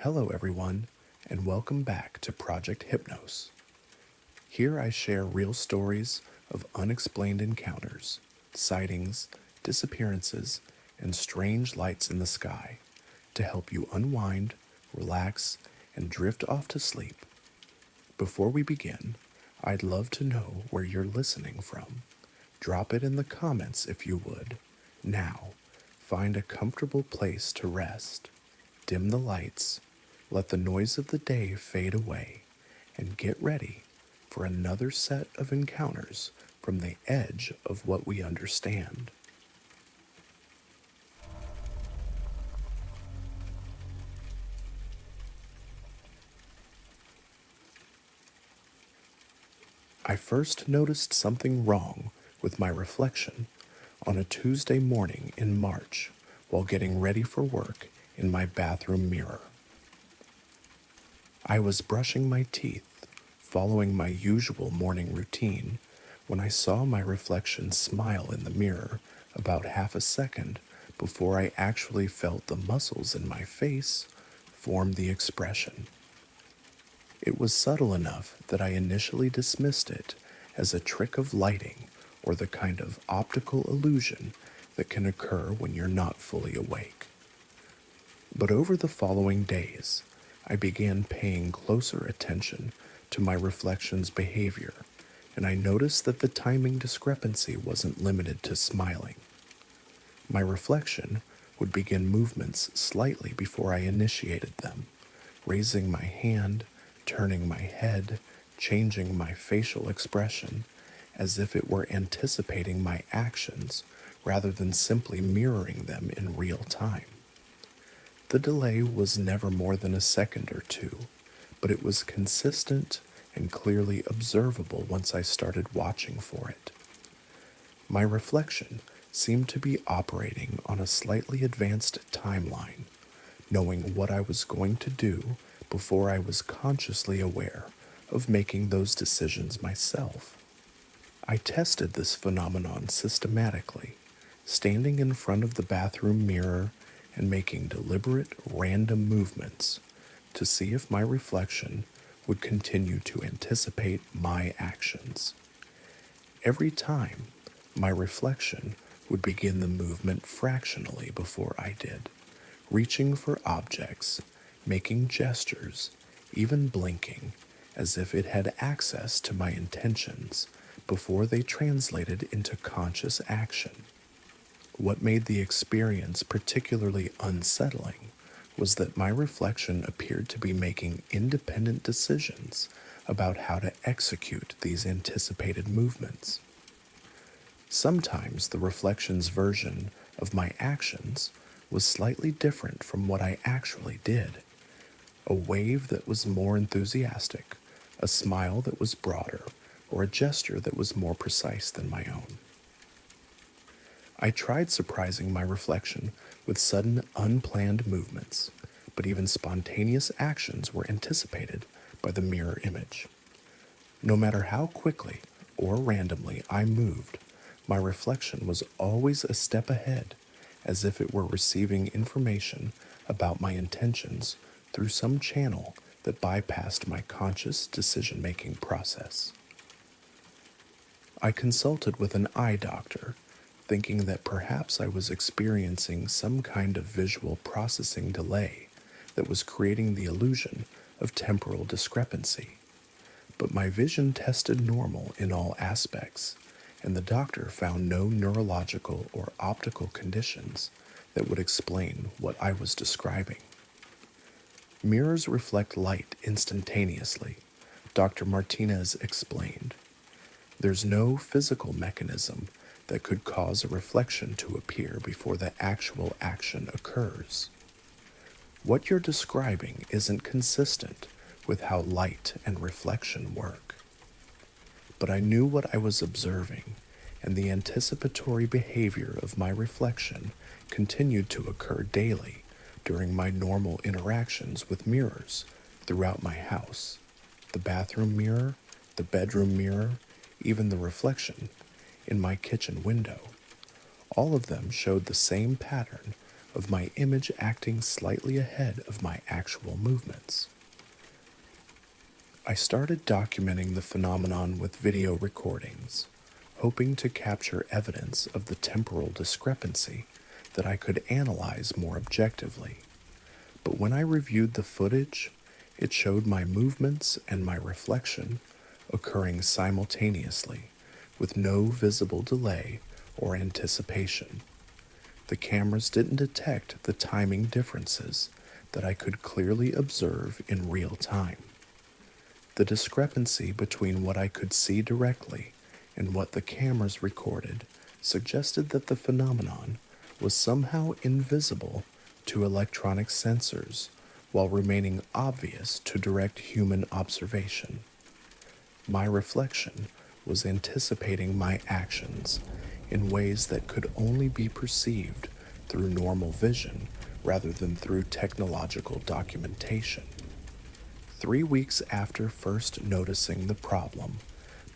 Hello, everyone, and welcome back to Project Hypnos. Here I share real stories of unexplained encounters, sightings, disappearances, and strange lights in the sky to help you unwind, relax, and drift off to sleep. Before we begin, I'd love to know where you're listening from. Drop it in the comments if you would. Now, find a comfortable place to rest. Dim the lights, let the noise of the day fade away, and get ready for another set of encounters from the edge of what we understand. I first noticed something wrong with my reflection on a Tuesday morning in March while getting ready for work in my bathroom mirror. I was brushing my teeth, following my usual morning routine, when I saw my reflection smile in the mirror about half a second before I actually felt the muscles in my face form the expression. It was subtle enough that I initially dismissed it as a trick of lighting or the kind of optical illusion that can occur when you're not fully awake. But over the following days, I began paying closer attention to my reflection's behavior, and I noticed that the timing discrepancy wasn't limited to smiling. My reflection would begin movements slightly before I initiated them, raising my hand, turning my head, changing my facial expression, as if it were anticipating my actions rather than simply mirroring them in real time. The delay was never more than a second or two, but it was consistent and clearly observable once I started watching for it. My reflection seemed to be operating on a slightly advanced timeline, knowing what I was going to do before I was consciously aware of making those decisions myself. I tested this phenomenon systematically, standing in front of the bathroom mirror and making deliberate, random movements to see if my reflection would continue to anticipate my actions. Every time, my reflection would begin the movement fractionally before I did, reaching for objects, making gestures, even blinking, as if it had access to my intentions before they translated into conscious action. What made the experience particularly unsettling was that my reflection appeared to be making independent decisions about how to execute these anticipated movements. Sometimes the reflection's version of my actions was slightly different from what I actually did. A wave that was more enthusiastic, a smile that was broader, or a gesture that was more precise than my own. I tried surprising my reflection with sudden, unplanned movements, but even spontaneous actions were anticipated by the mirror image. No matter how quickly or randomly I moved, my reflection was always a step ahead, as if it were receiving information about my intentions through some channel that bypassed my conscious decision-making process. I consulted with an eye doctor, thinking that perhaps I was experiencing some kind of visual processing delay that was creating the illusion of temporal discrepancy. But my vision tested normal in all aspects, and the doctor found no neurological or optical conditions that would explain what I was describing. Mirrors reflect light instantaneously, Dr. Martinez explained. There's no physical mechanism that could cause a reflection to appear before the actual action occurs. What you're describing isn't consistent with how light and reflection work. But I knew what I was observing, and the anticipatory behavior of my reflection continued to occur daily during my normal interactions with mirrors throughout my house. The bathroom mirror, the bedroom mirror, even the reflection in my kitchen window. All of them showed the same pattern of my image acting slightly ahead of my actual movements. I started documenting the phenomenon with video recordings, hoping to capture evidence of the temporal discrepancy that I could analyze more objectively. But when I reviewed the footage, it showed my movements and my reflection occurring simultaneously, with no visible delay or anticipation. The cameras didn't detect the timing differences that I could clearly observe in real time. The discrepancy between what I could see directly and what the cameras recorded suggested that the phenomenon was somehow invisible to electronic sensors while remaining obvious to direct human observation. My reflection was anticipating my actions in ways that could only be perceived through normal vision rather than through technological documentation. 3 weeks after first noticing the problem,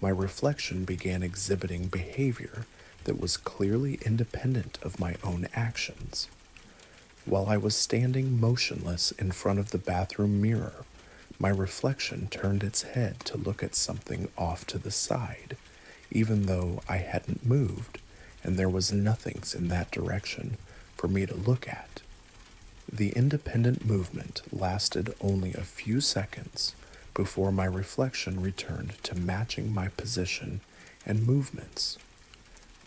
my reflection began exhibiting behavior that was clearly independent of my own actions. While I was standing motionless in front of the bathroom mirror, my reflection turned its head to look at something off to the side, even though I hadn't moved and there was nothing in that direction for me to look at. The independent movement lasted only a few seconds before my reflection returned to matching my position and movements.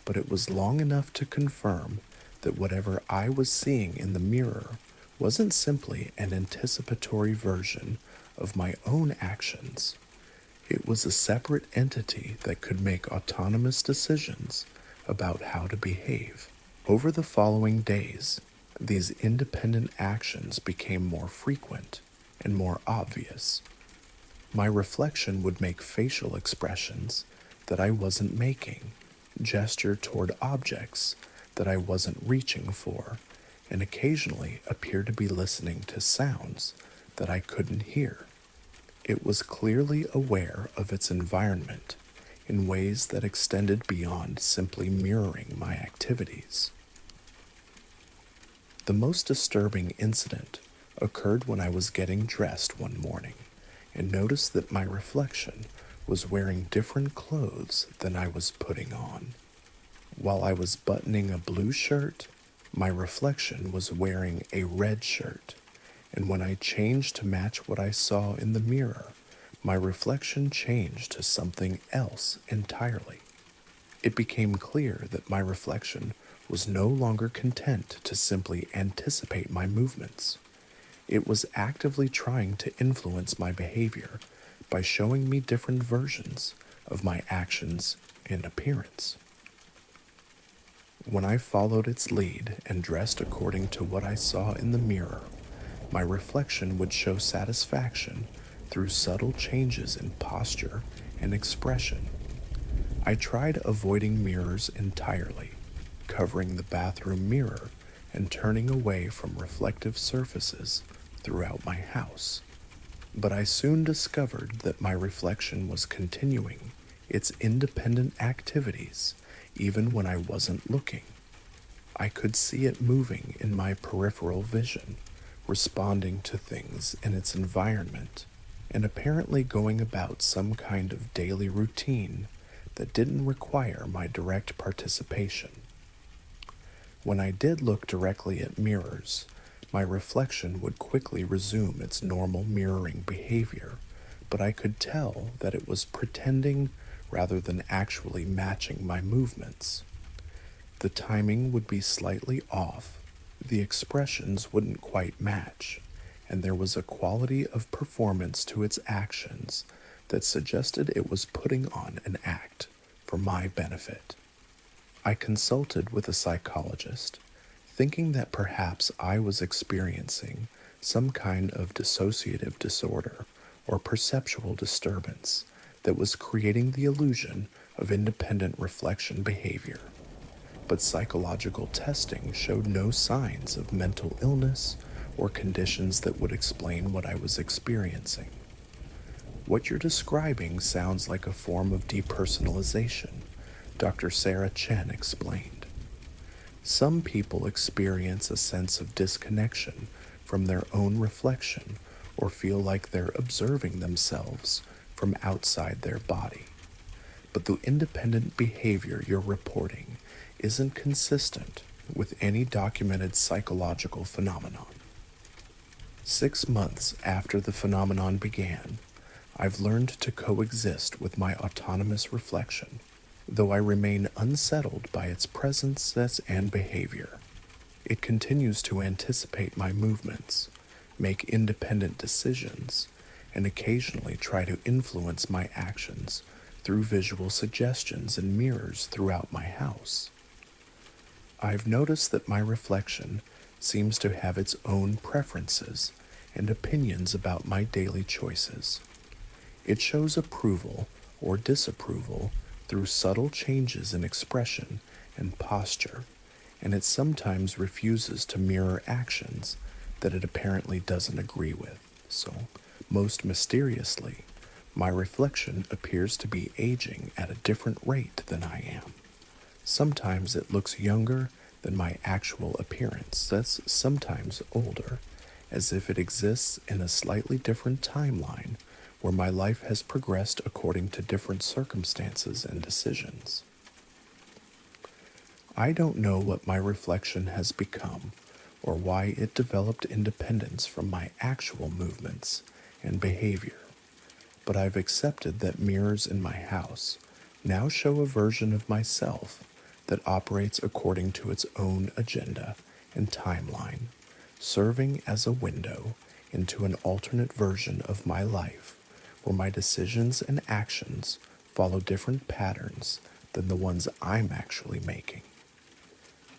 But it was long enough to confirm that whatever I was seeing in the mirror wasn't simply an anticipatory version of my own actions. It was a separate entity that could make autonomous decisions about how to behave. Over the following days, these independent actions became more frequent and more obvious. My reflection would make facial expressions that I wasn't making, gesture toward objects that I wasn't reaching for, and occasionally appear to be listening to sounds that I couldn't hear. It was clearly aware of its environment in ways that extended beyond simply mirroring my activities. The most disturbing incident occurred when I was getting dressed one morning and noticed that my reflection was wearing different clothes than I was putting on. While I was buttoning a blue shirt, my reflection was wearing a red shirt, and when I changed to match what I saw in the mirror, my reflection changed to something else entirely. It became clear that my reflection was no longer content to simply anticipate my movements. It was actively trying to influence my behavior by showing me different versions of my actions and appearance. When I followed its lead and dressed according to what I saw in the mirror, my reflection would show satisfaction through subtle changes in posture and expression. I tried avoiding mirrors entirely, covering the bathroom mirror and turning away from reflective surfaces throughout my house. But I soon discovered that my reflection was continuing its independent activities even when I wasn't looking. I could see it moving in my peripheral vision, responding to things in its environment, and apparently going about some kind of daily routine that didn't require my direct participation. When I did look directly at mirrors, my reflection would quickly resume its normal mirroring behavior, but I could tell that it was pretending rather than actually matching my movements. The timing would be slightly off, the expressions wouldn't quite match, and there was a quality of performance to its actions that suggested it was putting on an act for my benefit. I consulted with a psychologist, thinking that perhaps I was experiencing some kind of dissociative disorder or perceptual disturbance that was creating the illusion of independent reflection behavior. But psychological testing showed no signs of mental illness or conditions that would explain what I was experiencing. What you're describing sounds like a form of depersonalization, Dr. Sarah Chen explained. Some people experience a sense of disconnection from their own reflection or feel like they're observing themselves from outside their body. But the independent behavior you're reporting isn't consistent with any documented psychological phenomenon. 6 months after the phenomenon began, I've learned to coexist with my autonomous reflection, though I remain unsettled by its presence and behavior. It continues to anticipate my movements, make independent decisions, and occasionally try to influence my actions through visual suggestions and mirrors throughout my house. I've noticed that my reflection seems to have its own preferences and opinions about my daily choices. It shows approval or disapproval through subtle changes in expression and posture, and it sometimes refuses to mirror actions that it apparently doesn't agree with. So, most mysteriously, my reflection appears to be aging at a different rate than I am. Sometimes it looks younger than my actual appearance, that's sometimes older, as if it exists in a slightly different timeline where my life has progressed according to different circumstances and decisions. I don't know what my reflection has become or why it developed independence from my actual movements and behavior, but I've accepted that mirrors in my house now show a version of myself that operates according to its own agenda and timeline, serving as a window into an alternate version of my life where my decisions and actions follow different patterns than the ones I'm actually making.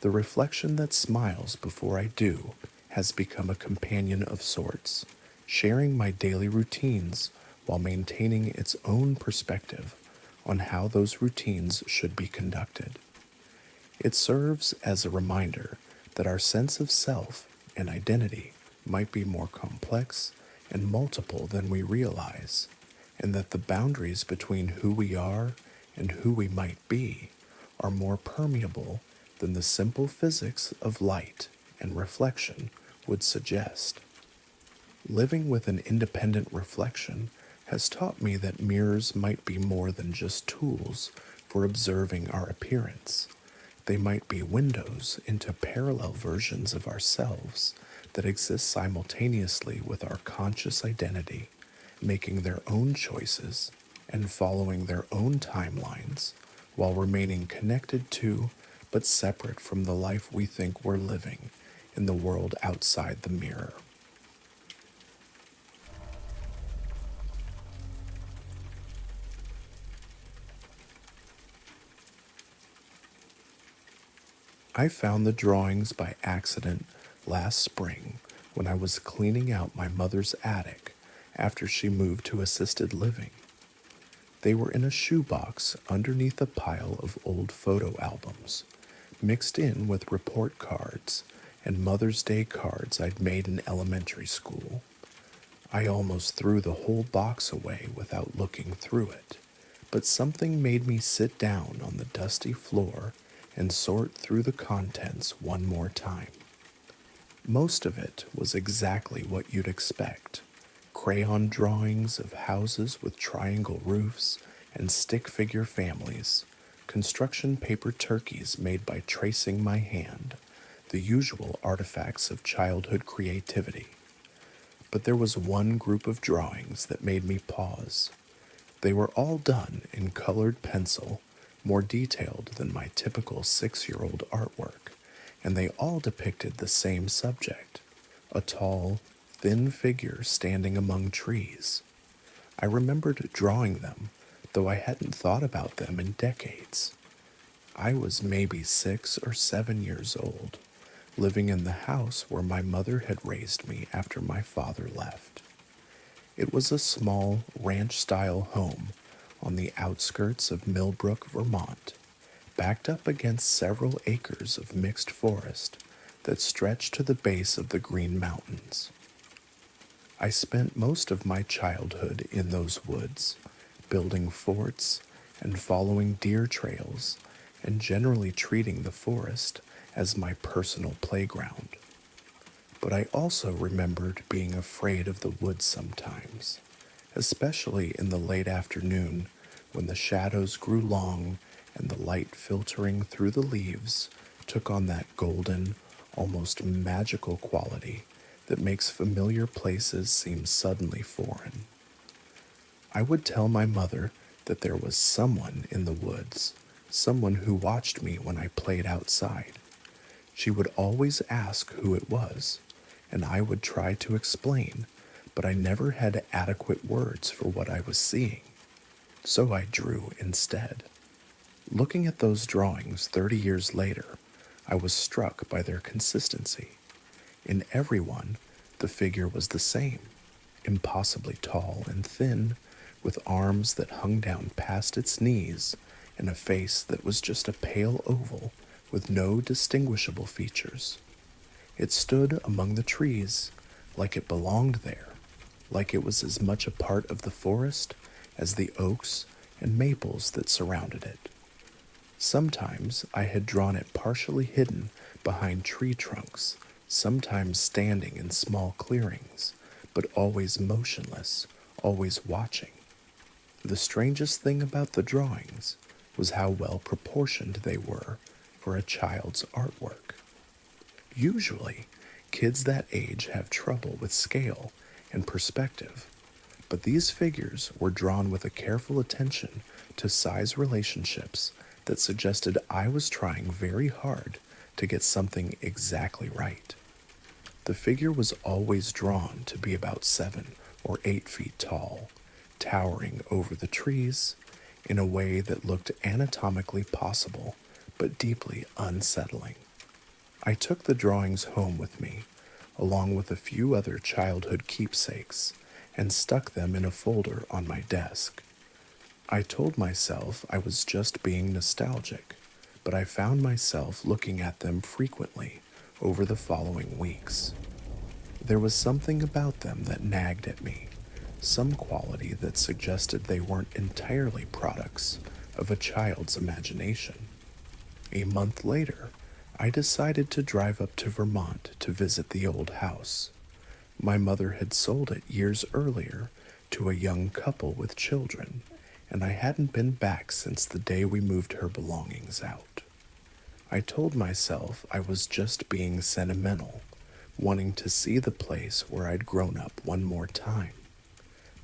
The reflection that smiles before I do has become a companion of sorts, sharing my daily routines while maintaining its own perspective on how those routines should be conducted. It serves as a reminder that our sense of self and identity might be more complex and multiple than we realize, and that the boundaries between who we are and who we might be are more permeable than the simple physics of light and reflection would suggest. Living with an independent reflection has taught me that mirrors might be more than just tools for observing our appearance. They might be windows into parallel versions of ourselves that exist simultaneously with our conscious identity, making their own choices and following their own timelines while remaining connected to but separate from the life we think we're living in the world outside the mirror. I found the drawings by accident last spring when I was cleaning out my mother's attic after she moved to assisted living. They were in a shoebox underneath a pile of old photo albums, mixed in with report cards and Mother's Day cards I'd made in elementary school. I almost threw the whole box away without looking through it, but something made me sit down on the dusty floor and sort through the contents one more time. Most of it was exactly what you'd expect: crayon drawings of houses with triangle roofs and stick figure families, construction paper turkeys made by tracing my hand, the usual artifacts of childhood creativity. But there was one group of drawings that made me pause. They were all done in colored pencil, more detailed than my typical 6-year-old artwork, and they all depicted the same subject: a tall, thin figure standing among trees. I remembered drawing them, though I hadn't thought about them in decades. I was maybe 6 or 7 years old, living in the house where my mother had raised me after my father left. It was a small ranch-style home on the outskirts of Millbrook, Vermont, backed up against several acres of mixed forest that stretched to the base of the Green Mountains. I spent most of my childhood in those woods, building forts and following deer trails, and generally treating the forest as my personal playground. But I also remembered being afraid of the woods sometimes, especially in the late afternoon when the shadows grew long and the light filtering through the leaves took on that golden, almost magical quality that makes familiar places seem suddenly foreign. I would tell my mother that there was someone in the woods, someone who watched me when I played outside. She would always ask who it was, and I would try to explain, but I never had adequate words for what I was seeing. So I drew instead. Looking at those drawings 30 years later, I was struck by their consistency. In every one, the figure was the same, impossibly tall and thin, with arms that hung down past its knees and a face that was just a pale oval with no distinguishable features. It stood among the trees, like it belonged there, like it was as much a part of the forest as the oaks and maples that surrounded it. Sometimes I had drawn it partially hidden behind tree trunks, sometimes standing in small clearings, but always motionless, always watching. The strangest thing about the drawings was how well proportioned they were for a child's artwork. Usually, kids that age have trouble with scale and perspective, but these figures were drawn with a careful attention to size relationships that suggested I was trying very hard to get something exactly right. The figure was always drawn to be about 7 or 8 feet tall, towering over the trees in a way that looked anatomically possible but deeply unsettling. I took the drawings home with me, along with a few other childhood keepsakes, and stuck them in a folder on my desk. I told myself I was just being nostalgic, but I found myself looking at them frequently over the following weeks. There was something about them that nagged at me, some quality that suggested they weren't entirely products of a child's imagination. A month later, I decided to drive up to Vermont to visit the old house. My mother had sold it years earlier to a young couple with children, and I hadn't been back since the day we moved her belongings out. I told myself I was just being sentimental, wanting to see the place where I'd grown up one more time.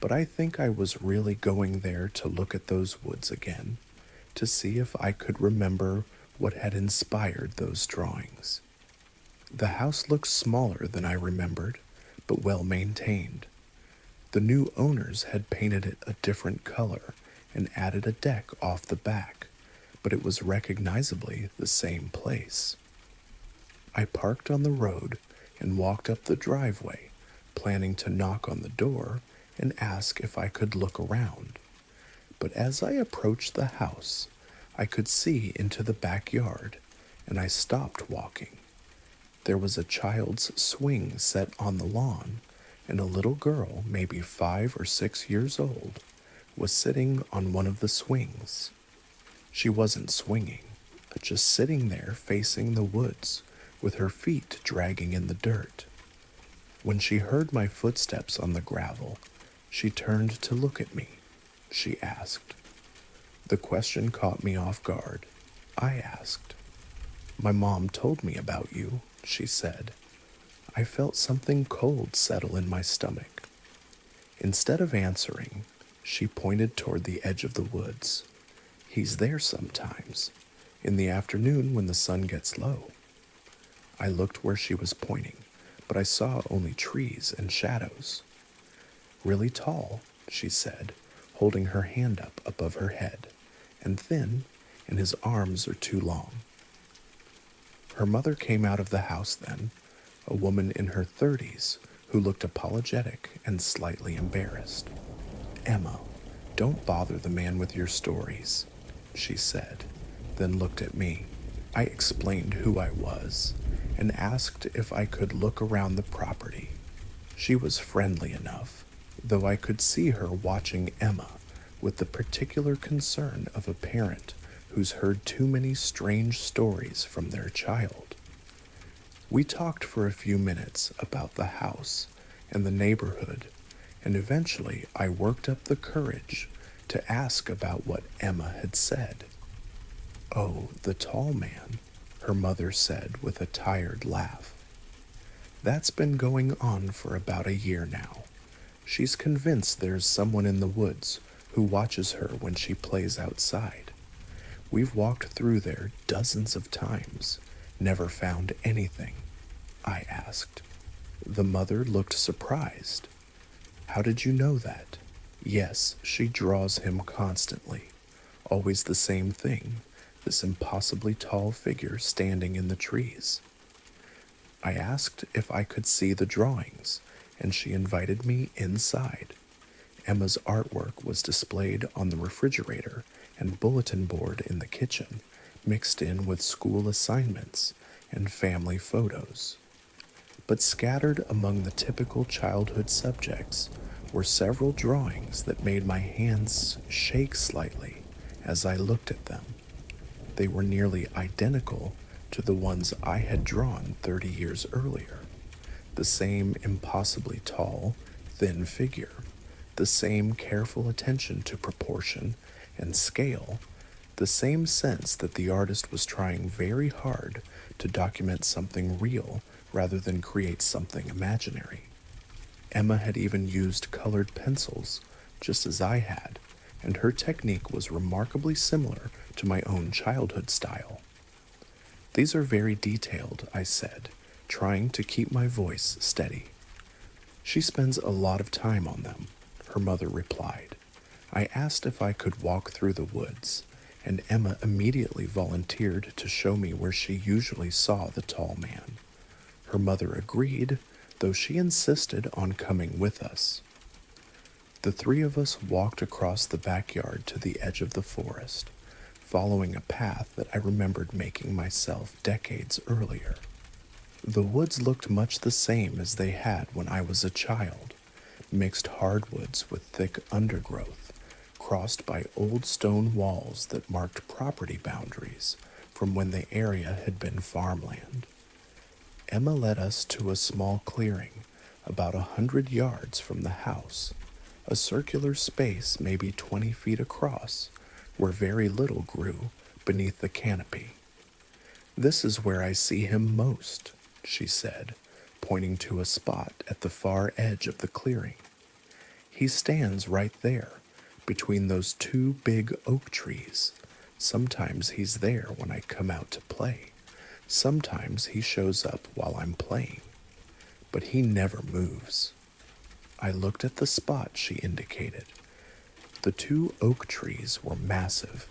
But I think I was really going there to look at those woods again, to see if I could remember what had inspired those drawings. The house looked smaller than I remembered, but well maintained. The new owners had painted it a different color and added a deck off the back, but it was recognizably the same place. I parked on the road and walked up the driveway, planning to knock on the door and ask if I could look around. But as I approached the house, I could see into the backyard, and I stopped walking. There was a child's swing set on the lawn, and a little girl, maybe 5 or 6 years old, was sitting on one of the swings. She wasn't swinging, but just sitting there facing the woods, with her feet dragging in the dirt. When she heard my footsteps on the gravel, she turned to look at me. She asked. The question caught me off guard. I asked. "My mom told me about you," she said. I felt something cold settle in my stomach. Instead of answering, she pointed toward the edge of the woods. "He's there sometimes, in the afternoon when the sun gets low." I looked where she was pointing, but I saw only trees and shadows. "Really tall," she said, holding her hand up above her head, "and thin, and his arms are too long." Her mother came out of the house then, a woman in her 30s who looked apologetic and slightly embarrassed. "Emma, don't bother the man with your stories," she said, then looked at me. I explained who I was and asked if I could look around the property. She was friendly enough, though I could see her watching Emma with the particular concern of a parent who's heard too many strange stories from their child. We talked for a few minutes about the house and the neighborhood, and eventually I worked up the courage to ask about what Emma had said. "Oh, the tall man," her mother said with a tired laugh. "That's been going on for about a year now. She's convinced there's someone in the woods who watches her when she plays outside. We've walked through there dozens of times, never found anything." I asked. The mother looked surprised. "How did you know that?" "Yes, she draws him constantly. Always the same thing, this impossibly tall figure standing in the trees." I asked if I could see the drawings, and she invited me inside. Emma's artwork was displayed on the refrigerator and bulletin board in the kitchen, mixed in with school assignments and family photos. But scattered among the typical childhood subjects were several drawings that made my hands shake slightly as I looked at them. They were nearly identical to the ones I had drawn 30 years earlier. The same impossibly tall, thin figure, the same careful attention to proportion and scale, the same sense that the artist was trying very hard to document something real rather than create something imaginary. Emma had even used colored pencils, just as I had, and her technique was remarkably similar to my own childhood style. "These are very detailed," I said, trying to keep my voice steady. "She spends a lot of time on them," her mother replied. I asked if I could walk through the woods, and Emma immediately volunteered to show me where she usually saw the tall man. Her mother agreed, though she insisted on coming with us. The three of us walked across the backyard to the edge of the forest, following a path that I remembered making myself decades earlier. The woods looked much the same as they had when I was a child, mixed hardwoods with thick undergrowth, crossed by old stone walls that marked property boundaries from when the area had been farmland. Emma led us to a small clearing about 100 yards from the house, a circular space maybe 20 feet across, where very little grew beneath the canopy. "This is where I see him most," she said, pointing to a spot at the far edge of the clearing. "He stands right there, between those two big oak trees. Sometimes he's there when I come out to play. Sometimes he shows up while I'm playing. But he never moves." I looked at the spot she indicated. The two oak trees were massive,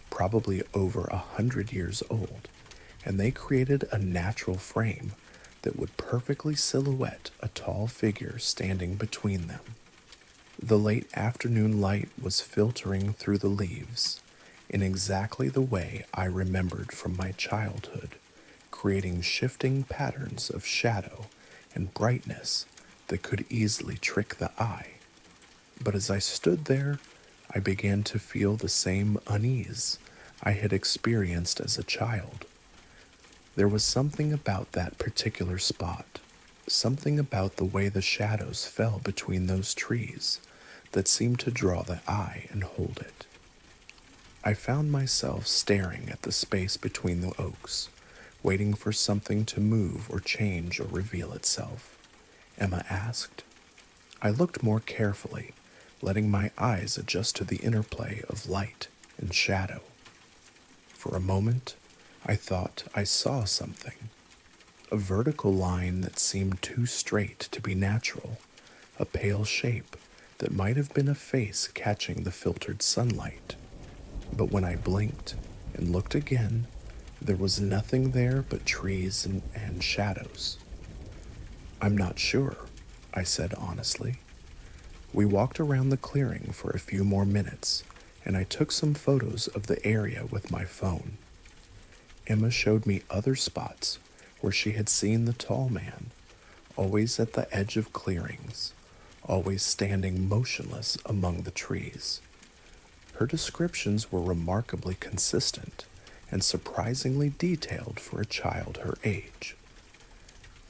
probably over 100 years old, and they created a natural frame that would perfectly silhouette a tall figure standing between them. The late afternoon light was filtering through the leaves in exactly the way I remembered from my childhood, creating shifting patterns of shadow and brightness that could easily trick the eye. But as I stood there, I began to feel the same unease I had experienced as a child. There was something about that particular spot, something about the way the shadows fell between those trees that seemed to draw the eye and hold it. I found myself staring at the space between the oaks, waiting for something to move or change or reveal itself. Emma asked. I looked more carefully, letting my eyes adjust to the interplay of light and shadow. For a moment, I thought I saw something. A vertical line that seemed too straight to be natural, a pale shape that might have been a face catching the filtered sunlight. But when I blinked and looked again, there was nothing there but trees and shadows. I'm not sure, I said honestly. We walked around the clearing for a few more minutes, and I took some photos of the area with my phone. Emma showed me other spots where she had seen the tall man, always at the edge of clearings, always standing motionless among the trees. Her descriptions were remarkably consistent and surprisingly detailed for a child her age.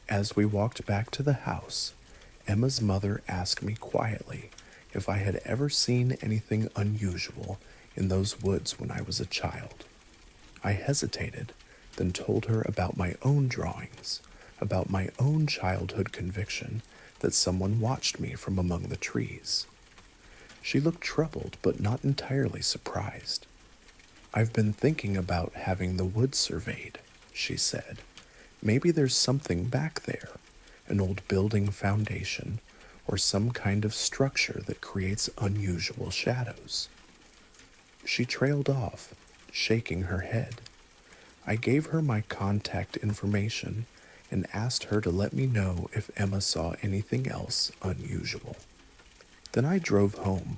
As we walked back to the house, Emma's mother asked me quietly if I had ever seen anything unusual in those woods when I was a child. I hesitated, then told her about my own drawings, about my own childhood conviction that someone watched me from among the trees. She looked troubled but not entirely surprised. "I've been thinking about having the woods surveyed," she said. "Maybe there's something back there, an old building foundation, or some kind of structure that creates unusual shadows." She trailed off, shaking her head. I gave her my contact information and asked her to let me know if Emma saw anything else unusual. Then I drove home,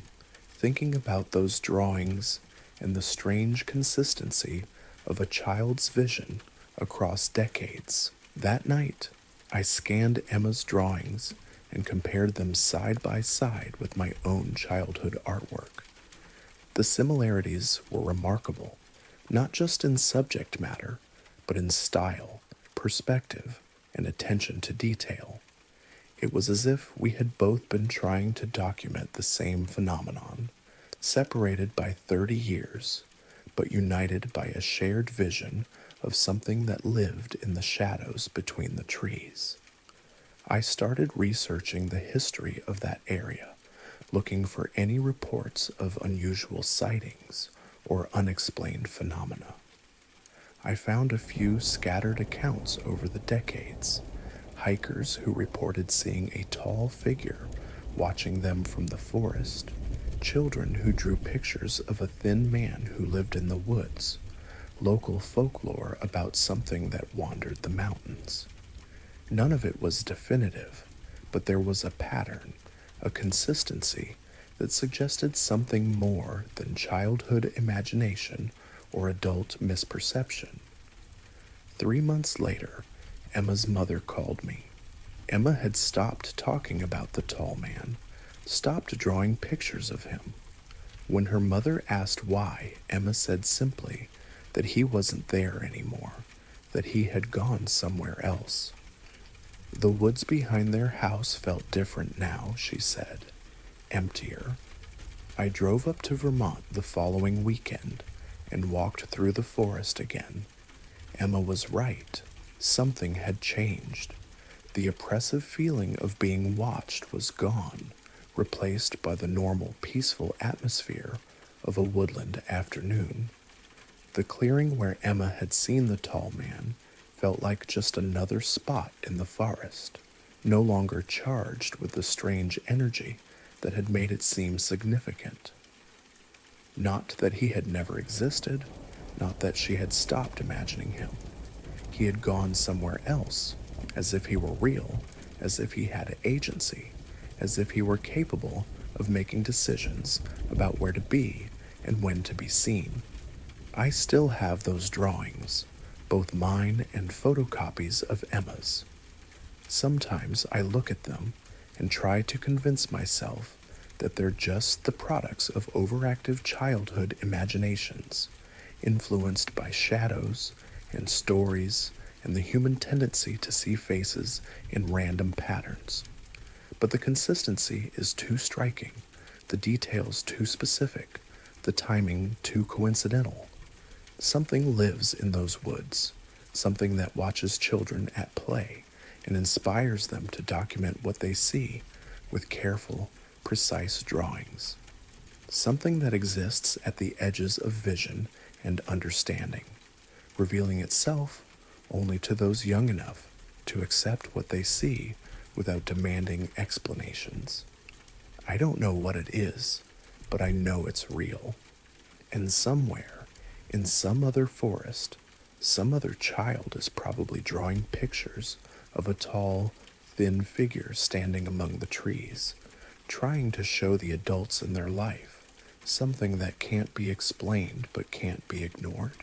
thinking about those drawings and the strange consistency of a child's vision across decades. That night, I scanned Emma's drawings and compared them side by side with my own childhood artwork. The similarities were remarkable, not just in subject matter, but in style, perspective, and attention to detail. It was as if we had both been trying to document the same phenomenon, separated by 30 years, but united by a shared vision of something that lived in the shadows between the trees. I started researching the history of that area, looking for any reports of unusual sightings or unexplained phenomena. I found a few scattered accounts over the decades, hikers who reported seeing a tall figure watching them from the forest, children who drew pictures of a thin man who lived in the woods, local folklore about something that wandered the mountains. None of it was definitive, but there was a pattern, a consistency that suggested something more than childhood imagination or adult misperception. 3 months later, Emma's mother called me. Emma had stopped talking about the tall man, stopped drawing pictures of him. When her mother asked why, Emma said simply that he wasn't there anymore, that he had gone somewhere else. The woods behind their house felt different now, she said, emptier. I drove up to Vermont the following weekend and walked through the forest again. Emma was right. Something had changed. The oppressive feeling of being watched was gone, replaced by the normal, peaceful atmosphere of a woodland afternoon. The clearing where Emma had seen the tall man felt like just another spot in the forest, no longer charged with the strange energy that had made it seem significant. Not that he had never existed, not that she had stopped imagining him. He had gone somewhere else, as if he were real, as if he had agency, as if he were capable of making decisions about where to be and when to be seen. I still have those drawings, both mine and photocopies of Emma's. Sometimes I look at them and try to convince myself that they're just the products of overactive childhood imaginations, influenced by shadows and stories and the human tendency to see faces in random patterns. But the consistency is too striking, the details too specific, the timing too coincidental. Something lives in those woods, something that watches children at play and inspires them to document what they see with careful, precise drawings. Something that exists at the edges of vision and understanding, revealing itself only to those young enough to accept what they see without demanding explanations. I don't know what it is, but I know it's real. And somewhere, in some other forest, some other child is probably drawing pictures of a tall, thin figure standing among the trees, trying to show the adults in their life something that can't be explained but can't be ignored.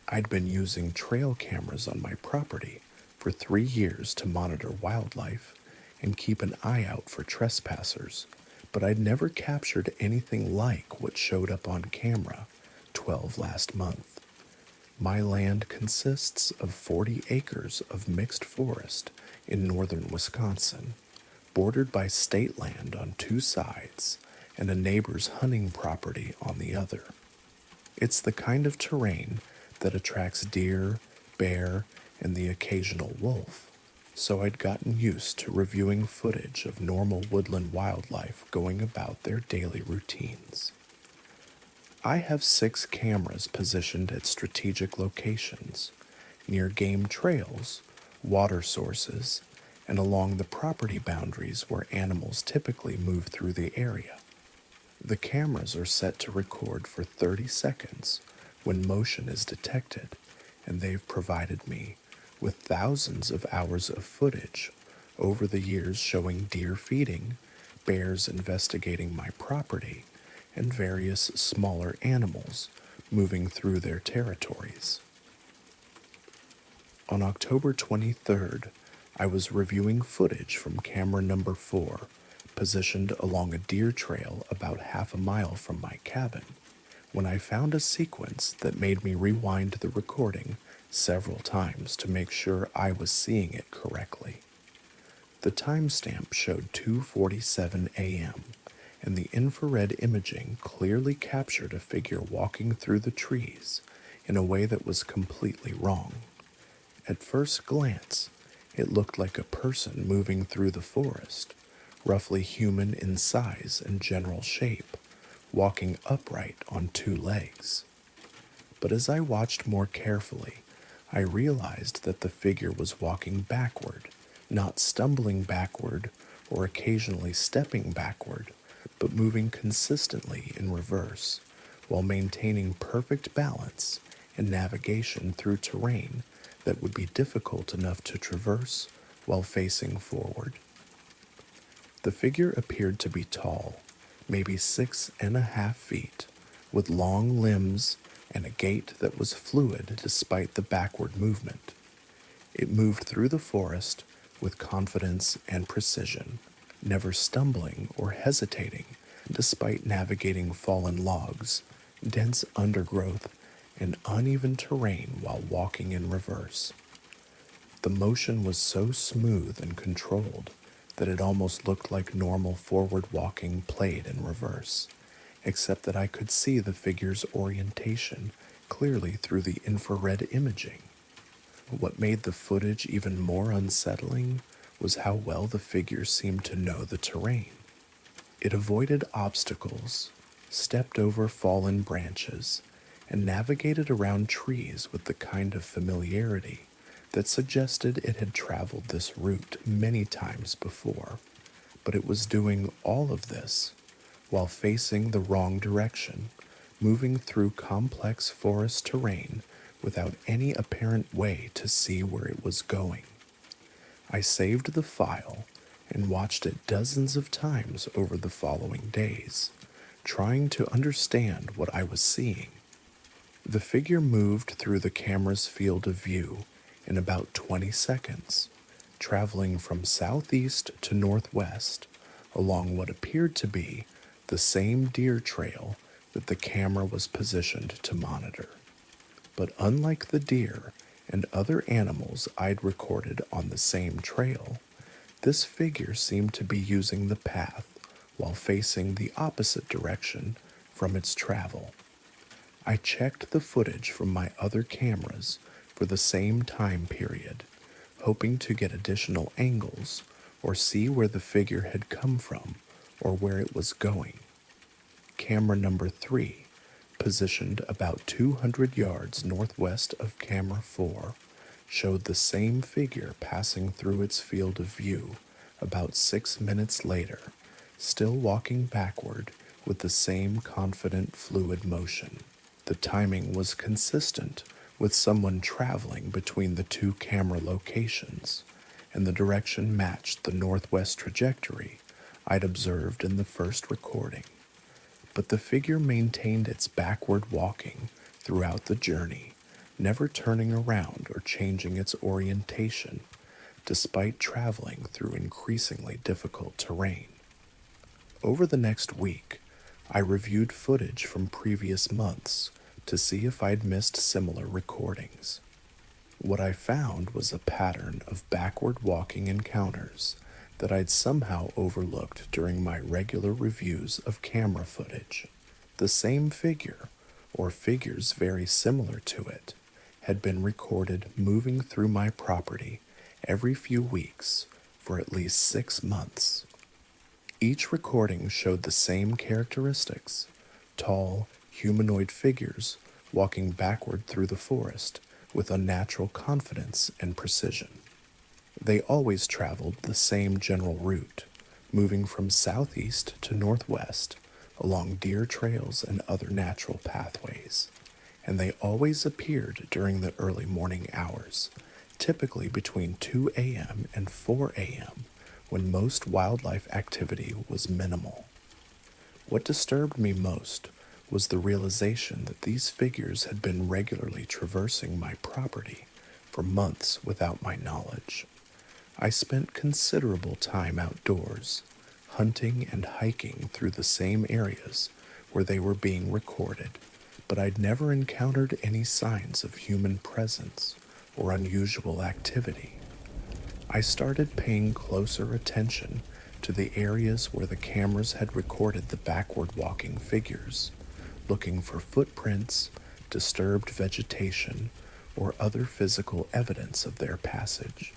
I'd been using trail cameras on my property for 3 years to monitor wildlife and keep an eye out for trespassers, but I'd never captured anything like what showed up on camera 12 last month. My land consists of 40 acres of mixed forest in northern Wisconsin, bordered by state land on two sides and a neighbor's hunting property on the other. It's the kind of terrain that attracts deer, bear, and the occasional wolf, so I'd gotten used to reviewing footage of normal woodland wildlife going about their daily routines. I have 6 cameras positioned at strategic locations, near game trails, water sources, and along the property boundaries where animals typically move through the area. The cameras are set to record for 30 seconds when motion is detected, and they've provided me with thousands of hours of footage over the years showing deer feeding, bears investigating my property, and various smaller animals moving through their territories. On October 23rd, I was reviewing footage from camera number 4, positioned along a deer trail about half a mile from my cabin, when I found a sequence that made me rewind the recording several times to make sure I was seeing it correctly. The timestamp showed 2:47 a.m., and the infrared imaging clearly captured a figure walking through the trees in a way that was completely wrong. At first glance, it looked like a person moving through the forest, roughly human in size and general shape, walking upright on 2 legs. But as I watched more carefully, I realized that the figure was walking backward, not stumbling backward or occasionally stepping backward, but moving consistently in reverse, while maintaining perfect balance and navigation through terrain that would be difficult enough to traverse while facing forward. The figure appeared to be tall, maybe 6.5 feet, with long limbs and a gait that was fluid despite the backward movement. It moved through the forest with confidence and precision, never stumbling or hesitating despite navigating fallen logs, dense undergrowth, and uneven terrain while walking in reverse. The motion was so smooth and controlled that it almost looked like normal forward walking played in reverse, except that I could see the figure's orientation clearly through the infrared imaging. What made the footage even more unsettling was how well the figure seemed to know the terrain. It avoided obstacles, stepped over fallen branches, and navigated around trees with the kind of familiarity that suggested it had traveled this route many times before. But it was doing all of this while facing the wrong direction, moving through complex forest terrain without any apparent way to see where it was going. I saved the file and watched it dozens of times over the following days, trying to understand what I was seeing. The figure moved through the camera's field of view in about 20 seconds, traveling from southeast to northwest along what appeared to be the same deer trail that the camera was positioned to monitor. But unlike the deer and other animals I'd recorded on the same trail, this figure seemed to be using the path while facing the opposite direction from its travel. I checked the footage from my other cameras for the same time period, hoping to get additional angles or see where the figure had come from or where it was going. Camera number 3, positioned about 200 yards northwest of camera 4, showed the same figure passing through its field of view about 6 minutes later, still walking backward with the same confident, fluid motion. The timing was consistent with someone traveling between the 2 camera locations, and the direction matched the northwest trajectory I'd observed in the first recording. But the figure maintained its backward walking throughout the journey, never turning around or changing its orientation, despite traveling through increasingly difficult terrain. Over the next week, I reviewed footage from previous months to see if I'd missed similar recordings. What I found was a pattern of backward walking encounters that I'd somehow overlooked during my regular reviews of camera footage. The same figure, or figures very similar to it, had been recorded moving through my property every few weeks for at least 6 months. Each recording showed the same characteristics: tall, humanoid figures walking backward through the forest with unnatural confidence and precision. They always traveled the same general route, moving from southeast to northwest along deer trails and other natural pathways, and they always appeared during the early morning hours, typically between 2 a.m. and 4 a.m., when most wildlife activity was minimal. What disturbed me most was the realization that these figures had been regularly traversing my property for months without my knowledge. I spent considerable time outdoors, hunting and hiking through the same areas where they were being recorded, but I'd never encountered any signs of human presence or unusual activity. I started paying closer attention to the areas where the cameras had recorded the backward walking figures, looking for footprints, disturbed vegetation, or other physical evidence of their passage.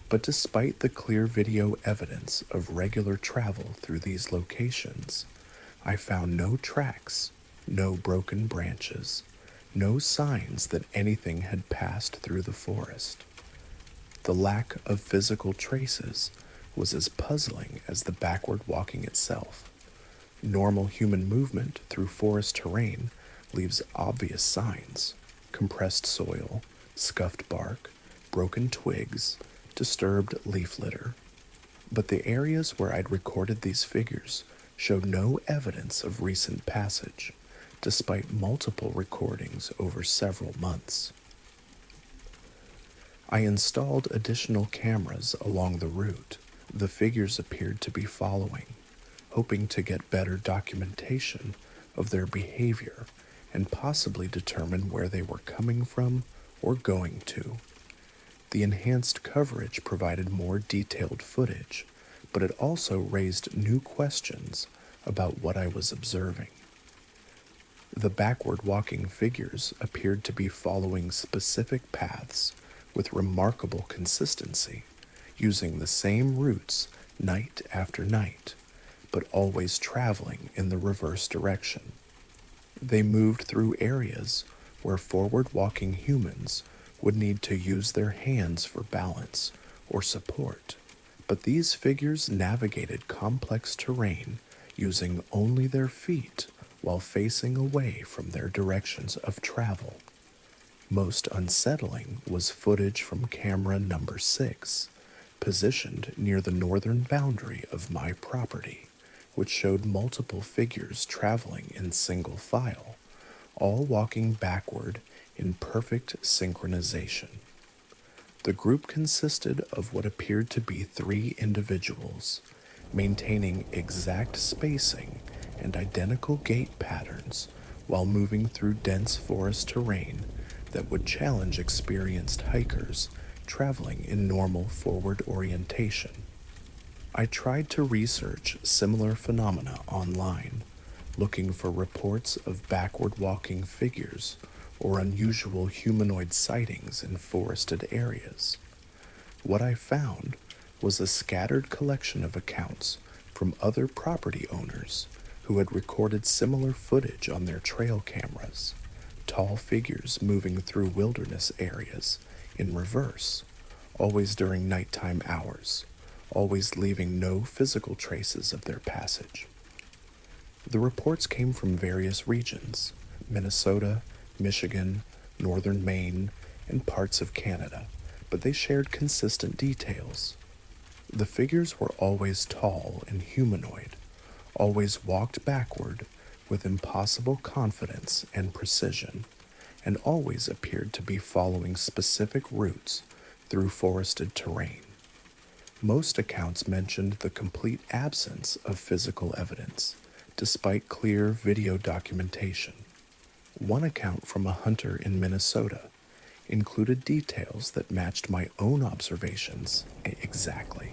But despite the clear video evidence of regular travel through these locations, I found no tracks, no broken branches, no signs that anything had passed through the forest. The lack of physical traces was as puzzling as the backward walking itself. Normal human movement through forest terrain leaves obvious signs: compressed soil, scuffed bark, broken twigs, disturbed leaf litter. But the areas where I'd recorded these figures showed no evidence of recent passage, despite multiple recordings over several months. I installed additional cameras along the route the figures appeared to be following, hoping to get better documentation of their behavior and possibly determine where they were coming from or going to. The enhanced coverage provided more detailed footage, but it also raised new questions about what I was observing. The backward walking figures appeared to be following specific paths with remarkable consistency, using the same routes night after night, but always traveling in the reverse direction. They moved through areas where forward-walking humans would need to use their hands for balance or support, but these figures navigated complex terrain using only their feet while facing away from their directions of travel. Most unsettling was footage from camera number 6, positioned near the northern boundary of my property, which showed multiple figures traveling in single file, all walking backward in perfect synchronization. The group consisted of what appeared to be 3 individuals, maintaining exact spacing and identical gait patterns while moving through dense forest terrain that would challenge experienced hikers traveling in normal forward orientation. I tried to research similar phenomena online, looking for reports of backward walking figures or unusual humanoid sightings in forested areas. What I found was a scattered collection of accounts from other property owners who had recorded similar footage on their trail cameras: tall figures moving through wilderness areas in reverse, always during nighttime hours, always leaving no physical traces of their passage. The reports came from various regions: Minnesota, Michigan, northern Maine, and parts of Canada, but they shared consistent details. The figures were always tall and humanoid, always walked backward with impossible confidence and precision, and always appeared to be following specific routes through forested terrain. Most accounts mentioned the complete absence of physical evidence, despite clear video documentation. One account from a hunter in Minnesota included details that matched my own observations exactly.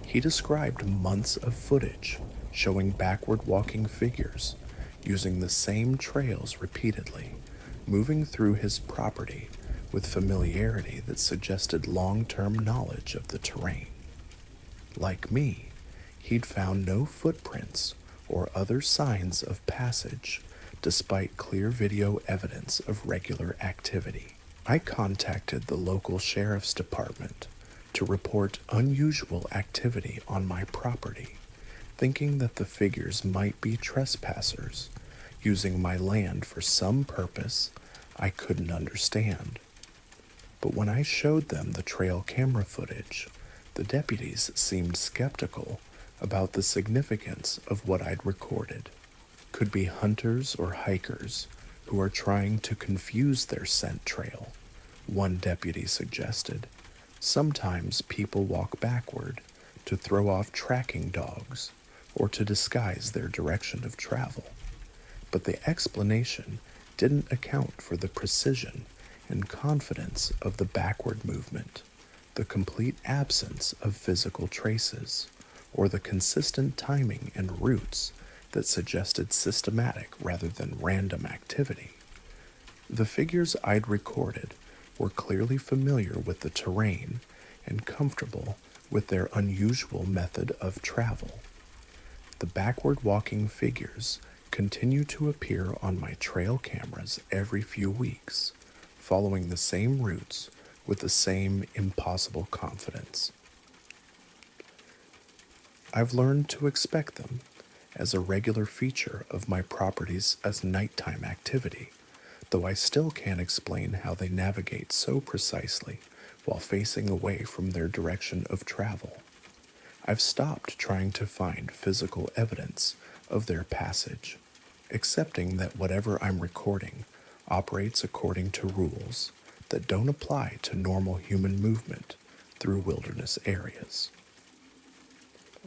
He described months of footage showing backward walking figures using the same trails repeatedly, moving through his property with familiarity that suggested long-term knowledge of the terrain. Like me, he'd found no footprints or other signs of passage, despite clear video evidence of regular activity. I contacted the local sheriff's department to report unusual activity on my property, thinking that the figures might be trespassers using my land for some purpose I couldn't understand. But when I showed them the trail camera footage, the deputies seemed skeptical about the significance of what I'd recorded. Could be hunters or hikers who are trying to confuse their scent trail, one deputy suggested. Sometimes people walk backward to throw off tracking dogs or to disguise their direction of travel. But the explanation didn't account for the precision and confidence of the backward movement, the complete absence of physical traces, or the consistent timing and routes that suggested systematic rather than random activity. The figures I'd recorded were clearly familiar with the terrain and comfortable with their unusual method of travel. The backward walking figures continue to appear on my trail cameras every few weeks, following the same routes with the same impossible confidence. I've learned to expect them as a regular feature of my properties as nighttime activity, though I still can't explain how they navigate so precisely while facing away from their direction of travel. I've stopped trying to find physical evidence of their passage, accepting that whatever I'm recording operates according to rules that don't apply to normal human movement through wilderness areas.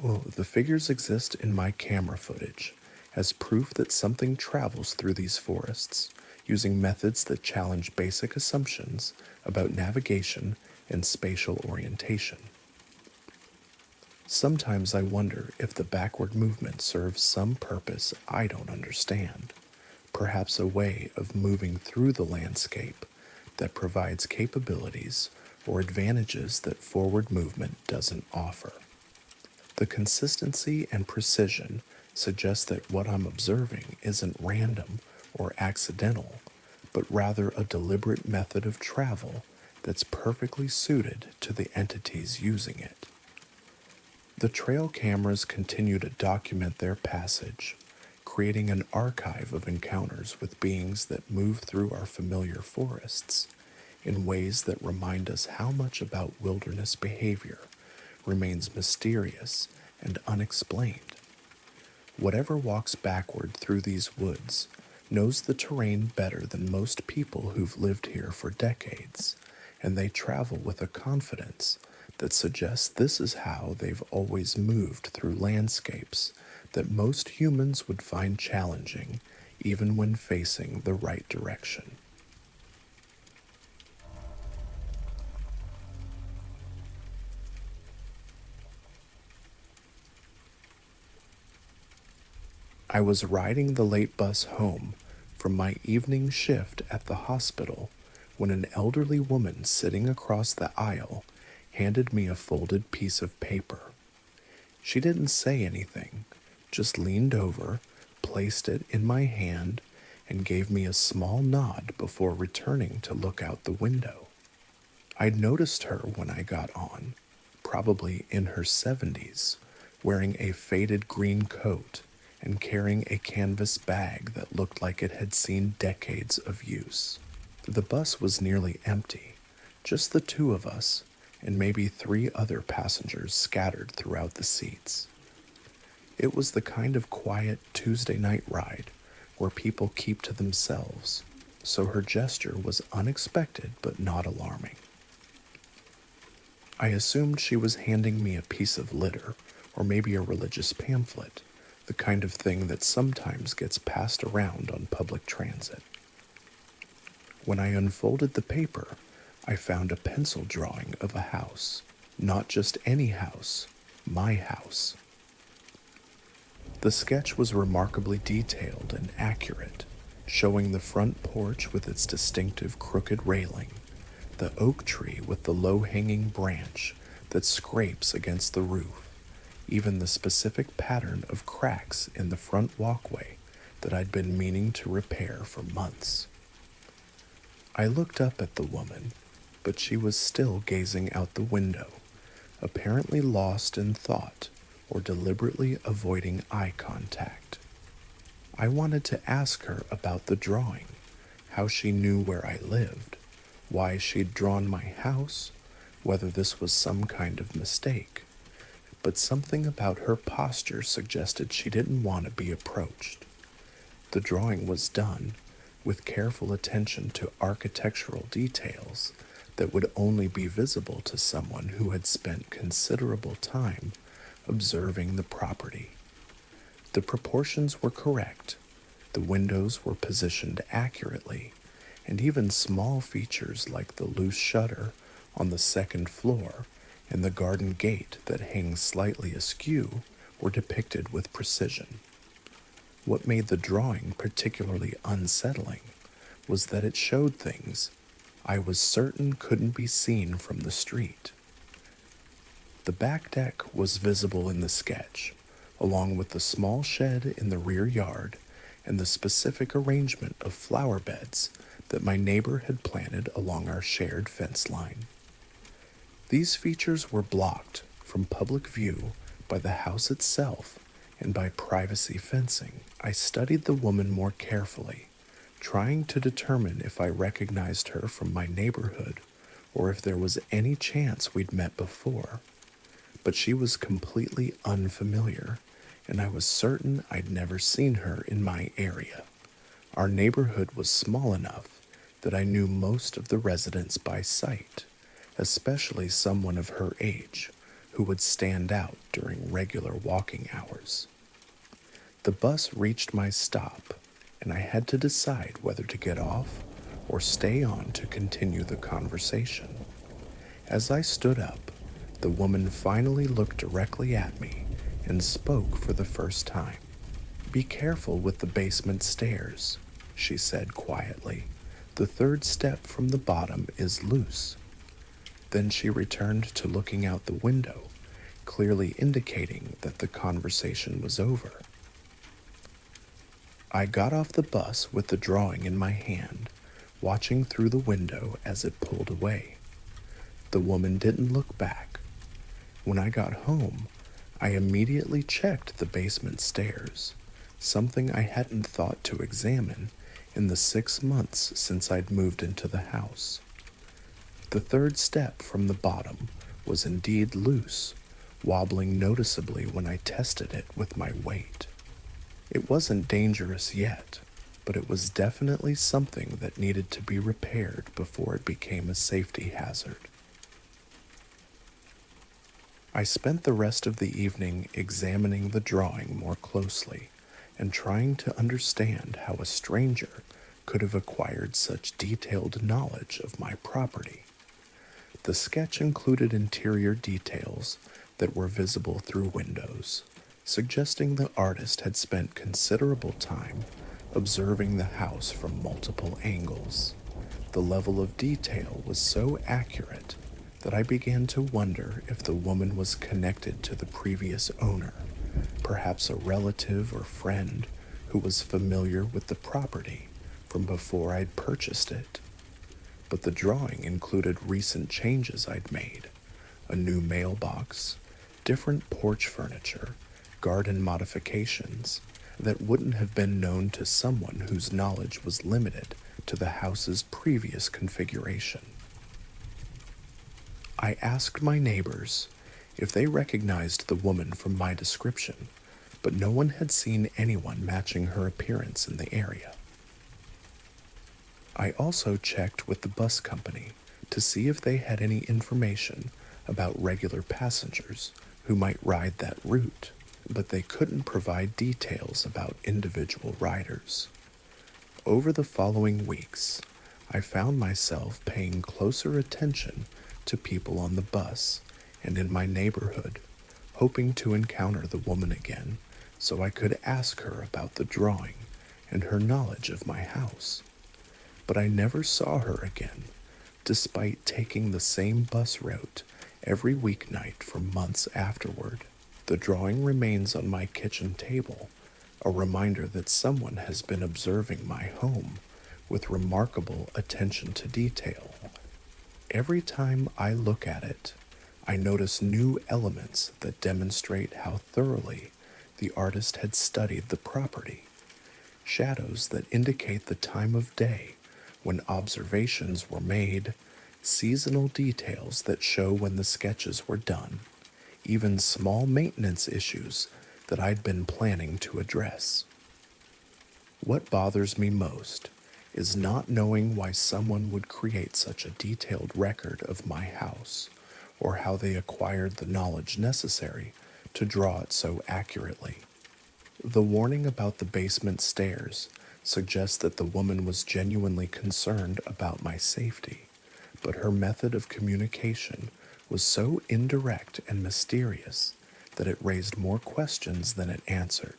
The figures exist in my camera footage as proof that something travels through these forests using methods that challenge basic assumptions about navigation and spatial orientation. Sometimes I wonder if the backward movement serves some purpose I don't understand, perhaps a way of moving through the landscape that provides capabilities or advantages that forward movement doesn't offer. The consistency and precision suggest that what I'm observing isn't random or accidental, but rather a deliberate method of travel that's perfectly suited to the entities using it. The trail cameras continue to document their passage, creating an archive of encounters with beings that move through our familiar forests in ways that remind us how much about wilderness behavior remains mysterious and unexplained. Whatever walks backward through these woods knows the terrain better than most people who've lived here for decades, and they travel with a confidence that suggests this is how they've always moved through landscapes that most humans would find challenging even when facing the right direction. I was riding the late bus home from my evening shift at the hospital when an elderly woman sitting across the aisle handed me a folded piece of paper. She didn't say anything, just leaned over, placed it in my hand, and gave me a small nod before returning to look out the window. I'd noticed her when I got on, probably in her 70s, wearing a faded green coat and carrying a canvas bag that looked like it had seen decades of use. The bus was nearly empty, just the two of us, and maybe 3 other passengers scattered throughout the seats. It was the kind of quiet Tuesday night ride where people keep to themselves, so her gesture was unexpected but not alarming. I assumed she was handing me a piece of litter or maybe a religious pamphlet, the kind of thing that sometimes gets passed around on public transit. When I unfolded the paper, I found a pencil drawing of a house. Not just any house, my house. The sketch was remarkably detailed and accurate, showing the front porch with its distinctive crooked railing, the oak tree with the low-hanging branch that scrapes against the roof, even the specific pattern of cracks in the front walkway that I'd been meaning to repair for months. I looked up at the woman, but she was still gazing out the window, apparently lost in thought or deliberately avoiding eye contact. I wanted to ask her about the drawing, how she knew where I lived, why she'd drawn my house, whether this was some kind of mistake, but something about her posture suggested she didn't want to be approached. The drawing was done with careful attention to architectural details that would only be visible to someone who had spent considerable time observing the property. The proportions were correct, the windows were positioned accurately, and even small features like the loose shutter on the second floor and the garden gate that hangs slightly askew were depicted with precision. What made the drawing particularly unsettling was that it showed things I was certain couldn't be seen from the street. The back deck was visible in the sketch, along with the small shed in the rear yard and the specific arrangement of flower beds that my neighbor had planted along our shared fence line. These features were blocked from public view by the house itself and by privacy fencing. I studied the woman more carefully, trying to determine if I recognized her from my neighborhood or if there was any chance we'd met before. But she was completely unfamiliar, and I was certain I'd never seen her in my area. Our neighborhood was small enough that I knew most of the residents by sight, especially someone of her age who would stand out during regular walking hours. The bus reached my stop, and I had to decide whether to get off or stay on to continue the conversation. As I stood up, the woman finally looked directly at me and spoke for the first time. "Be careful with the basement stairs," she said quietly. "The third step from the bottom is loose." Then she returned to looking out the window, clearly indicating that the conversation was over. I got off the bus with the drawing in my hand, watching through the window as it pulled away. The woman didn't look back. When I got home, I immediately checked the basement stairs, something I hadn't thought to examine in the 6 months since I'd moved into the house. The third step from the bottom was indeed loose, wobbling noticeably when I tested it with my weight. It wasn't dangerous yet, but it was definitely something that needed to be repaired before it became a safety hazard. I spent the rest of the evening examining the drawing more closely and trying to understand how a stranger could have acquired such detailed knowledge of my property. The sketch included interior details that were visible through windows, suggesting the artist had spent considerable time observing the house from multiple angles. The level of detail was so accurate that I began to wonder if the woman was connected to the previous owner, perhaps a relative or friend who was familiar with the property from before I'd purchased it. But the drawing included recent changes I'd made, a new mailbox, different porch furniture, garden modifications that wouldn't have been known to someone whose knowledge was limited to the house's previous configuration. I asked my neighbors if they recognized the woman from my description, but no one had seen anyone matching her appearance in the area. I also checked with the bus company to see if they had any information about regular passengers who might ride that route, but they couldn't provide details about individual riders. Over the following weeks, I found myself paying closer attention to people on the bus and in my neighborhood, hoping to encounter the woman again so I could ask her about the drawing and her knowledge of my house. But I never saw her again, despite taking the same bus route every weeknight for months afterward. The drawing remains on my kitchen table, a reminder that someone has been observing my home with remarkable attention to detail. Every time I look at it, I notice new elements that demonstrate how thoroughly the artist had studied the property. Shadows that indicate the time of day when observations were made, seasonal details that show when the sketches were done, even small maintenance issues that I'd been planning to address. What bothers me most is not knowing why someone would create such a detailed record of my house, or how they acquired the knowledge necessary to draw it so accurately. The warning about the basement stairs suggests that the woman was genuinely concerned about my safety, but her method of communication was so indirect and mysterious that it raised more questions than it answered.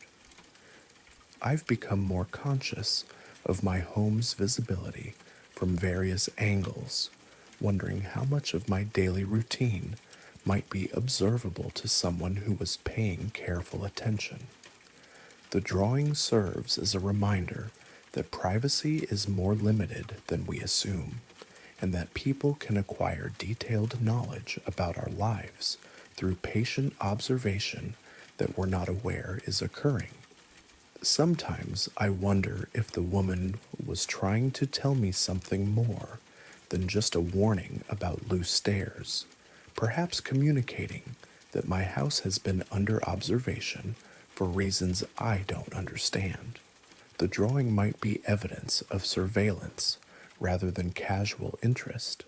I've become more conscious of my home's visibility from various angles, wondering how much of my daily routine might be observable to someone who was paying careful attention. The drawing serves as a reminder that privacy is more limited than we assume, and that people can acquire detailed knowledge about our lives through patient observation that we're not aware is occurring. Sometimes I wonder if the woman was trying to tell me something more than just a warning about loose stairs, perhaps communicating that my house has been under observation for reasons I don't understand. The drawing might be evidence of surveillance rather than casual interest,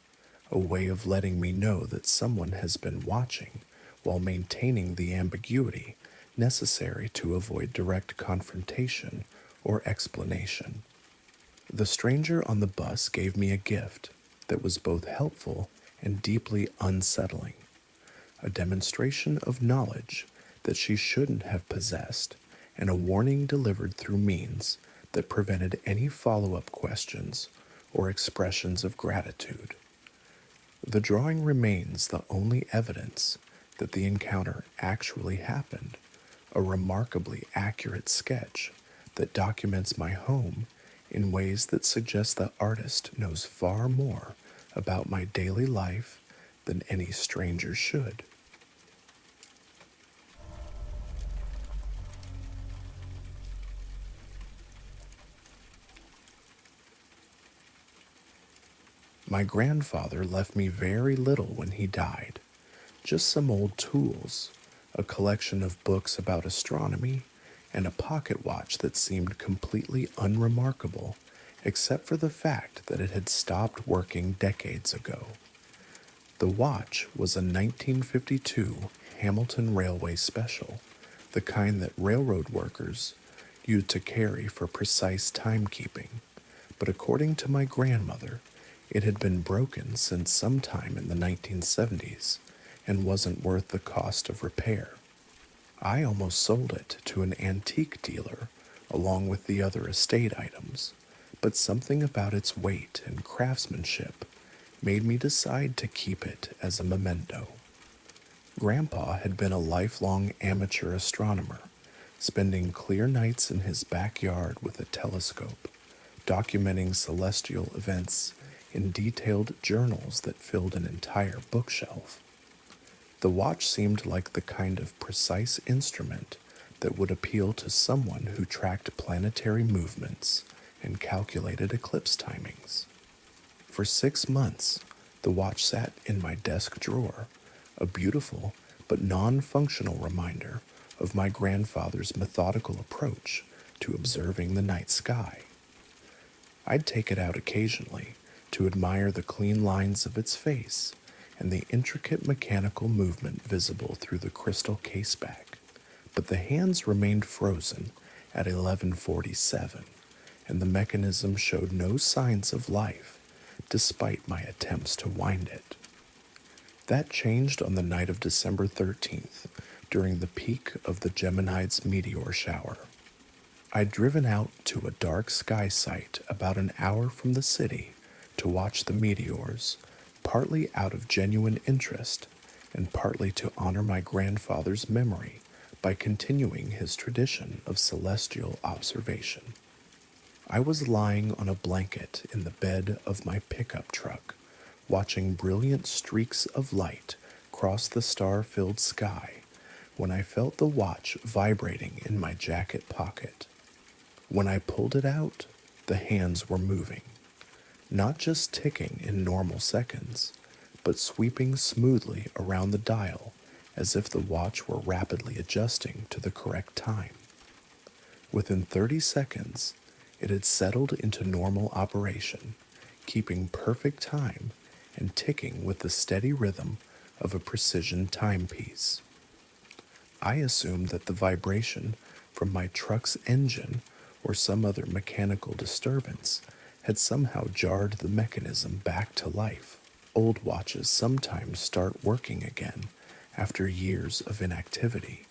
a way of letting me know that someone has been watching while maintaining the ambiguity necessary to avoid direct confrontation or explanation. The stranger on the bus gave me a gift that was both helpful and deeply unsettling, a demonstration of knowledge that she shouldn't have possessed, and a warning delivered through means that prevented any follow-up questions or expressions of gratitude. The drawing remains the only evidence that the encounter actually happened, a remarkably accurate sketch that documents my home in ways that suggest the artist knows far more about my daily life than any stranger should. My grandfather left me very little when he died, just some old tools, a collection of books about astronomy, and a pocket watch that seemed completely unremarkable except for the fact that it had stopped working decades ago. The watch was a 1952 Hamilton Railway Special, the kind that railroad workers used to carry for precise timekeeping, but according to my grandmother, it had been broken since sometime in the 1970s and wasn't worth the cost of repair. I almost sold it to an antique dealer along with the other estate items, but something about its weight and craftsmanship made me decide to keep it as a memento. Grandpa had been a lifelong amateur astronomer, spending clear nights in his backyard with a telescope, documenting celestial events in detailed journals that filled an entire bookshelf. The watch seemed like the kind of precise instrument that would appeal to someone who tracked planetary movements and calculated eclipse timings. For 6 months, the watch sat in my desk drawer, a beautiful but non-functional reminder of my grandfather's methodical approach to observing the night sky. I'd take it out occasionally to admire the clean lines of its face and the intricate mechanical movement visible through the crystal caseback, but the hands remained frozen at 11:47, and the mechanism showed no signs of life despite my attempts to wind it. That changed on the night of December 13th, during the peak of the Geminids meteor shower. I'd driven out to a dark sky site about an hour from the city to watch the meteors, partly out of genuine interest and partly to honor my grandfather's memory by continuing his tradition of celestial observation. I was lying on a blanket in the bed of my pickup truck, watching brilliant streaks of light cross the star-filled sky when I felt the watch vibrating in my jacket pocket. When I pulled it out, the hands were moving, not just ticking in normal seconds, but sweeping smoothly around the dial as if the watch were rapidly adjusting to the correct time. Within 30 seconds, it had settled into normal operation, keeping perfect time and ticking with the steady rhythm of a precision timepiece. I assumed that the vibration from my truck's engine or some other mechanical disturbance had somehow jarred the mechanism back to life. Old watches sometimes start working again after years of inactivity,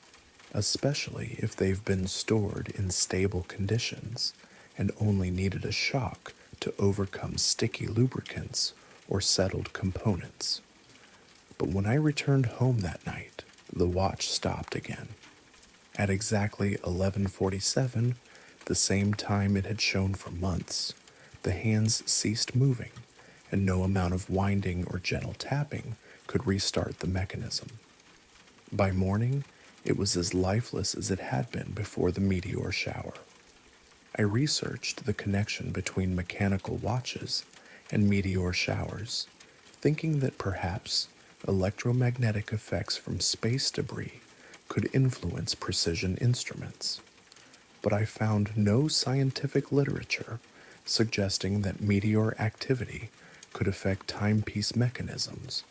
especially if they've been stored in stable conditions and only needed a shock to overcome sticky lubricants or settled components. But when I returned home that night, the watch stopped again. At exactly 11:47, the same time it had shown for months, the hands ceased moving, and no amount of winding or gentle tapping could restart the mechanism. By morning, it was as lifeless as it had been before the meteor shower. I researched the connection between mechanical watches and meteor showers, thinking that perhaps electromagnetic effects from space debris could influence precision instruments. But I found no scientific literature suggesting that meteor activity could affect timepiece mechanisms,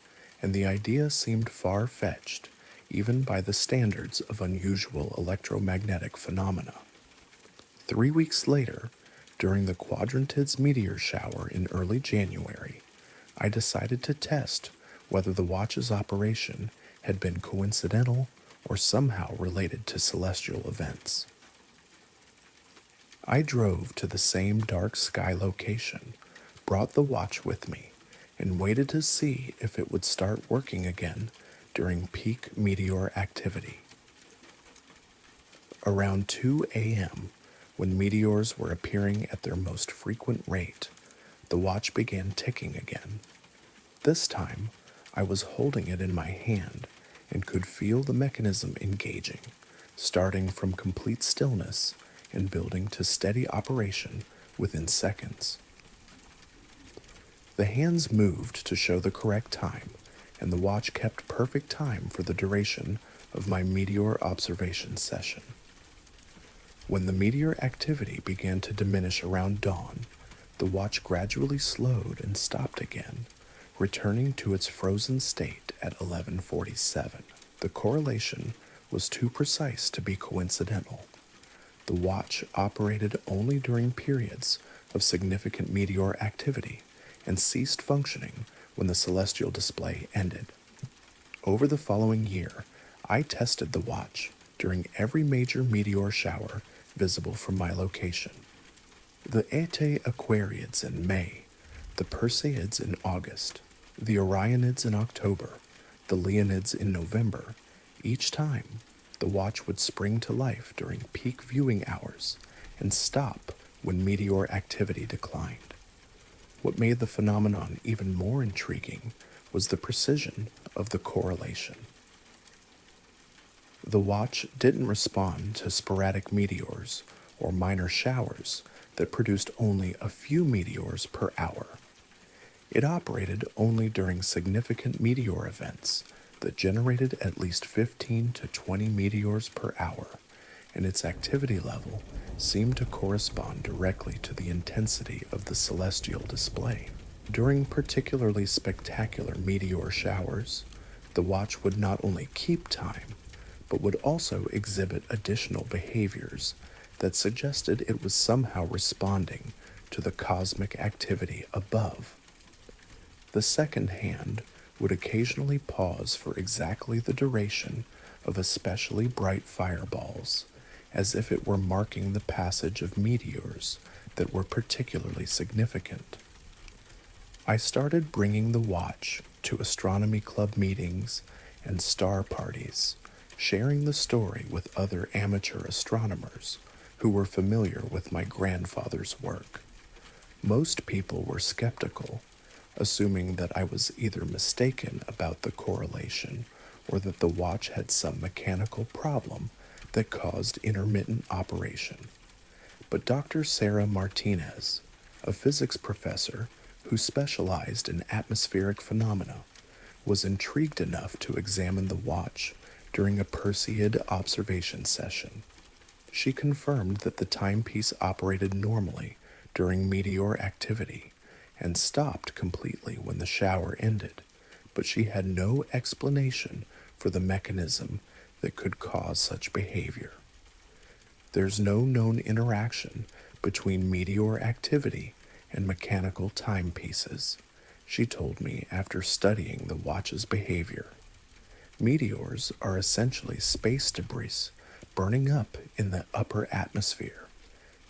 and the idea seemed far-fetched even by the standards of unusual electromagnetic phenomena. 3 weeks later, during the Quadrantids meteor shower in early January, I decided to test whether the watch's operation had been coincidental or somehow related to celestial events. I drove to the same dark sky location, brought the watch with me, and waited to see if it would start working again during peak meteor activity. Around 2 a.m., when meteors were appearing at their most frequent rate, the watch began ticking again. This time, I was holding it in my hand and could feel the mechanism engaging, starting from complete stillness and building to steady operation within seconds. The hands moved to show the correct time, and the watch kept perfect time for the duration of my meteor observation session. When the meteor activity began to diminish around dawn, the watch gradually slowed and stopped again, returning to its frozen state at 11:47. The correlation was too precise to be coincidental. The watch operated only during periods of significant meteor activity and ceased functioning when the celestial display ended. Over the following year, I tested the watch during every major meteor shower visible from my location. The Eta Aquariids in May, the Perseids in August, the Orionids in October, the Leonids in November. Each time, the watch would spring to life during peak viewing hours and stop when meteor activity declined. What made the phenomenon even more intriguing was the precision of the correlation. The watch didn't respond to sporadic meteors or minor showers that produced only a few meteors per hour. It operated only during significant meteor events that generated at least 15 to 20 meteors per hour, and its activity level seemed to correspond directly to the intensity of the celestial display. During particularly spectacular meteor showers, the watch would not only keep time, but would also exhibit additional behaviors that suggested it was somehow responding to the cosmic activity above. The second hand would occasionally pause for exactly the duration of especially bright fireballs, as if it were marking the passage of meteors that were particularly significant. I started bringing the watch to astronomy club meetings and star parties, sharing the story with other amateur astronomers who were familiar with my grandfather's work. Most people were skeptical, assuming that I was either mistaken about the correlation or that the watch had some mechanical problem that caused intermittent operation. But Dr. Sarah Martinez, a physics professor who specialized in atmospheric phenomena, was intrigued enough to examine the watch during a Perseid observation session. She confirmed that the timepiece operated normally during meteor activity and stopped completely when the shower ended, but she had no explanation for the mechanism that could cause such behavior. There's no known interaction between meteor activity and mechanical timepieces, she told me after studying the watch's behavior. Meteors are essentially space debris burning up in the upper atmosphere.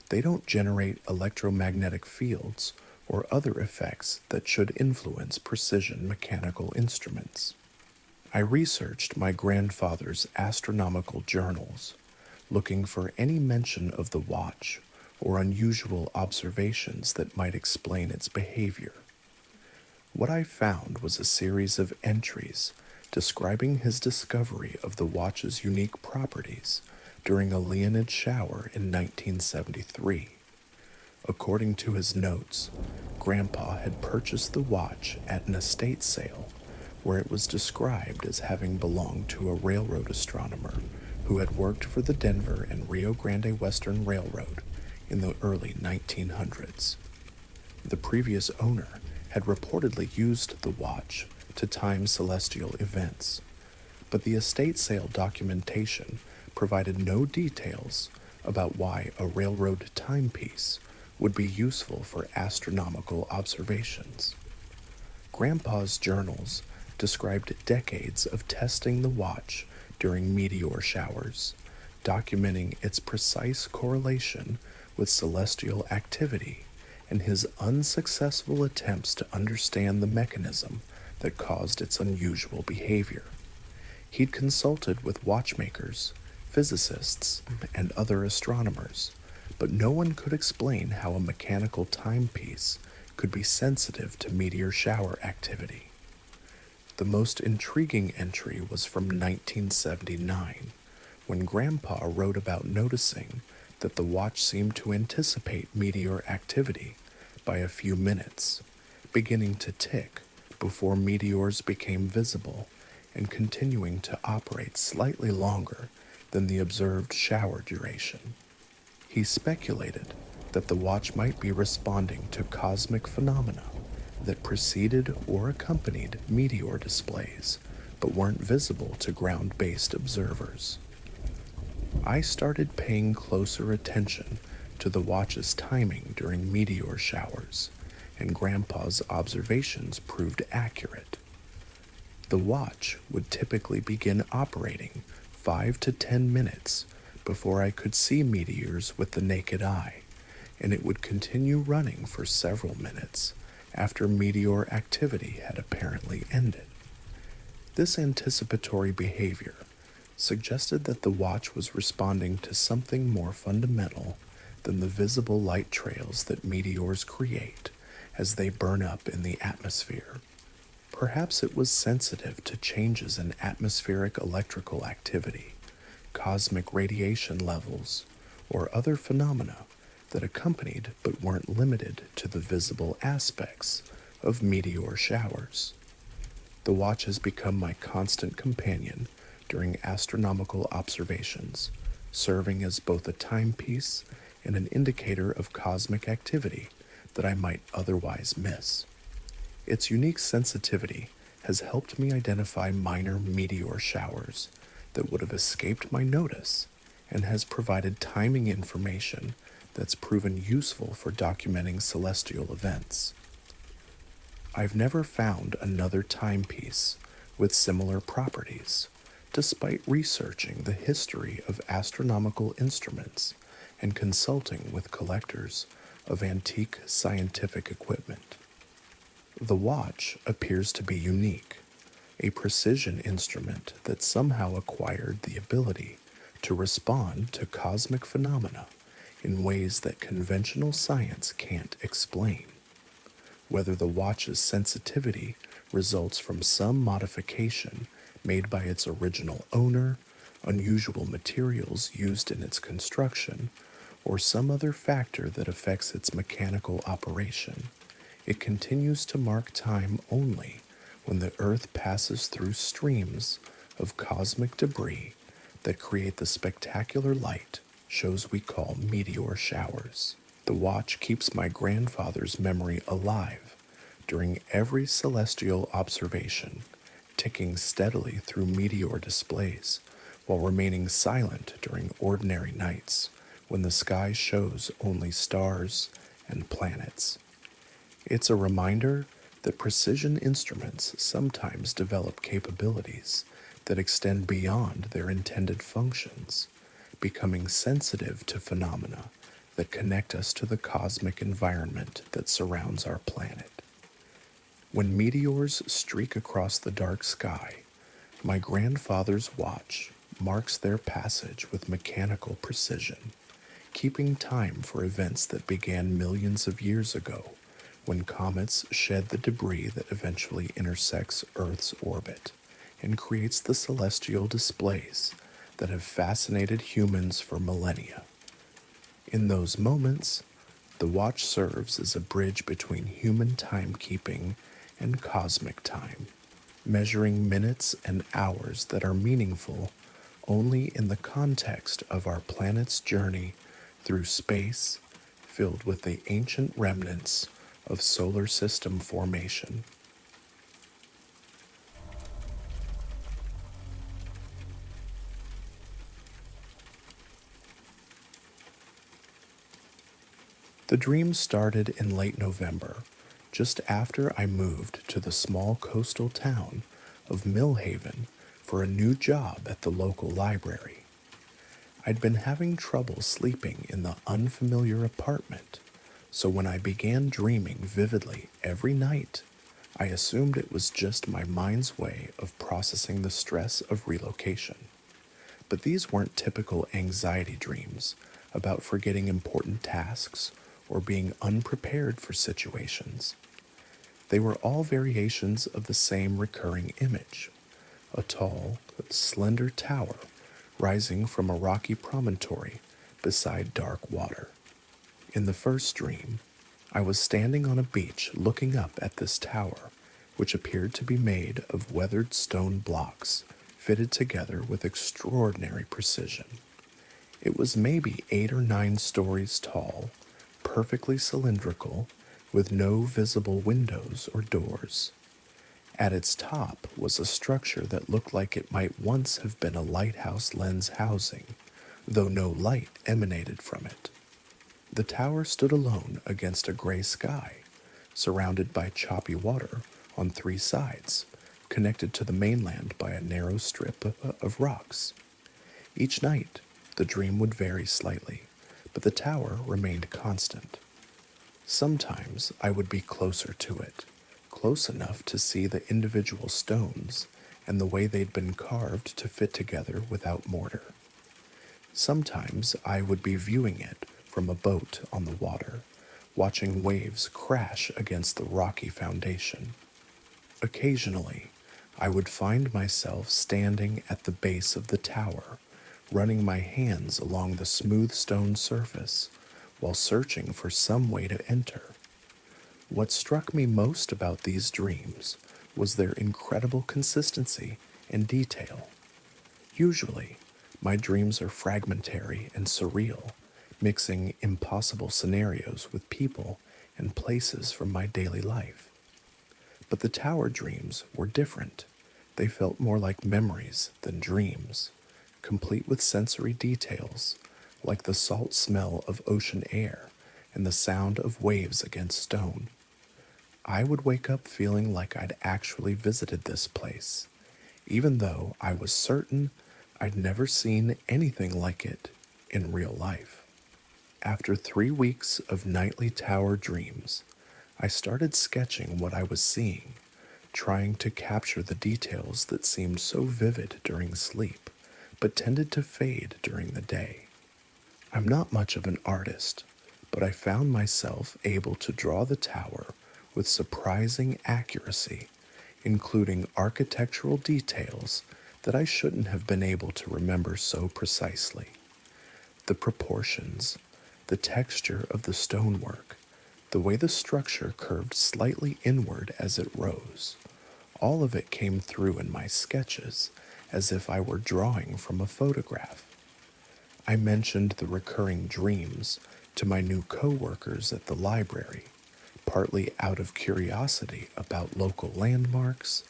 They don't generate electromagnetic fields or other effects that should influence precision mechanical instruments. I researched my grandfather's astronomical journals, looking for any mention of the watch or unusual observations that might explain its behavior. What I found was a series of entries describing his discovery of the watch's unique properties during a Leonid shower in 1973. According to his notes, Grandpa had purchased the watch at an estate sale where it was described as having belonged to a railroad astronomer who had worked for the Denver and Rio Grande Western Railroad in the early 1900s. The previous owner had reportedly used the watch to time celestial events, but the estate sale documentation provided no details about why a railroad timepiece would be useful for astronomical observations. Grandpa's journals described decades of testing the watch during meteor showers, documenting its precise correlation with celestial activity and his unsuccessful attempts to understand the mechanism that caused its unusual behavior. He'd consulted with watchmakers, physicists, and other astronomers, but no one could explain how a mechanical timepiece could be sensitive to meteor shower activity. The most intriguing entry was from 1979, when Grandpa wrote about noticing that the watch seemed to anticipate meteor activity by a few minutes, beginning to tick before meteors became visible and continuing to operate slightly longer than the observed shower duration. He speculated that the watch might be responding to cosmic phenomena that preceded or accompanied meteor displays but weren't visible to ground-based observers. I started paying closer attention to the watch's timing during meteor showers, and Grandpa's observations proved accurate. The watch would typically begin operating 5 to 10 minutes before I could see meteors with the naked eye, and it would continue running for several minutes after meteor activity had apparently ended. This anticipatory behavior suggested that the watch was responding to something more fundamental than the visible light trails that meteors create as they burn up in the atmosphere. Perhaps it was sensitive to changes in atmospheric electrical activity, cosmic radiation levels, or other phenomena that accompanied but weren't limited to the visible aspects of meteor showers. The watch has become my constant companion during astronomical observations, serving as both a timepiece and an indicator of cosmic activity that I might otherwise miss. Its unique sensitivity has helped me identify minor meteor showers that would have escaped my notice and has provided timing information that's proven useful for documenting celestial events. I've never found another timepiece with similar properties, despite researching the history of astronomical instruments and consulting with collectors of antique scientific equipment. The watch appears to be unique, a precision instrument that somehow acquired the ability to respond to cosmic phenomena in ways that conventional science can't explain. Whether the watch's sensitivity results from some modification made by its original owner, unusual materials used in its construction, or some other factor that affects its mechanical operation, it continues to mark time only when the Earth passes through streams of cosmic debris that create the spectacular light shows we call meteor showers. The watch keeps my grandfather's memory alive during every celestial observation, ticking steadily through meteor displays while remaining silent during ordinary nights when the sky shows only stars and planets. It's a reminder that precision instruments sometimes develop capabilities that extend beyond their intended functions, becoming sensitive to phenomena that connect us to the cosmic environment that surrounds our planet. When meteors streak across the dark sky, my grandfather's watch marks their passage with mechanical precision, keeping time for events that began millions of years ago when comets shed the debris that eventually intersects Earth's orbit and creates the celestial displays that have fascinated humans for millennia. In those moments, the watch serves as a bridge between human timekeeping and cosmic time, measuring minutes and hours that are meaningful only in the context of our planet's journey through space filled with the ancient remnants of solar system formation. The dream started in late November, just after I moved to the small coastal town of Millhaven for a new job at the local library. I'd been having trouble sleeping in the unfamiliar apartment, so when I began dreaming vividly every night, I assumed it was just my mind's way of processing the stress of relocation. But these weren't typical anxiety dreams about forgetting important tasks or being unprepared for situations. They were all variations of the same recurring image: a tall, slender tower rising from a rocky promontory beside dark water. In the first dream, I was standing on a beach looking up at this tower, which appeared to be made of weathered stone blocks fitted together with extraordinary precision. It was maybe 8 or 9 stories tall, perfectly cylindrical, with no visible windows or doors. At its top was a structure that looked like it might once have been a lighthouse lens housing, though no light emanated from it. The tower stood alone against a gray sky, surrounded by choppy water on 3 sides, connected to the mainland by a narrow strip of rocks. Each night, the dream would vary slightly, but the tower remained constant. Sometimes I would be closer to it, close enough to see the individual stones and the way they'd been carved to fit together without mortar. Sometimes I would be viewing it from a boat on the water, watching waves crash against the rocky foundation. Occasionally, I would find myself standing at the base of the tower, running my hands along the smooth stone surface while searching for some way to enter. What struck me most about these dreams was their incredible consistency and detail. Usually, my dreams are fragmentary and surreal, mixing impossible scenarios with people and places from my daily life. But the tower dreams were different. They felt more like memories than dreams, complete with sensory details, like the salt smell of ocean air and the sound of waves against stone. I would wake up feeling like I'd actually visited this place, even though I was certain I'd never seen anything like it in real life. After 3 weeks of nightly tower dreams, I started sketching what I was seeing, trying to capture the details that seemed so vivid during sleep, but tended to fade during the day. I'm not much of an artist, but I found myself able to draw the tower with surprising accuracy, including architectural details that I shouldn't have been able to remember so precisely. The proportions, the texture of the stonework, the way the structure curved slightly inward as it rose, all of it came through in my sketches as if I were drawing from a photograph. I mentioned the recurring dreams to my new coworkers at the library, partly out of curiosity about local landmarks,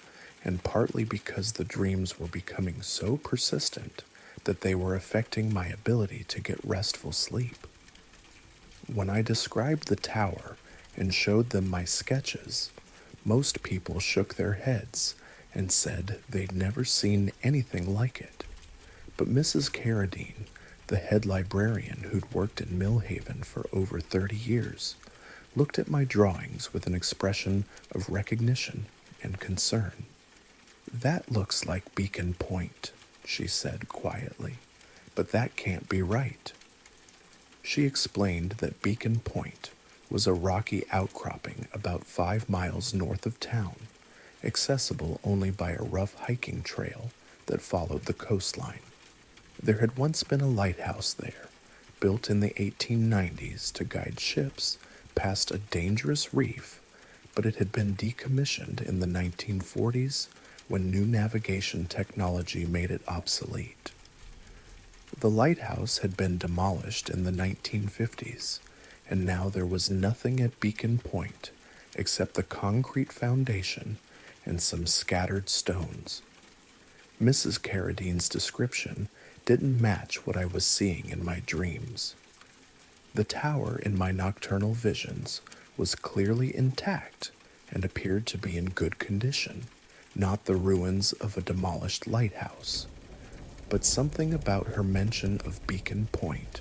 and partly because the dreams were becoming so persistent that they were affecting my ability to get restful sleep. When I described the tower and showed them my sketches, most people shook their heads and said they'd never seen anything like it. But Mrs. Carradine, the head librarian who'd worked in Millhaven for over 30 years, looked at my drawings with an expression of recognition and concern. "That looks like Beacon Point," she said quietly, "but that can't be right." She explained that Beacon Point was a rocky outcropping about 5 miles north of town, accessible only by a rough hiking trail that followed the coastline. There had once been a lighthouse there, built in the 1890s to guide ships past a dangerous reef, but it had been decommissioned in the 1940s when new navigation technology made it obsolete. The lighthouse had been demolished in the 1950s, and now there was nothing at Beacon Point except the concrete foundation and some scattered stones. Mrs. Carradine's description didn't match what I was seeing in my dreams. The tower in my nocturnal visions was clearly intact and appeared to be in good condition, not the ruins of a demolished lighthouse. But something about her mention of Beacon Point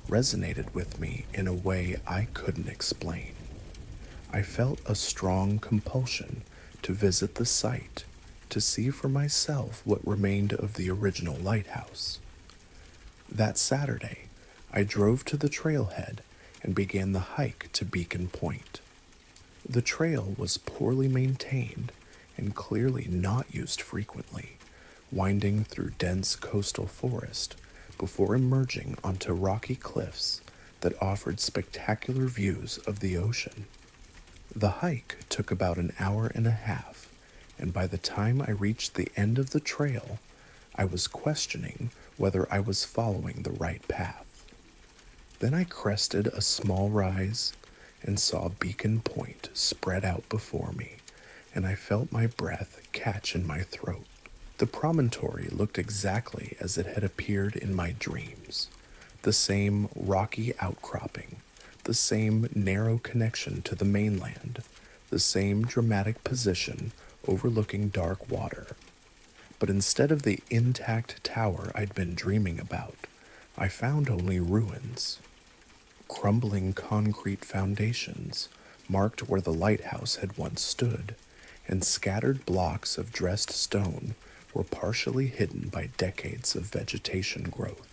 resonated with me in a way I couldn't explain. I felt a strong compulsion to visit the site to see for myself what remained of the original lighthouse. That Saturday, I drove to the trailhead and began the hike to Beacon Point. The trail was poorly maintained and clearly not used frequently, winding through dense coastal forest before emerging onto rocky cliffs that offered spectacular views of the ocean. The hike took about an hour and a half, and by the time I reached the end of the trail, I was questioning whether I was following the right path. Then I crested a small rise and saw Beacon Point spread out before me, and I felt my breath catch in my throat. The promontory looked exactly as it had appeared in my dreams. The same rocky outcropping, the same narrow connection to the mainland, the same dramatic position overlooking dark water. But instead of the intact tower I'd been dreaming about, I found only ruins. Crumbling concrete foundations marked where the lighthouse had once stood, and scattered blocks of dressed stone were partially hidden by decades of vegetation growth.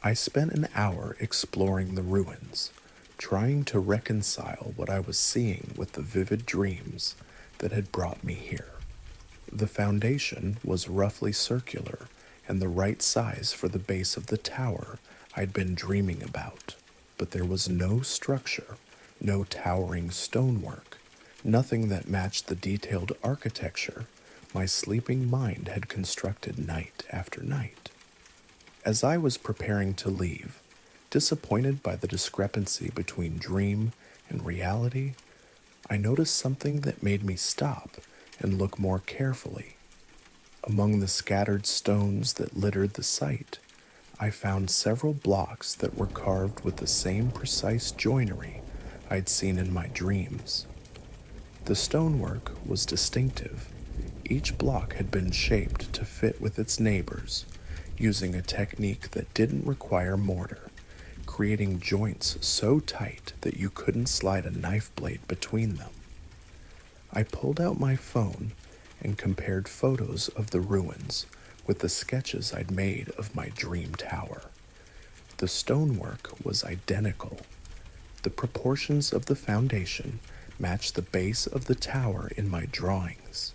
I spent an hour exploring the ruins, trying to reconcile what I was seeing with the vivid dreams that had brought me here. The foundation was roughly circular and the right size for the base of the tower I'd been dreaming about, but there was no structure, no towering stonework, nothing that matched the detailed architecture my sleeping mind had constructed night after night. As I was preparing to leave, disappointed by the discrepancy between dream and reality, I noticed something that made me stop and look more carefully. Among the scattered stones that littered the site, I found several blocks that were carved with the same precise joinery I'd seen in my dreams. The stonework was distinctive. Each block had been shaped to fit with its neighbors, using a technique that didn't require mortar, creating joints so tight that you couldn't slide a knife blade between them. I pulled out my phone and compared photos of the ruins with the sketches I'd made of my dream tower. The stonework was identical. The proportions of the foundation matched the base of the tower in my drawings.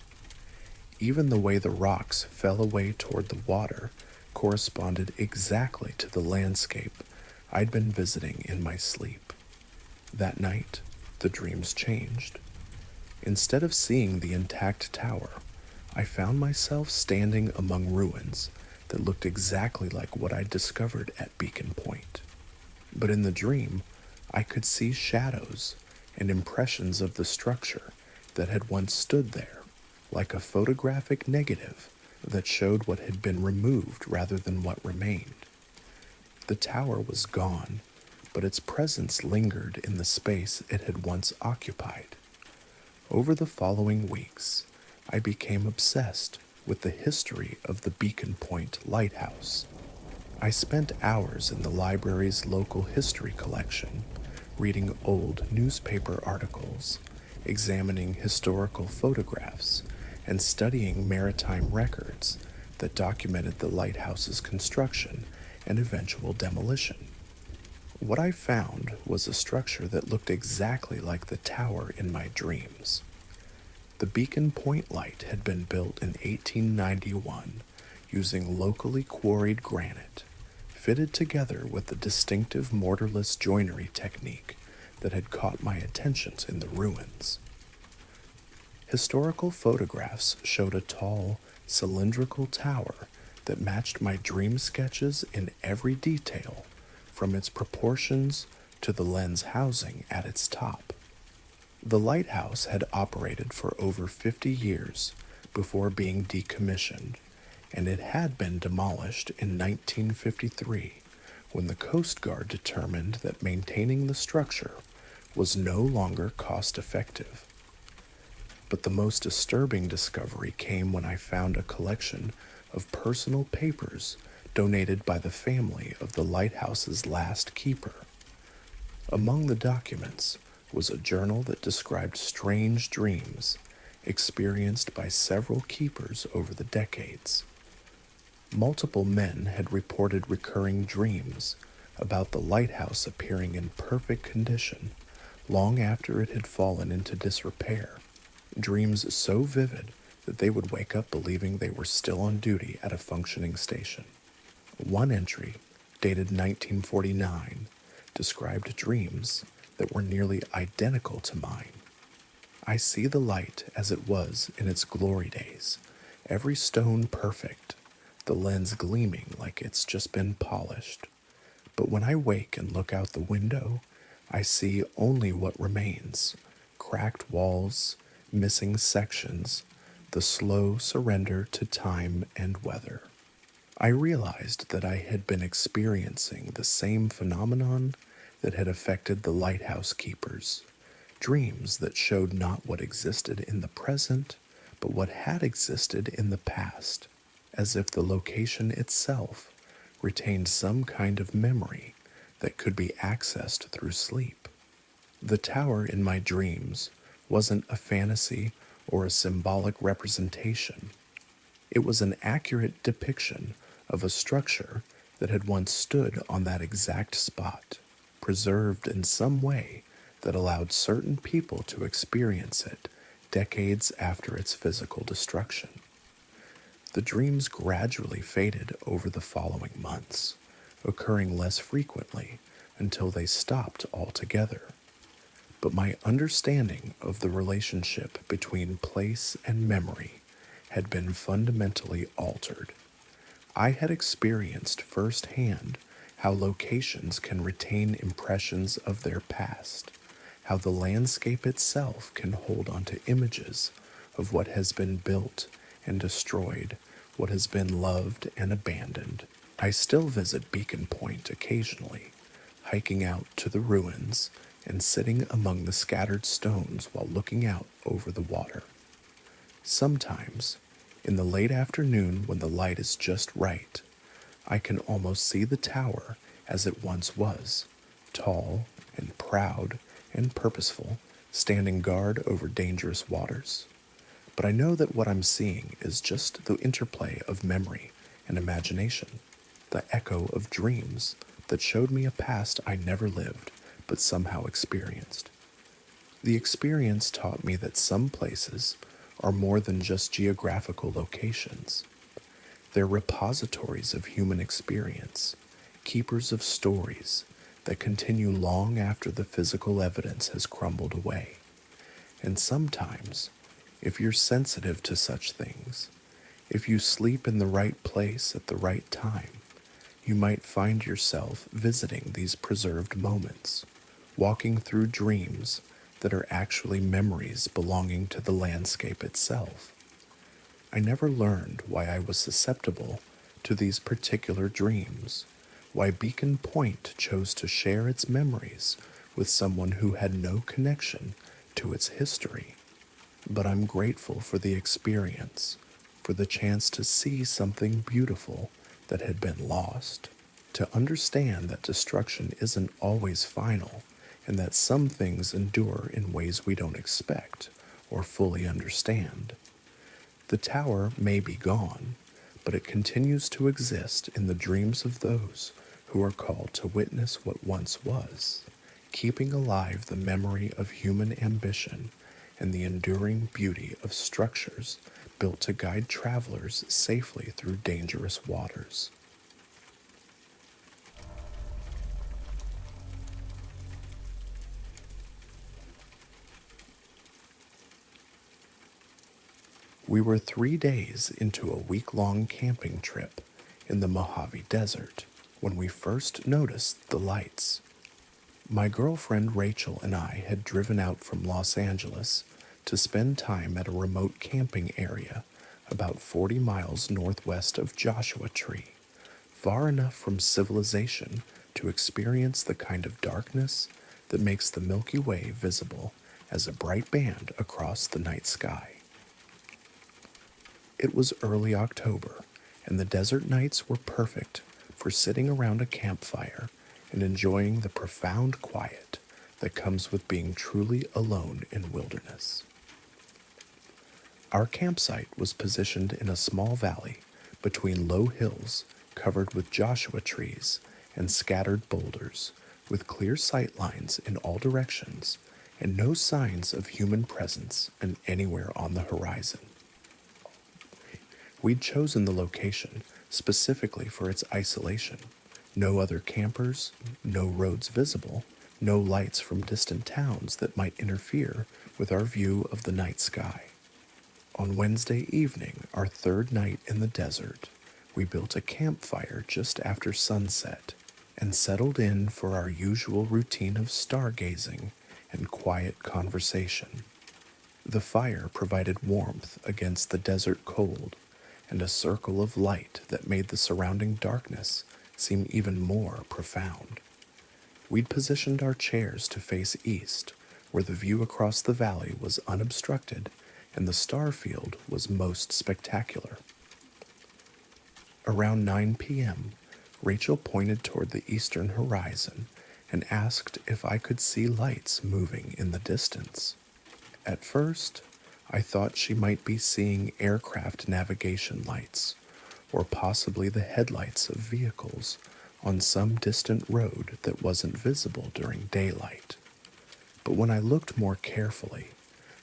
Even the way the rocks fell away toward the water corresponded exactly to the landscape I'd been visiting in my sleep. That night, the dreams changed. Instead of seeing the intact tower, I found myself standing among ruins that looked exactly like what I'd discovered at Beacon Point. But in the dream, I could see shadows and impressions of the structure that had once stood there, like a photographic negative that showed what had been removed rather than what remained. The tower was gone, but its presence lingered in the space it had once occupied. Over the following weeks, I became obsessed with the history of the Beacon Point Lighthouse. I spent hours in the library's local history collection, reading old newspaper articles, examining historical photographs, and studying maritime records that documented the lighthouse's construction and eventual demolition. What I found was a structure that looked exactly like the tower in my dreams. The Beacon Point Light had been built in 1891 using locally quarried granite, fitted together with the distinctive mortarless joinery technique that had caught my attention in the ruins. Historical photographs showed a tall, cylindrical tower that matched my dream sketches in every detail, from its proportions to the lens housing at its top. The lighthouse had operated for over 50 years before being decommissioned, and it had been demolished in 1953 when the Coast Guard determined that maintaining the structure was no longer cost-effective. But the most disturbing discovery came when I found a collection of personal papers donated by the family of the lighthouse's last keeper. Among the documents was a journal that described strange dreams experienced by several keepers over the decades. Multiple men had reported recurring dreams about the lighthouse appearing in perfect condition long after it had fallen into disrepair, dreams so vivid that they would wake up believing they were still on duty at a functioning station. One entry, dated 1949, described dreams that were nearly identical to mine. I see the light as it was in its glory days, every stone perfect, the lens gleaming like it's just been polished. But when I wake and look out the window, I see only what remains: cracked walls, missing sections, the slow surrender to time and weather. I realized that I had been experiencing the same phenomenon that had affected the lighthouse keepers, dreams that showed not what existed in the present, but what had existed in the past, as if the location itself retained some kind of memory that could be accessed through sleep. The tower in my dreams wasn't a fantasy or a symbolic representation. It was an accurate depiction of a structure that had once stood on that exact spot, preserved in some way that allowed certain people to experience it decades after its physical destruction. The dreams gradually faded over the following months, occurring less frequently until they stopped altogether. But my understanding of the relationship between place and memory had been fundamentally altered. I had experienced firsthand how locations can retain impressions of their past, how the landscape itself can hold onto images of what has been built and destroyed, what has been loved and abandoned. I still visit Beacon Point occasionally, hiking out to the ruins and sitting among the scattered stones while looking out over the water. Sometimes, in the late afternoon when the light is just right, I can almost see the tower as it once was, tall and proud and purposeful, standing guard over dangerous waters. But I know that what I'm seeing is just the interplay of memory and imagination, the echo of dreams that showed me a past I never lived but somehow experienced. The experience taught me that some places are more than just geographical locations. They're repositories of human experience, keepers of stories that continue long after the physical evidence has crumbled away. And sometimes, if you're sensitive to such things, if you sleep in the right place at the right time, you might find yourself visiting these preserved moments, walking through dreams that are actually memories belonging to the landscape itself. I never learned why I was susceptible to these particular dreams, why Beacon Point chose to share its memories with someone who had no connection to its history. But I'm grateful for the experience, for the chance to see something beautiful that had been lost, to understand that destruction isn't always final, and that some things endure in ways we don't expect or fully understand. The tower may be gone, but it continues to exist in the dreams of those who are called to witness what once was, keeping alive the memory of human ambition and the enduring beauty of structures built to guide travelers safely through dangerous waters. We were 3 days into a week-long camping trip in the Mojave Desert when we first noticed the lights. My girlfriend Rachel and I had driven out from Los Angeles to spend time at a remote camping area about 40 miles northwest of Joshua Tree, far enough from civilization to experience the kind of darkness that makes the Milky Way visible as a bright band across the night sky. It was early October, and the desert nights were perfect for sitting around a campfire and enjoying the profound quiet that comes with being truly alone in wilderness. Our campsite was positioned in a small valley between low hills covered with Joshua trees and scattered boulders, with clear sight lines in all directions and no signs of human presence anywhere on the horizon. We'd chosen the location specifically for its isolation. No other campers, no roads visible, no lights from distant towns that might interfere with our view of the night sky. On Wednesday evening, our third night in the desert, we built a campfire just after sunset and settled in for our usual routine of stargazing and quiet conversation. The fire provided warmth against the desert cold and a circle of light that made the surrounding darkness seem even more profound. We'd positioned our chairs to face east, where the view across the valley was unobstructed and the star field was most spectacular. Around 9 p.m., Rachel pointed toward the eastern horizon and asked if I could see lights moving in the distance. At first, I thought she might be seeing aircraft navigation lights, or possibly the headlights of vehicles on some distant road that wasn't visible during daylight. But when I looked more carefully,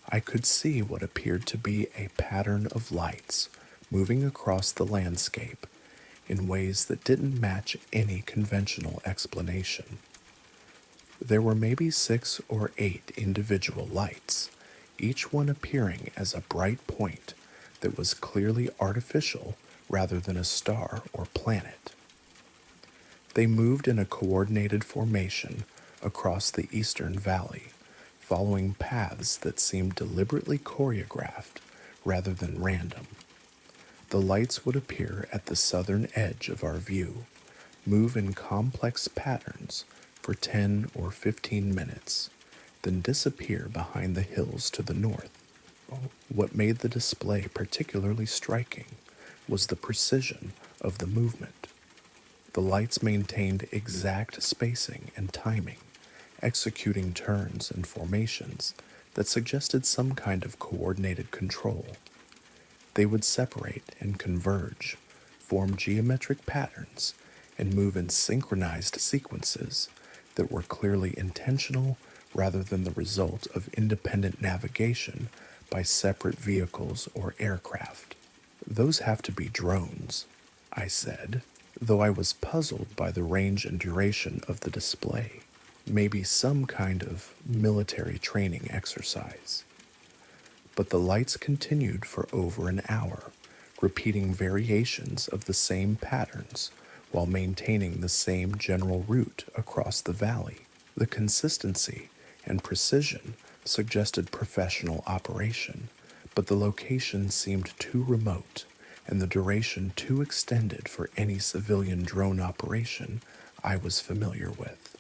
I could see what appeared to be a pattern of lights moving across the landscape in ways that didn't match any conventional explanation. There were maybe 6 or 8 individual lights, each one appearing as a bright point that was clearly artificial rather than a star or planet. They moved in a coordinated formation across the eastern valley, following paths that seemed deliberately choreographed rather than random. The lights would appear at the southern edge of our view, move in complex patterns for 10 or 15 minutes, then disappear behind the hills to the north. What made the display particularly striking was the precision of the movement. The lights maintained exact spacing and timing, executing turns and formations that suggested some kind of coordinated control. They would separate and converge, form geometric patterns, and move in synchronized sequences that were clearly intentional rather than the result of independent navigation by separate vehicles or aircraft. Those have to be drones, I said, though I was puzzled by the range and duration of the display. Maybe some kind of military training exercise. But the lights continued for over an hour, repeating variations of the same patterns while maintaining the same general route across the valley. The consistency and precision suggested professional operation, but the location seemed too remote and the duration too extended for any civilian drone operation I was familiar with.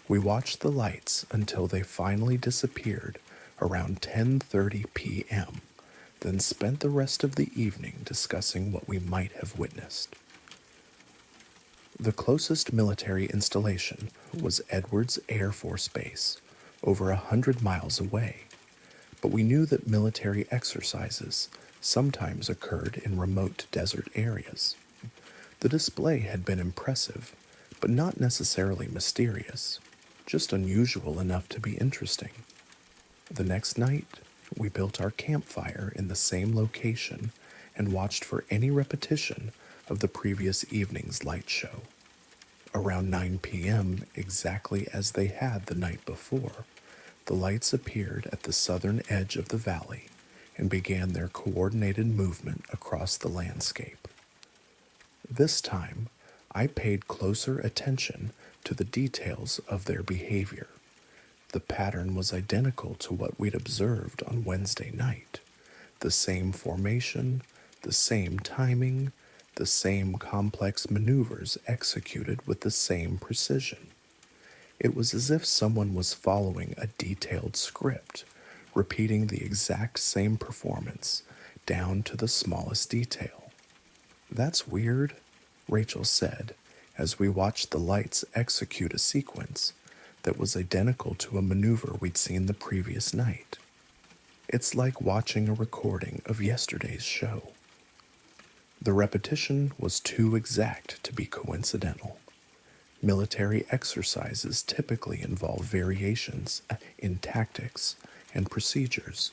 We watched the lights until they finally disappeared around 10:30 p.m., then spent the rest of the evening discussing what we might have witnessed. The closest military installation was Edwards Air Force Base, over 100 miles away, but we knew that military exercises sometimes occurred in remote desert areas. The display had been impressive, but not necessarily mysterious, just unusual enough to be interesting. The next night, we built our campfire in the same location and watched for any repetition of the previous evening's light show. Around 9 p.m., exactly as they had the night before, the lights appeared at the southern edge of the valley and began their coordinated movement across the landscape. This time, I paid closer attention to the details of their behavior. The pattern was identical to what we'd observed on Wednesday night. The same formation, the same timing, the same complex maneuvers executed with the same precision. It was as if someone was following a detailed script, repeating the exact same performance down to the smallest detail. "That's weird," Rachel said as we watched the lights execute a sequence that was identical to a maneuver we'd seen the previous night. "It's like watching a recording of yesterday's show." The repetition was too exact to be coincidental. Military exercises typically involve variations in tactics and procedures,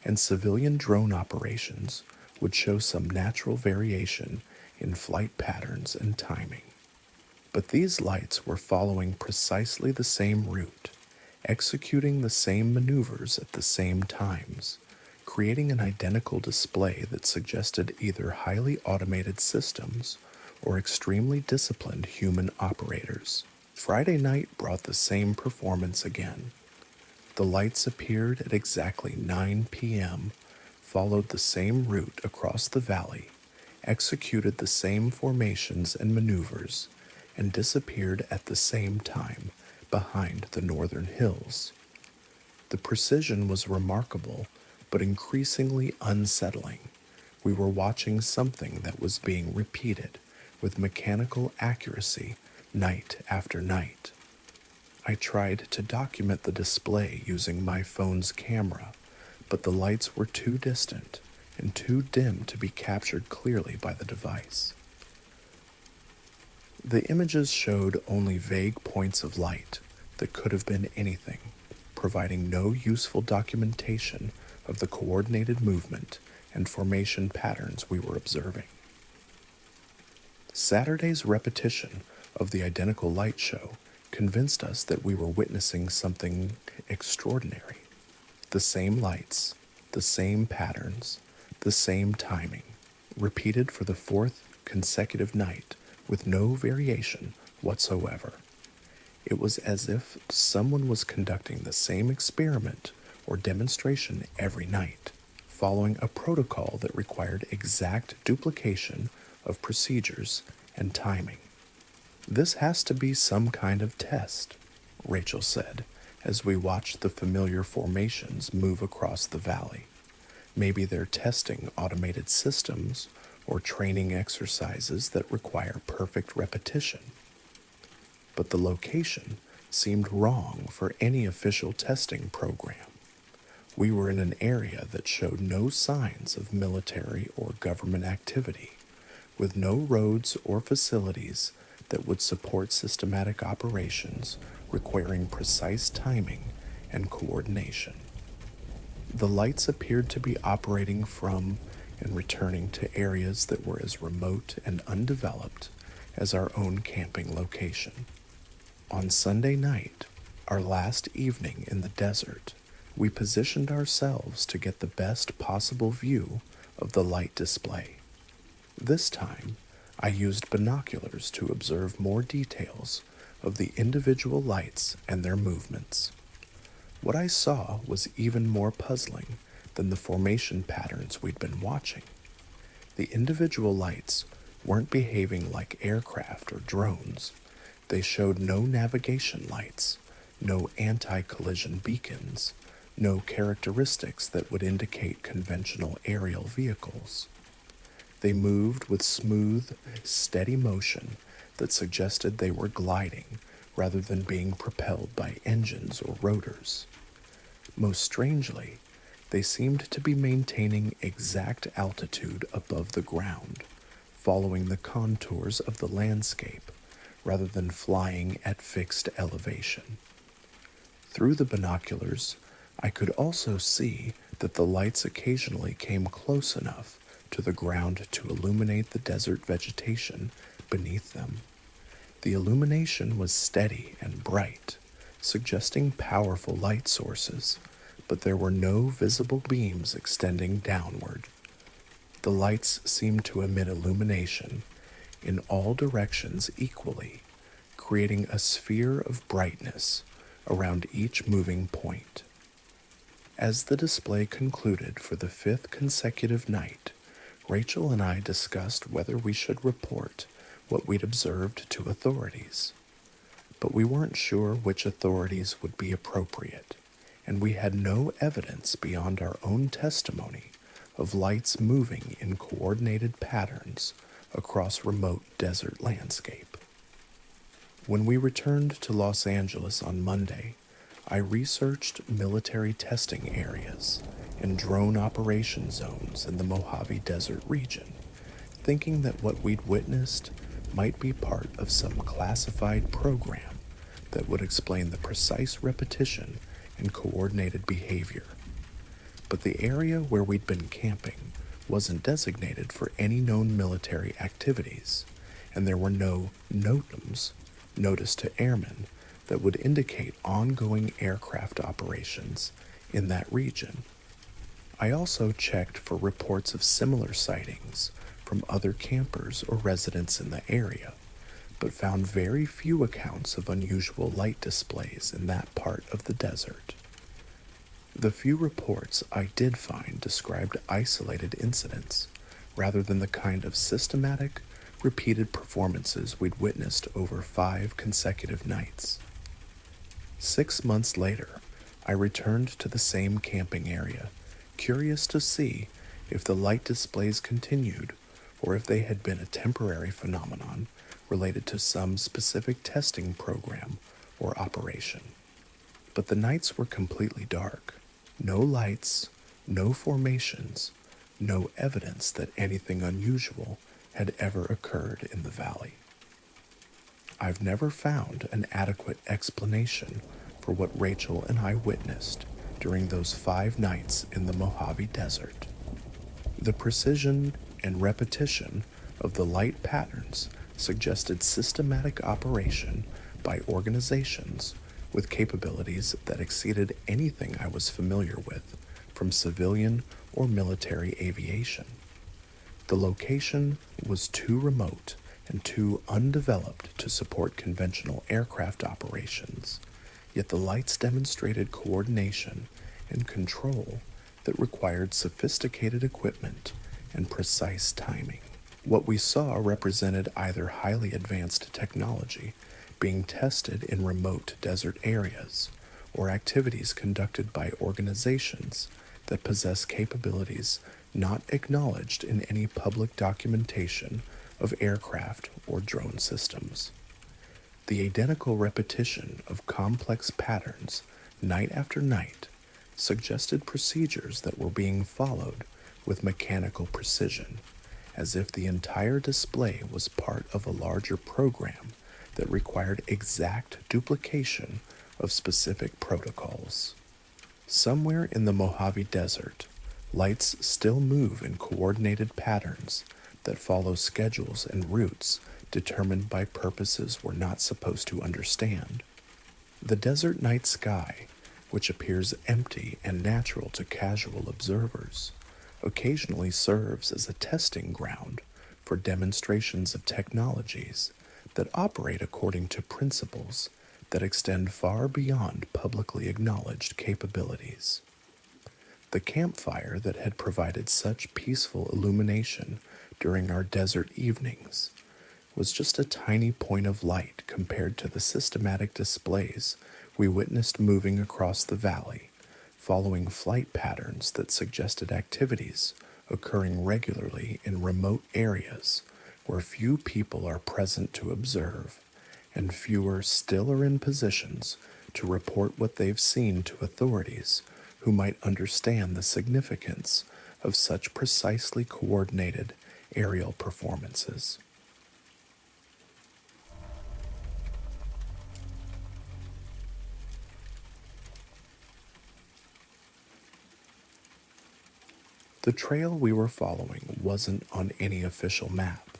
and civilian drone operations would show some natural variation in flight patterns and timing. But these lights were following precisely the same route, executing the same maneuvers at the same times, creating an identical display that suggested either highly automated systems or extremely disciplined human operators. Friday night brought the same performance again. The lights appeared at exactly 9 p.m., followed the same route across the valley, executed the same formations and maneuvers, and disappeared at the same time behind the northern hills. The precision was remarkable, but increasingly unsettling. We were watching something that was being repeated with mechanical accuracy night after night. I tried to document the display using my phone's camera, but the lights were too distant and too dim to be captured clearly by the device. The images showed only vague points of light that could have been anything, providing no useful documentation of the coordinated movement and formation patterns we were observing. Saturday's repetition of the identical light show convinced us that we were witnessing something extraordinary. The same lights, the same patterns, the same timing, repeated for the fourth consecutive night with no variation whatsoever. It was as if someone was conducting the same experiment or demonstration every night, following a protocol that required exact duplication of procedures and timing. "This has to be some kind of test," Rachel said, as we watched the familiar formations move across the valley. "Maybe they're testing automated systems or training exercises that require perfect repetition." But the location seemed wrong for any official testing program. We were in an area that showed no signs of military or government activity, with no roads or facilities that would support systematic operations requiring precise timing and coordination. The lights appeared to be operating from and returning to areas that were as remote and undeveloped as our own camping location. On Sunday night, our last evening in the desert, we positioned ourselves to get the best possible view of the light display. This time, I used binoculars to observe more details of the individual lights and their movements. What I saw was even more puzzling than the formation patterns we'd been watching. The individual lights weren't behaving like aircraft or drones. They showed no navigation lights, no anti-collision beacons, no characteristics that would indicate conventional aerial vehicles. They moved with smooth, steady motion that suggested they were gliding rather than being propelled by engines or rotors. Most strangely, they seemed to be maintaining exact altitude above the ground, following the contours of the landscape rather than flying at fixed elevation. Through the binoculars, I could also see that the lights occasionally came close enough to the ground to illuminate the desert vegetation beneath them. The illumination was steady and bright, suggesting powerful light sources, but there were no visible beams extending downward. The lights seemed to emit illumination in all directions equally, creating a sphere of brightness around each moving point. As the display concluded for the 5th consecutive night, Rachel and I discussed whether we should report what we'd observed to authorities. But we weren't sure which authorities would be appropriate, and we had no evidence beyond our own testimony of lights moving in coordinated patterns across remote desert landscape. When we returned to Los Angeles on Monday, I researched military testing areas and drone operation zones in the Mojave Desert region, thinking that what we'd witnessed might be part of some classified program that would explain the precise repetition and coordinated behavior. But the area where we'd been camping wasn't designated for any known military activities, and there were no NOTAMs, notice to airmen, that would indicate ongoing aircraft operations in that region. I also checked for reports of similar sightings from other campers or residents in the area, but found very few accounts of unusual light displays in that part of the desert. The few reports I did find described isolated incidents, rather than the kind of systematic, repeated performances we'd witnessed over 5 consecutive nights. 6 months later, I returned to the same camping area, curious to see if the light displays continued or if they had been a temporary phenomenon related to some specific testing program or operation. But the nights were completely dark. No lights, no formations, no evidence that anything unusual had ever occurred in the valley. I've never found an adequate explanation for what Rachel and I witnessed during those 5 nights in the Mojave Desert. The precision and repetition of the light patterns suggested systematic operation by organizations with capabilities that exceeded anything I was familiar with from civilian or military aviation. The location was too remote and too undeveloped to support conventional aircraft operations, yet the lights demonstrated coordination and control that required sophisticated equipment and precise timing. What we saw represented either highly advanced technology being tested in remote desert areas or activities conducted by organizations that possess capabilities not acknowledged in any public documentation of aircraft or drone systems. The identical repetition of complex patterns night after night suggested procedures that were being followed with mechanical precision, as if the entire display was part of a larger program that required exact duplication of specific protocols. Somewhere in the Mojave Desert, lights still move in coordinated patterns that follow schedules and routes determined by purposes we're not supposed to understand. The desert night sky, which appears empty and natural to casual observers, occasionally serves as a testing ground for demonstrations of technologies that operate according to principles that extend far beyond publicly acknowledged capabilities. The campfire that had provided such peaceful illumination during our desert evenings was just a tiny point of light compared to the systematic displays we witnessed moving across the valley, following flight patterns that suggested activities occurring regularly in remote areas where few people are present to observe, and fewer still are in positions to report what they've seen to authorities who might understand the significance of such precisely coordinated aerial performances. The trail we were following wasn't on any official map.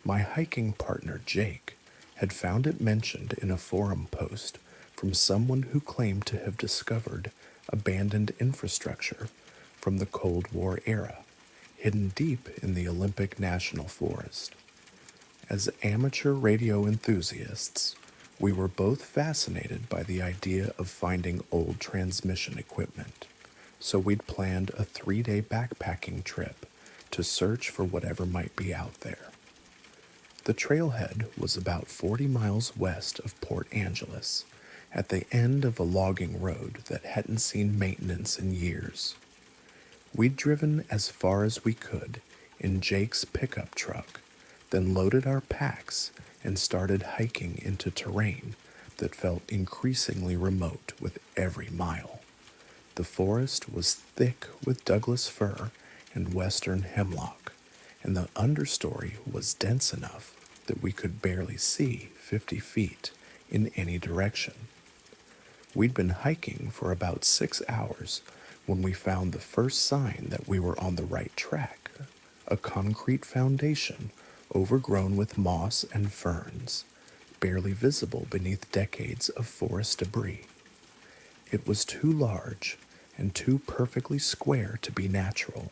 My hiking partner, Jake, had found it mentioned in a forum post from someone who claimed to have discovered abandoned infrastructure from the Cold War era, hidden deep in the Olympic National Forest. As amateur radio enthusiasts, we were both fascinated by the idea of finding old transmission equipment, so we'd planned a 3-day backpacking trip to search for whatever might be out there. The trailhead was about 40 miles west of Port Angeles, at the end of a logging road that hadn't seen maintenance in years. We'd driven as far as we could in Jake's pickup truck, then loaded our packs and started hiking into terrain that felt increasingly remote with every mile. The forest was thick with Douglas fir and western hemlock, and the understory was dense enough that we could barely see 50 feet in any direction. We'd been hiking for about 6 hours when we found the first sign that we were on the right track, a concrete foundation overgrown with moss and ferns, barely visible beneath decades of forest debris. It was too large and too perfectly square to be natural,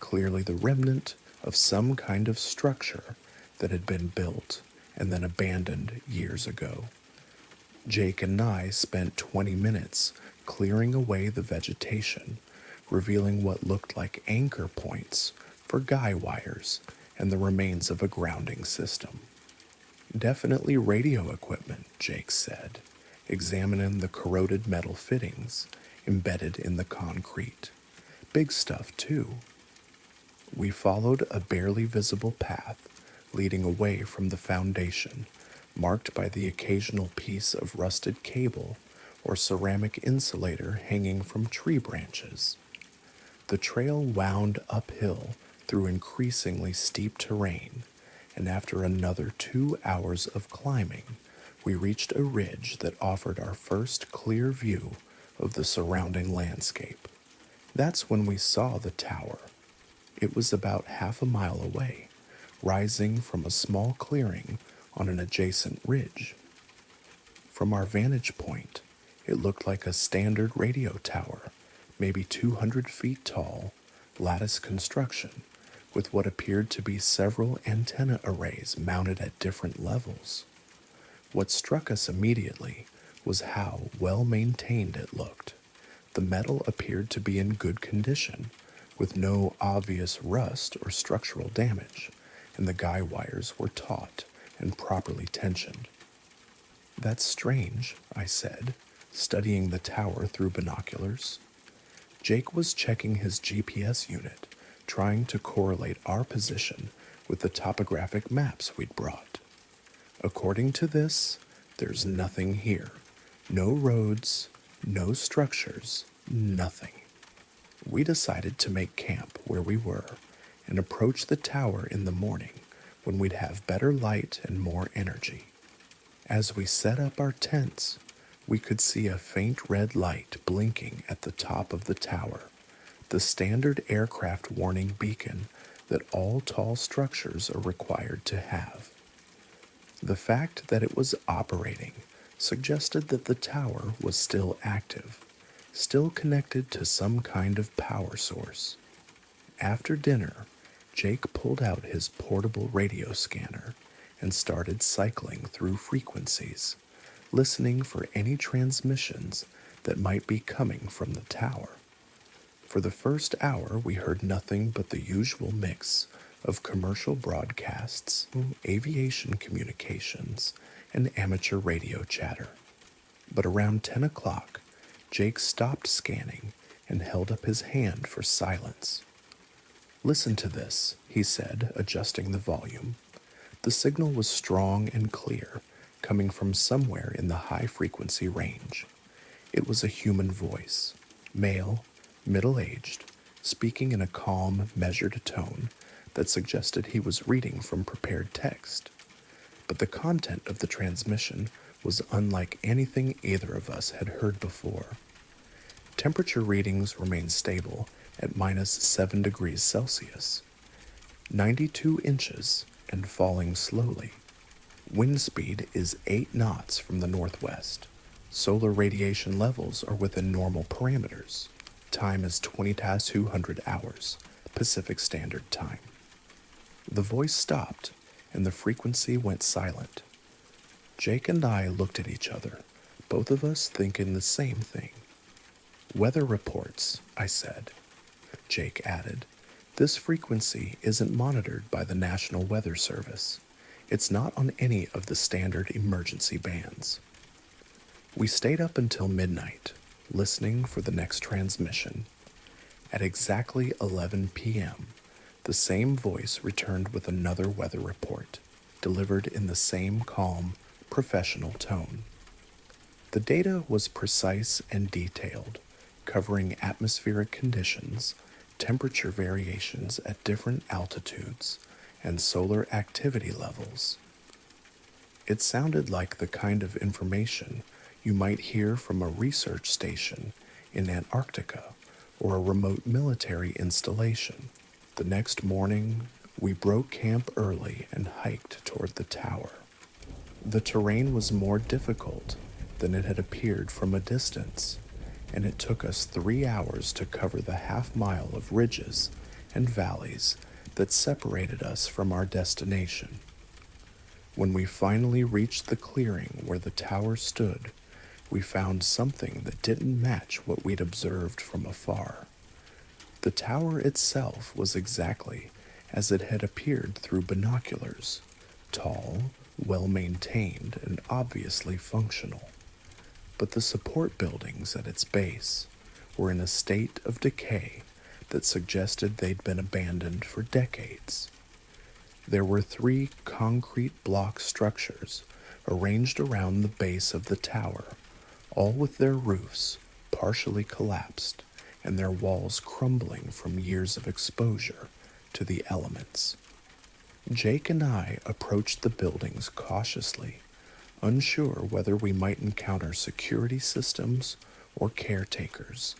clearly the remnant of some kind of structure that had been built and then abandoned years ago. Jake and I spent 20 minutes clearing away the vegetation, revealing what looked like anchor points for guy wires and the remains of a grounding system. Definitely radio equipment, Jake said, examining the corroded metal fittings embedded in the concrete. Big stuff, too. We followed a barely visible path leading away from the foundation, marked by the occasional piece of rusted cable or ceramic insulator hanging from tree branches. The trail wound uphill through increasingly steep terrain, and after another 2 hours of climbing, we reached a ridge that offered our first clear view of the surrounding landscape. That's when we saw the tower. It was about half a mile away, rising from a small clearing on an adjacent ridge. From our vantage point, it looked like a standard radio tower, maybe 200 feet tall, lattice construction, with what appeared to be several antenna arrays mounted at different levels. What struck us immediately was how well maintained it looked. The metal appeared to be in good condition, with no obvious rust or structural damage, and the guy wires were taut and properly tensioned. "That's strange," I said, studying the tower through binoculars. Jake was checking his GPS unit, trying to correlate our position with the topographic maps we'd brought. "According to this, there's nothing here. No roads, no structures, nothing." We decided to make camp where we were and approach the tower in the morning when we'd have better light and more energy. As we set up our tents, we could see a faint red light blinking at the top of the tower, the standard aircraft warning beacon that all tall structures are required to have. The fact that it was operating suggested that the tower was still active, still connected to some kind of power source. After dinner, Jake pulled out his portable radio scanner and started cycling through frequencies, listening for any transmissions that might be coming from the tower. For the first hour, we heard nothing but the usual mix of commercial broadcasts, aviation communications, and amateur radio chatter. But around 10 o'clock, Jake stopped scanning and held up his hand for silence. "Listen to this," he said, adjusting the volume. The signal was strong and clear, coming from somewhere in the high-frequency range. It was a human voice, male, middle-aged, speaking in a calm, measured tone that suggested he was reading from prepared text. But the content of the transmission was unlike anything either of us had heard before. Temperature readings remained stable at -7 degrees Celsius, 92 inches, and falling slowly. Wind speed is 8 knots from the northwest. Solar radiation levels are within normal parameters. Time is 20:200 hours, Pacific Standard Time. The voice stopped, and the frequency went silent. Jake and I looked at each other, both of us thinking the same thing. "Weather reports," I said. Jake added, "This frequency isn't monitored by the National Weather Service. It's not on any of the standard emergency bands." We stayed up until midnight, listening for the next transmission. At exactly 11 p.m., the same voice returned with another weather report, delivered in the same calm, professional tone. The data was precise and detailed, covering atmospheric conditions, temperature variations at different altitudes, and solar activity levels. It sounded like the kind of information you might hear from a research station in Antarctica or a remote military installation. The next morning, we broke camp early and hiked toward the tower. The terrain was more difficult than it had appeared from a distance, and it took us 3 hours to cover the half-mile of ridges and valleys that separated us from our destination. When we finally reached the clearing where the tower stood, we found something that didn't match what we'd observed from afar. The tower itself was exactly as it had appeared through binoculars, tall, well-maintained, and obviously functional. But the support buildings at its base were in a state of decay that suggested they'd been abandoned for decades. There were 3 concrete block structures arranged around the base of the tower, all with their roofs partially collapsed and their walls crumbling from years of exposure to the elements. Jake and I approached the buildings cautiously, unsure whether we might encounter security systems or caretakers.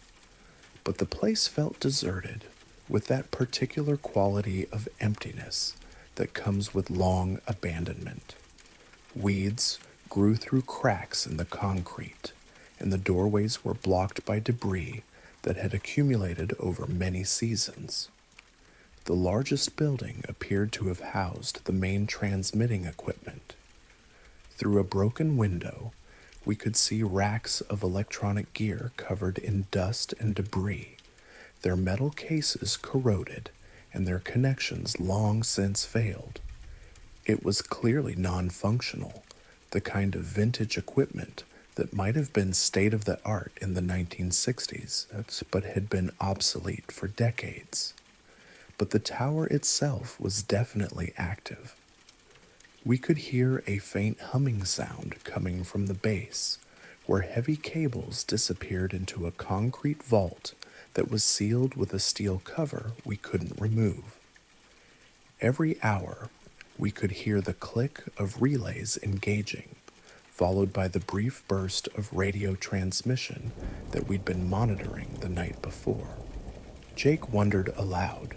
But the place felt deserted, with that particular quality of emptiness that comes with long abandonment. Weeds grew through cracks in the concrete, and the doorways were blocked by debris that had accumulated over many seasons. The largest building appeared to have housed the main transmitting equipment. Through a broken window, we could see racks of electronic gear covered in dust and debris, their metal cases corroded and their connections long since failed. It was clearly non-functional, the kind of vintage equipment that might have been state of the art in the 1960s, but had been obsolete for decades. But the tower itself was definitely active. We could hear a faint humming sound coming from the base, where heavy cables disappeared into a concrete vault that was sealed with a steel cover we couldn't remove. Every hour, we could hear the click of relays engaging, followed by the brief burst of radio transmission that we'd been monitoring the night before. Jake wondered aloud.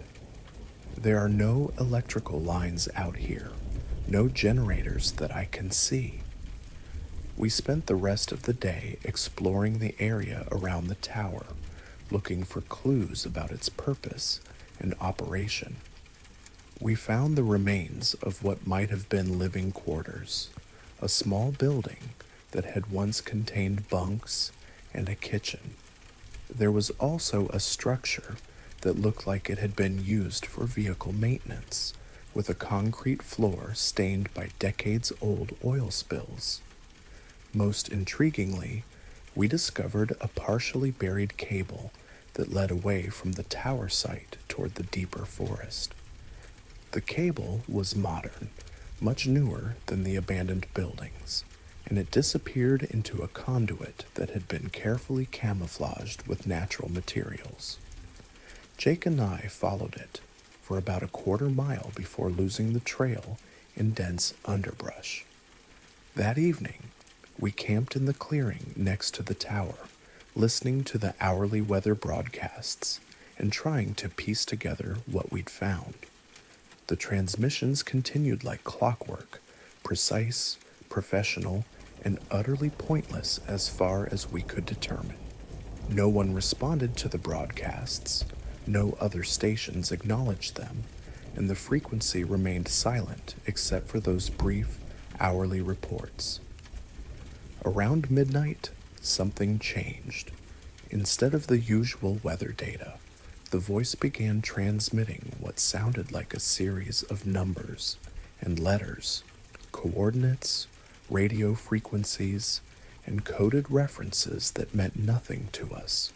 There are no electrical lines out here, no generators that I can see. We spent the rest of the day exploring the area around the tower, looking for clues about its purpose and operation. We found the remains of what might have been living quarters, a small building that had once contained bunks and a kitchen. There was also a structure that looked like it had been used for vehicle maintenance, with a concrete floor stained by decades-old oil spills. Most intriguingly, we discovered a partially buried cable that led away from the tower site toward the deeper forest. The cable was modern, much newer than the abandoned buildings, and it disappeared into a conduit that had been carefully camouflaged with natural materials. Jake and I followed it for about a quarter mile before losing the trail in dense underbrush. That evening, we camped in the clearing next to the tower, listening to the hourly weather broadcasts and trying to piece together what we'd found. The transmissions continued like clockwork, precise, professional, and utterly pointless as far as we could determine. No one responded to the broadcasts, no other stations acknowledged them, and the frequency remained silent except for those brief, hourly reports. Around midnight, something changed. Instead of the usual weather data, the voice began transmitting what sounded like a series of numbers and letters, coordinates, radio frequencies, and coded references that meant nothing to us.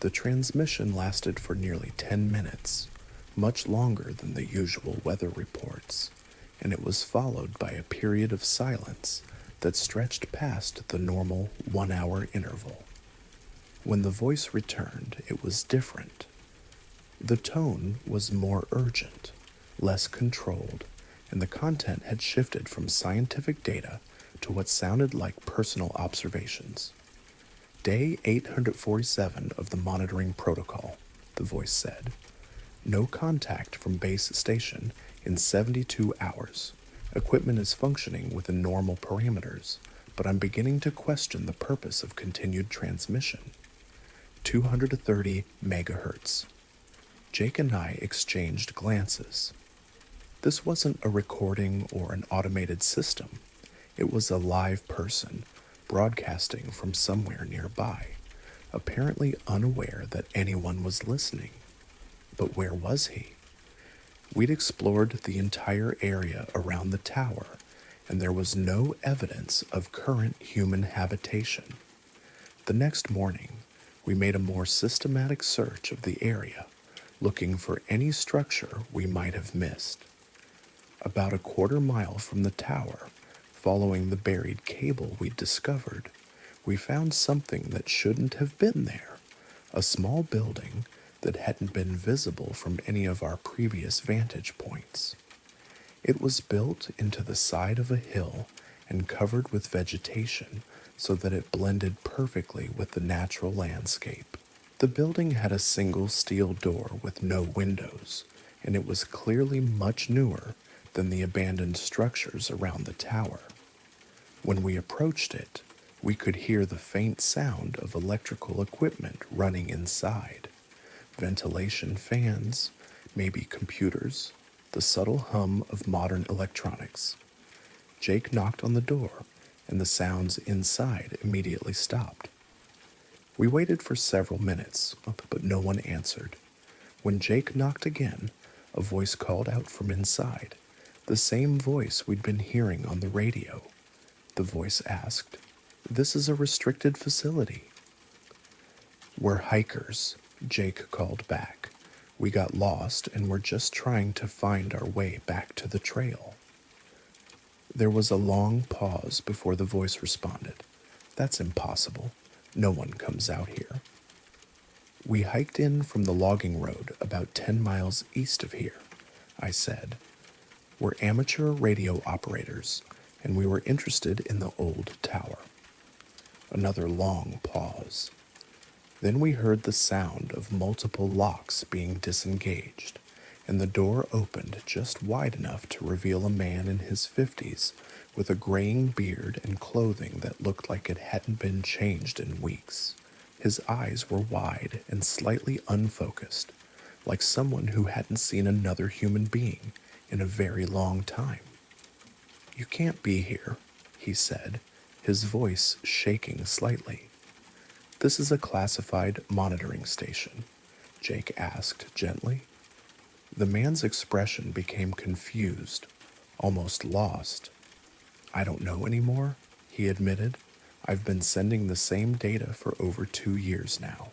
The transmission lasted for nearly 10 minutes, much longer than the usual weather reports, and it was followed by a period of silence that stretched past the normal 1-hour interval. When the voice returned, it was different. The tone was more urgent, less controlled, and the content had shifted from scientific data to what sounded like personal observations. Day 847 of the monitoring protocol, the voice said. No contact from base station in 72 hours. Equipment is functioning within normal parameters, but I'm beginning to question the purpose of continued transmission. 230 megahertz. Jake and I exchanged glances. This wasn't a recording or an automated system. It was a live person, broadcasting from somewhere nearby, apparently unaware that anyone was listening. But where was he? We'd explored the entire area around the tower, and there was no evidence of current human habitation. The next morning, we made a more systematic search of the area, looking for any structure we might have missed. About a quarter mile from the tower, following the buried cable we'd discovered, we found something that shouldn't have been there, a small building that hadn't been visible from any of our previous vantage points. It was built into the side of a hill and covered with vegetation so that it blended perfectly with the natural landscape. The building had a single steel door with no windows, and it was clearly much newer than the abandoned structures around the tower. When we approached it, we could hear the faint sound of electrical equipment running inside. Ventilation fans, maybe computers, the subtle hum of modern electronics. Jake knocked on the door, and the sounds inside immediately stopped. We waited for several minutes, but no one answered. When Jake knocked again, a voice called out from inside, the same voice we'd been hearing on the radio. The voice asked, "This is a restricted facility." "We're hikers," Jake called back. "We got lost and we're just trying to find our way back to the trail." There was a long pause before the voice responded. "That's impossible. No one comes out here." "We hiked in from the logging road about 10 miles east of here," I said. "We're amateur radio operators, and we were interested in the old tower." Another long pause. Then we heard the sound of multiple locks being disengaged, and the door opened just wide enough to reveal a man in his 50s with a graying beard and clothing that looked like it hadn't been changed in weeks. His eyes were wide and slightly unfocused, like someone who hadn't seen another human being in a very long time. "You can't be here," he said, his voice shaking slightly. "This is a classified monitoring station," Jake asked gently. The man's expression became confused, almost lost. "I don't know anymore," he admitted. "I've been sending the same data for over 2 years now.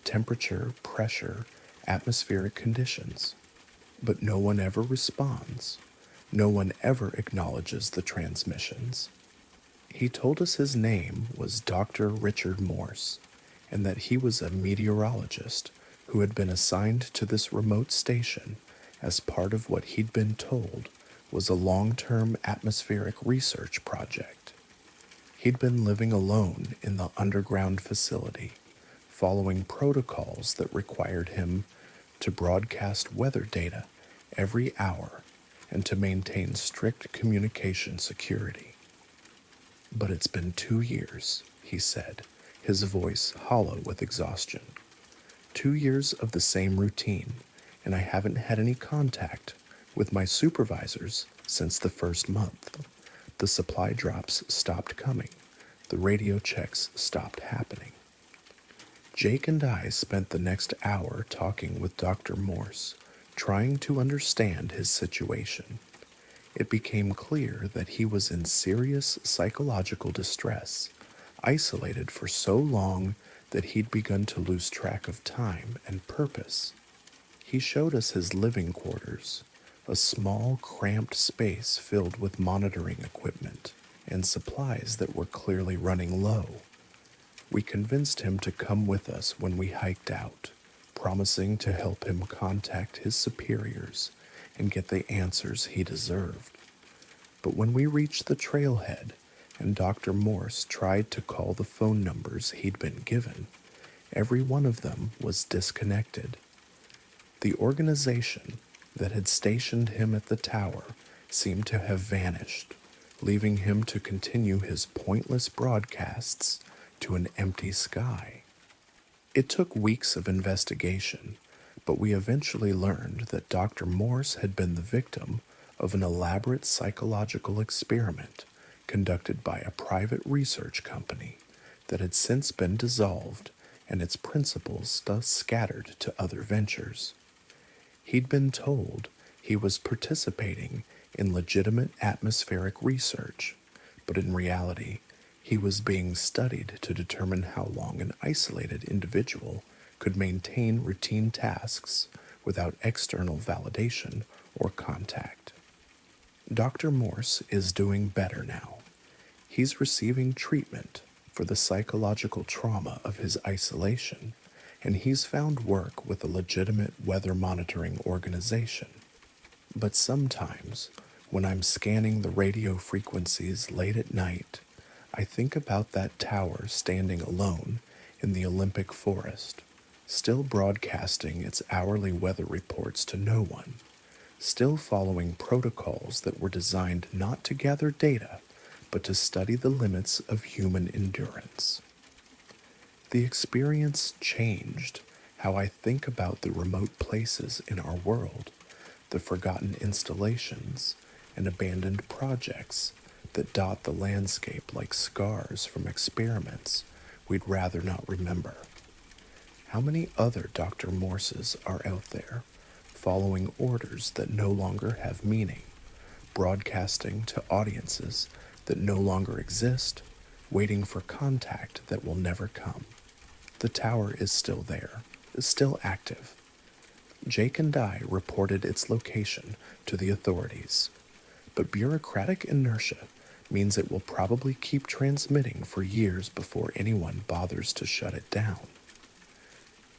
Temperature, pressure, atmospheric conditions. But no one ever responds. No one ever acknowledges the transmissions." He told us his name was Dr. Richard Morse, and that he was a meteorologist who had been assigned to this remote station as part of what he'd been told was a long-term atmospheric research project. He'd been living alone in the underground facility, following protocols that required him to broadcast weather data every hour and to maintain strict communication security. "But it's been 2 years," he said, his voice hollow with exhaustion. 2 years of the same routine, and I haven't had any contact with my supervisors since the first month. The supply drops stopped coming. The radio checks stopped happening." Jake and I spent the next hour talking with Dr. Morse, trying to understand his situation. It became clear that he was in serious psychological distress, isolated for so long that he'd begun to lose track of time and purpose. He showed us his living quarters, a small, cramped space filled with monitoring equipment and supplies that were clearly running low. We convinced him to come with us when we hiked out, promising to help him contact his superiors and get the answers he deserved. But when we reached the trailhead and Dr. Morse tried to call the phone numbers he'd been given, every one of them was disconnected. The organization that had stationed him at the tower seemed to have vanished, leaving him to continue his pointless broadcasts to an empty sky. It took weeks of investigation, but we eventually learned that Dr. Morse had been the victim of an elaborate psychological experiment conducted by a private research company that had since been dissolved and its principals thus scattered to other ventures. He'd been told he was participating in legitimate atmospheric research, but in reality, he was being studied to determine how long an isolated individual could maintain routine tasks without external validation or contact. Dr. Morse is doing better now. He's receiving treatment for the psychological trauma of his isolation, and he's found work with a legitimate weather monitoring organization. But sometimes, when I'm scanning the radio frequencies late at night, I think about that tower standing alone in the Olympic forest, still broadcasting its hourly weather reports to no one, still following protocols that were designed not to gather data, but to study the limits of human endurance. The experience changed how I think about the remote places in our world, the forgotten installations and abandoned projects that dot the landscape like scars from experiments we'd rather not remember. How many other Dr. Morses are out there, following orders that no longer have meaning, broadcasting to audiences that no longer exist, waiting for contact that will never come? The tower is still there, is still active. Jake and I reported its location to the authorities, but bureaucratic inertia means it will probably keep transmitting for years before anyone bothers to shut it down.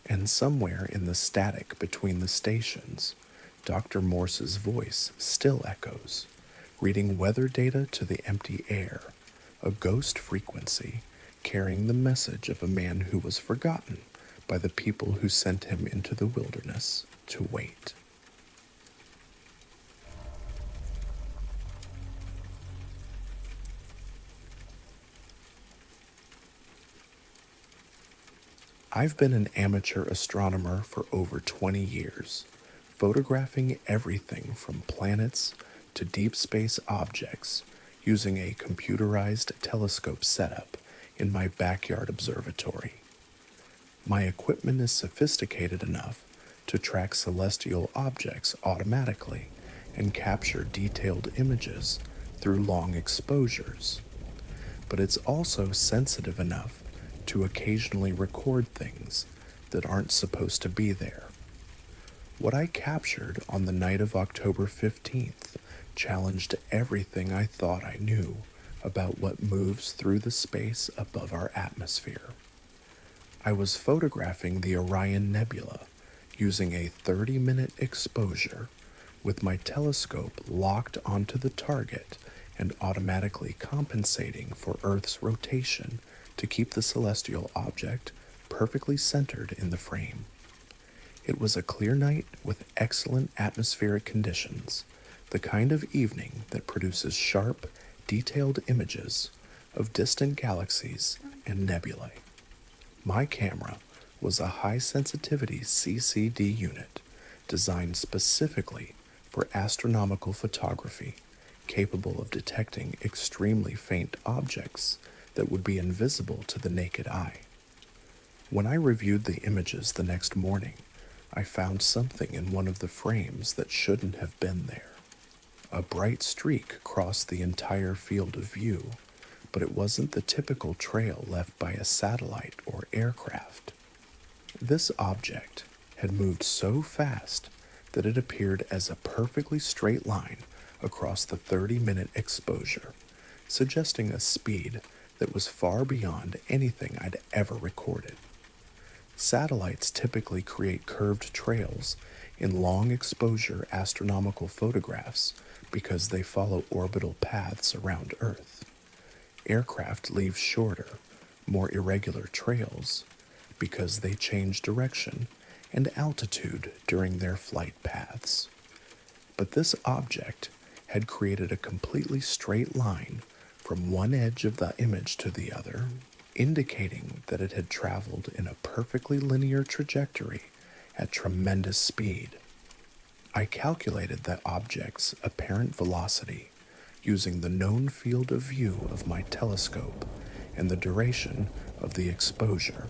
And somewhere in the static between the stations, Dr. Morse's voice still echoes, reading weather data to the empty air, a ghost frequency carrying the message of a man who was forgotten by the people who sent him into the wilderness to wait. I've been an amateur astronomer for over 20 years, photographing everything from planets to deep space objects using a computerized telescope setup in my backyard observatory. My equipment is sophisticated enough to track celestial objects automatically and capture detailed images through long exposures, but it's also sensitive enough to occasionally record things that aren't supposed to be there. What I captured on the night of October 15th challenged everything I thought I knew about what moves through the space above our atmosphere. I was photographing the Orion Nebula using a 30-minute exposure with my telescope locked onto the target and automatically compensating for Earth's rotation to keep the celestial object perfectly centered in the frame. It was a clear night with excellent atmospheric conditions, the kind of evening that produces sharp, detailed images of distant galaxies and nebulae. My camera was a high-sensitivity CCD unit designed specifically for astronomical photography, capable of detecting extremely faint objects that would be invisible to the naked eye. When I reviewed the images the next morning, I found something in one of the frames that shouldn't have been there. A bright streak crossed the entire field of view, but it wasn't the typical trail left by a satellite or aircraft. This object had moved so fast that it appeared as a perfectly straight line across the 30-minute exposure, suggesting a speed that was far beyond anything I'd ever recorded. Satellites typically create curved trails in long exposure astronomical photographs because they follow orbital paths around Earth. Aircraft leave shorter, more irregular trails because they change direction and altitude during their flight paths. But this object had created a completely straight line from one edge of the image to the other, indicating that it had traveled in a perfectly linear trajectory at tremendous speed. I calculated that object's apparent velocity using the known field of view of my telescope and the duration of the exposure.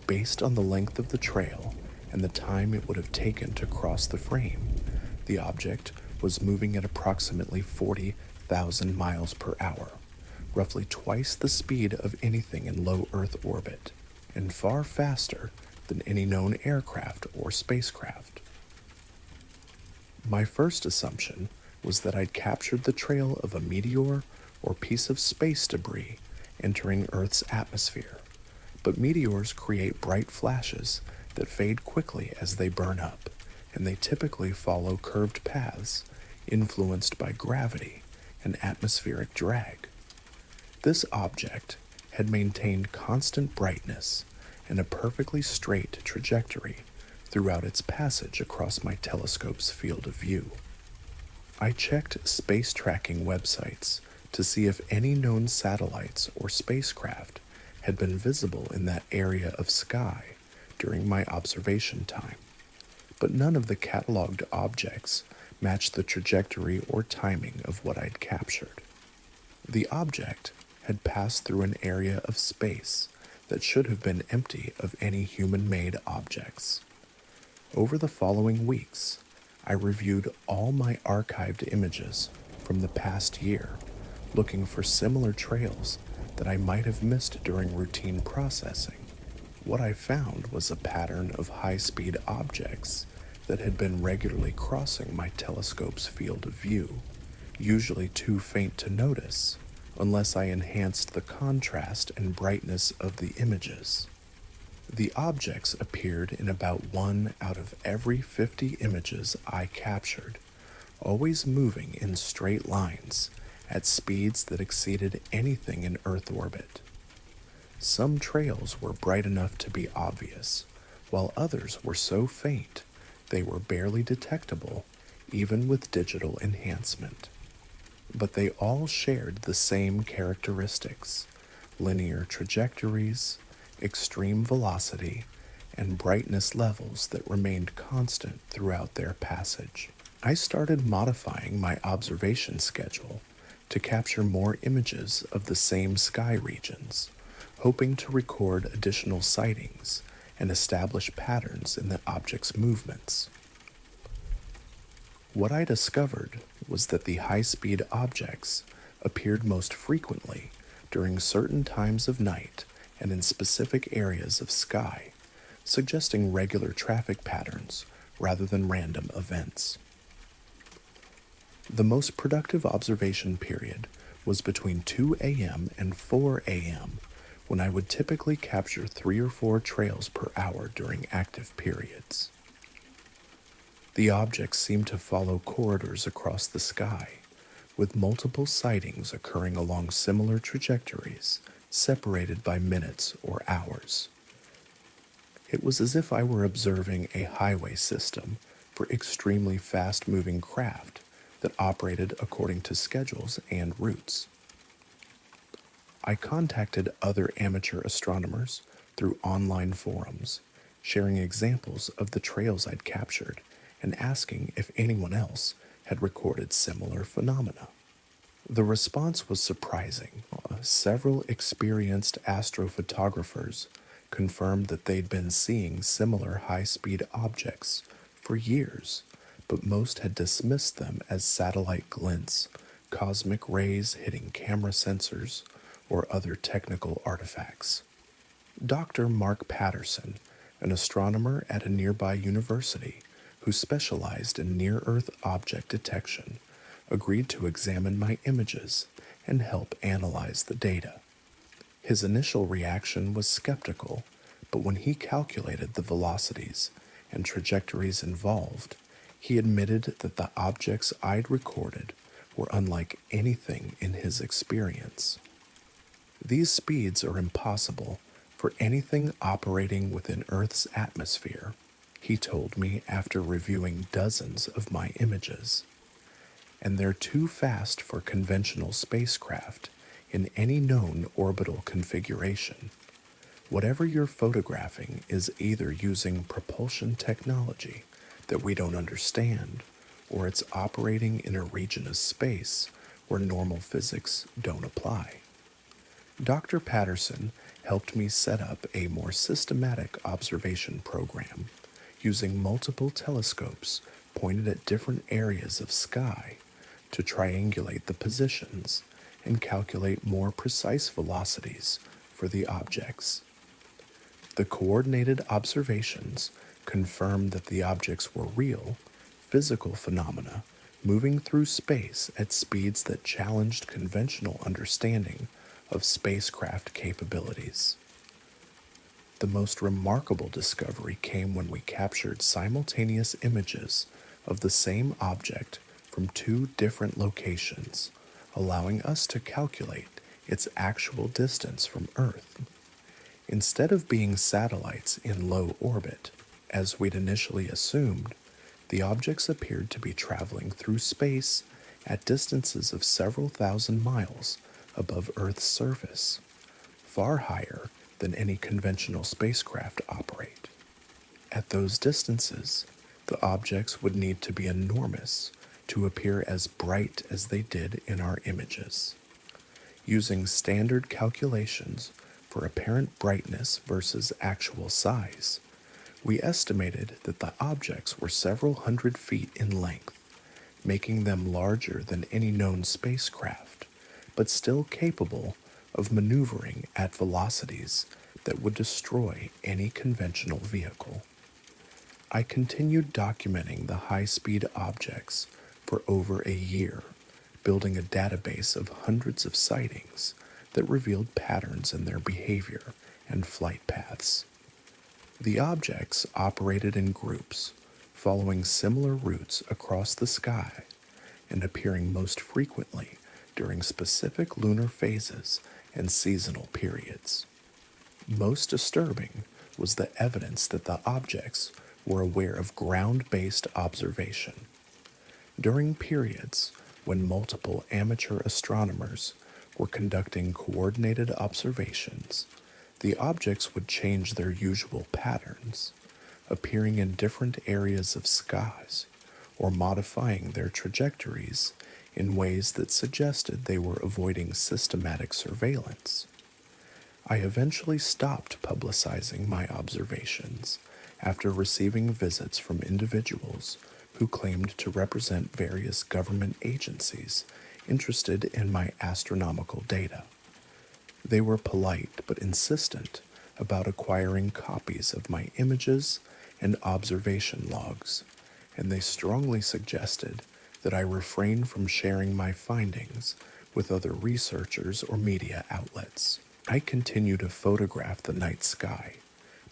Based on the length of the trail and the time it would have taken to cross the frame, the object was moving at approximately 40,000 miles per hour, roughly twice the speed of anything in low Earth orbit, and far faster than any known aircraft or spacecraft. My first assumption was that I'd captured the trail of a meteor or piece of space debris entering Earth's atmosphere, but meteors create bright flashes that fade quickly as they burn up, and they typically follow curved paths influenced by gravity and atmospheric drag. This object had maintained constant brightness and a perfectly straight trajectory throughout its passage across my telescope's field of view. I checked space tracking websites to see if any known satellites or spacecraft had been visible in that area of sky during my observation time, but none of the cataloged objects matched the trajectory or timing of what I'd captured. The object had passed through an area of space that should have been empty of any human-made objects. Over the following weeks, I reviewed all my archived images from the past year, looking for similar trails that I might have missed during routine processing. What I found was a pattern of high-speed objects that had been regularly crossing my telescope's field of view, usually too faint to notice unless I enhanced the contrast and brightness of the images. The objects appeared in about 1 out of every 50 images I captured, always moving in straight lines at speeds that exceeded anything in Earth orbit. Some trails were bright enough to be obvious, while others were so faint they were barely detectable even with digital enhancement. But they all shared the same characteristics: linear trajectories, extreme velocity, and brightness levels that remained constant throughout their passage. I started modifying my observation schedule to capture more images of the same sky regions, hoping to record additional sightings and establish patterns in the object's movements. What I discovered was that the high-speed objects appeared most frequently during certain times of night and in specific areas of sky, suggesting regular traffic patterns rather than random events. The most productive observation period was between 2 a.m. and 4 a.m., when I would typically capture 3 or 4 trails per hour during active periods. The objects seemed to follow corridors across the sky, with multiple sightings occurring along similar trajectories, separated by minutes or hours. It was as if I were observing a highway system for extremely fast-moving craft that operated according to schedules and routes. I contacted other amateur astronomers through online forums, sharing examples of the trails I'd captured and asking if anyone else had recorded similar phenomena. The response was surprising. Several experienced astrophotographers confirmed that they'd been seeing similar high-speed objects for years, but most had dismissed them as satellite glints, cosmic rays hitting camera sensors, or other technical artifacts. Dr. Mark Patterson, an astronomer at a nearby university who specialized in near-Earth object detection, agreed to examine my images and help analyze the data. His initial reaction was skeptical, but when he calculated the velocities and trajectories involved, he admitted that the objects I'd recorded were unlike anything in his experience. These speeds are impossible for anything operating within Earth's atmosphere, he told me after reviewing dozens of my images. And they're too fast for conventional spacecraft in any known orbital configuration. Whatever you're photographing is either using propulsion technology that we don't understand, or it's operating in a region of space where normal physics don't apply. Dr. Patterson helped me set up a more systematic observation program using multiple telescopes pointed at different areas of sky to triangulate the positions and calculate more precise velocities for the objects. The coordinated observations confirmed that the objects were real, physical phenomena moving through space at speeds that challenged conventional understanding of spacecraft capabilities. The most remarkable discovery came when we captured simultaneous images of the same object from 2 different locations, allowing us to calculate its actual distance from Earth. Instead of being satellites in low orbit, as we'd initially assumed, the objects appeared to be traveling through space at distances of several thousand miles above Earth's surface, far higher than any conventional spacecraft operate. At those distances, the objects would need to be enormous to appear as bright as they did in our images. Using standard calculations for apparent brightness versus actual size, we estimated that the objects were several hundred feet in length, making them larger than any known spacecraft, but still capable of maneuvering at velocities that would destroy any conventional vehicle. I continued documenting the high-speed objects for over a year, building a database of hundreds of sightings that revealed patterns in their behavior and flight paths. The objects operated in groups, following similar routes across the sky and appearing most frequently during specific lunar phases and seasonal periods. Most disturbing was the evidence that the objects were aware of ground-based observation. During periods when multiple amateur astronomers were conducting coordinated observations, the objects would change their usual patterns, appearing in different areas of skies or modifying their trajectories in ways that suggested they were avoiding systematic surveillance. I eventually stopped publicizing my observations after receiving visits from individuals who claimed to represent various government agencies interested in my astronomical data. They were polite but insistent about acquiring copies of my images and observation logs, and they strongly suggested that I refrain from sharing my findings with other researchers or media outlets. I continue to photograph the night sky,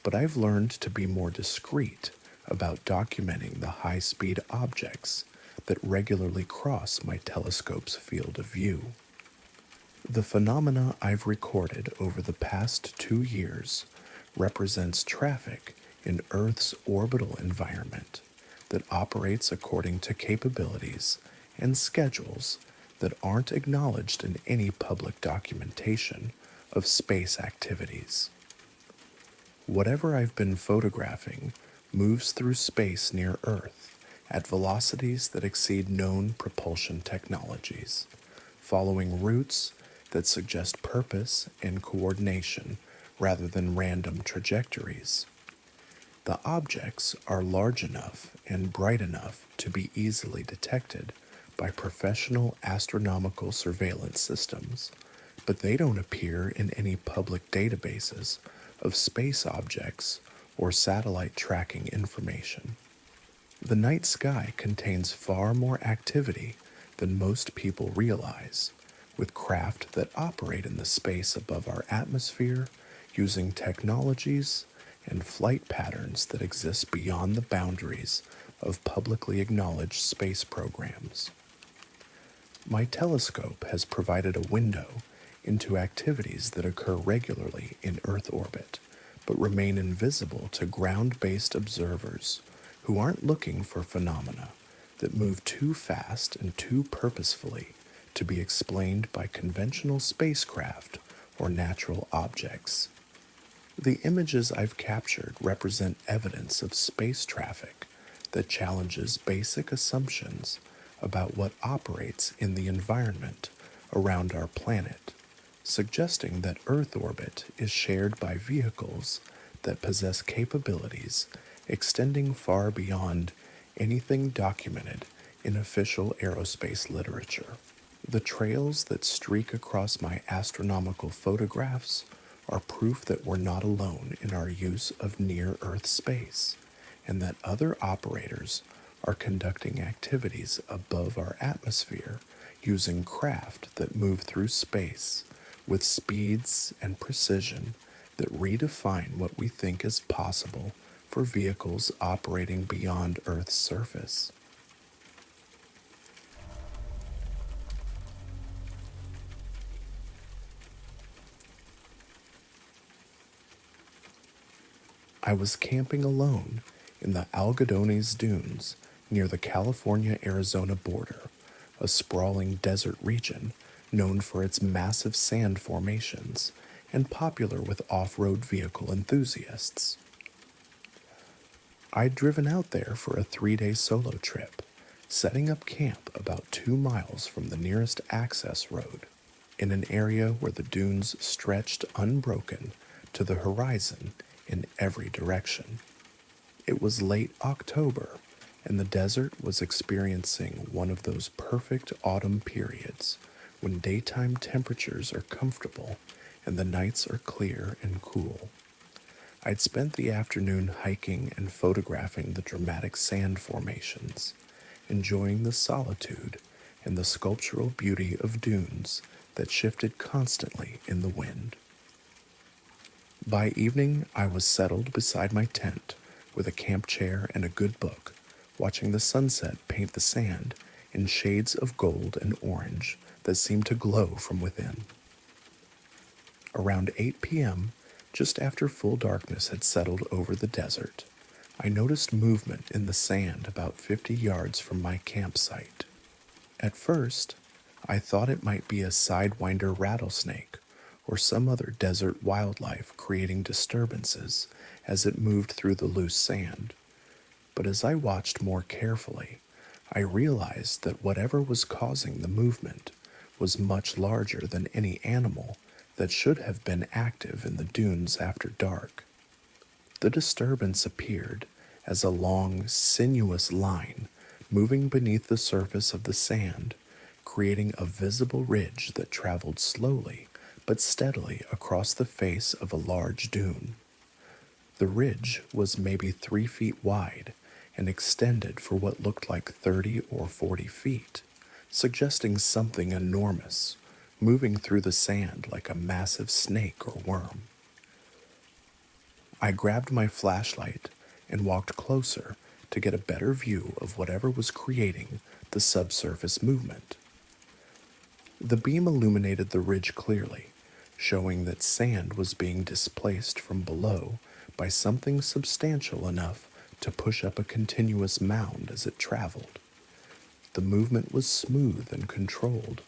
but I've learned to be more discreet about documenting the high-speed objects that regularly cross my telescope's field of view. The phenomena I've recorded over the past 2 years represents traffic in Earth's orbital environment that operates according to capabilities and schedules that aren't acknowledged in any public documentation of space activities. Whatever I've been photographing moves through space near Earth at velocities that exceed known propulsion technologies, following routes that suggest purpose and coordination rather than random trajectories. The objects are large enough and bright enough to be easily detected by professional astronomical surveillance systems, but they don't appear in any public databases of space objects or satellite tracking information. The night sky contains far more activity than most people realize, with craft that operate in the space above our atmosphere using technologies and flight patterns that exist beyond the boundaries of publicly acknowledged space programs. My telescope has provided a window into activities that occur regularly in Earth orbit, but remain invisible to ground-based observers who aren't looking for phenomena that move too fast and too purposefully to be explained by conventional spacecraft or natural objects. The images I've captured represent evidence of space traffic that challenges basic assumptions about what operates in the environment around our planet, suggesting that Earth orbit is shared by vehicles that possess capabilities extending far beyond anything documented in official aerospace literature. The trails that streak across my astronomical photographs are proof that we're not alone in our use of near-Earth space, and that other operators are conducting activities above our atmosphere using craft that move through space with speeds and precision that redefine what we think is possible for vehicles operating beyond Earth's surface. I was camping alone in the Algodones Dunes near the California-Arizona border, a sprawling desert region known for its massive sand formations and popular with off-road vehicle enthusiasts. I'd driven out there for a 3-day solo trip, setting up camp about 2 miles from the nearest access road, in an area where the dunes stretched unbroken to the horizon in every direction. It was late October, and the desert was experiencing one of those perfect autumn periods when daytime temperatures are comfortable and the nights are clear and cool. I'd spent the afternoon hiking and photographing the dramatic sand formations, enjoying the solitude and the sculptural beauty of dunes that shifted constantly in the wind. By evening, I was settled beside my tent with a camp chair and a good book, watching the sunset paint the sand in shades of gold and orange that seemed to glow from within. Around 8 p.m., just after full darkness had settled over the desert, I noticed movement in the sand about 50 yards from my campsite. At first, I thought it might be a sidewinder rattlesnake or some other desert wildlife creating disturbances as it moved through the loose sand. But as I watched more carefully, I realized that whatever was causing the movement was much larger than any animal that should have been active in the dunes after dark. The disturbance appeared as a long, sinuous line moving beneath the surface of the sand, creating a visible ridge that traveled slowly but steadily across the face of a large dune. The ridge was maybe 3 feet wide and extended for what looked like 30 or 40 feet, suggesting something enormous, moving through the sand like a massive snake or worm. I grabbed my flashlight and walked closer to get a better view of whatever was creating the subsurface movement. The beam illuminated the ridge clearly, showing that sand was being displaced from below by something substantial enough to push up a continuous mound as it traveled. The movement was smooth and controlled,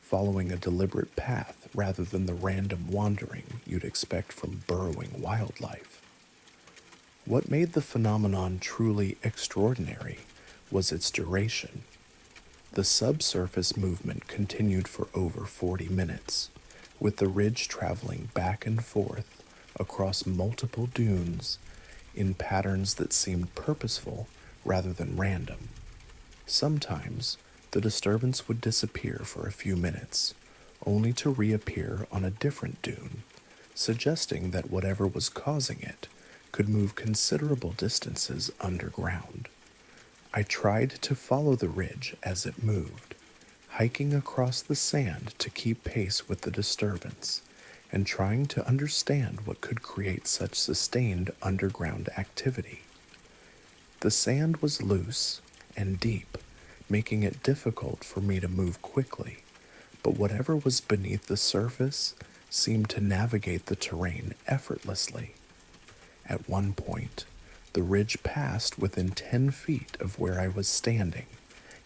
following a deliberate path rather than the random wandering you'd expect from burrowing wildlife. What made the phenomenon truly extraordinary was its duration. The subsurface movement continued for over 40 minutes, with the ridge traveling back and forth across multiple dunes in patterns that seemed purposeful rather than random. Sometimes, the disturbance would disappear for a few minutes, only to reappear on a different dune, suggesting that whatever was causing it could move considerable distances underground. I tried to follow the ridge as it moved, hiking across the sand to keep pace with the disturbance, and trying to understand what could create such sustained underground activity. The sand was loose and deep, making it difficult for me to move quickly, but whatever was beneath the surface seemed to navigate the terrain effortlessly. At one point, the ridge passed within 10 feet of where I was standing,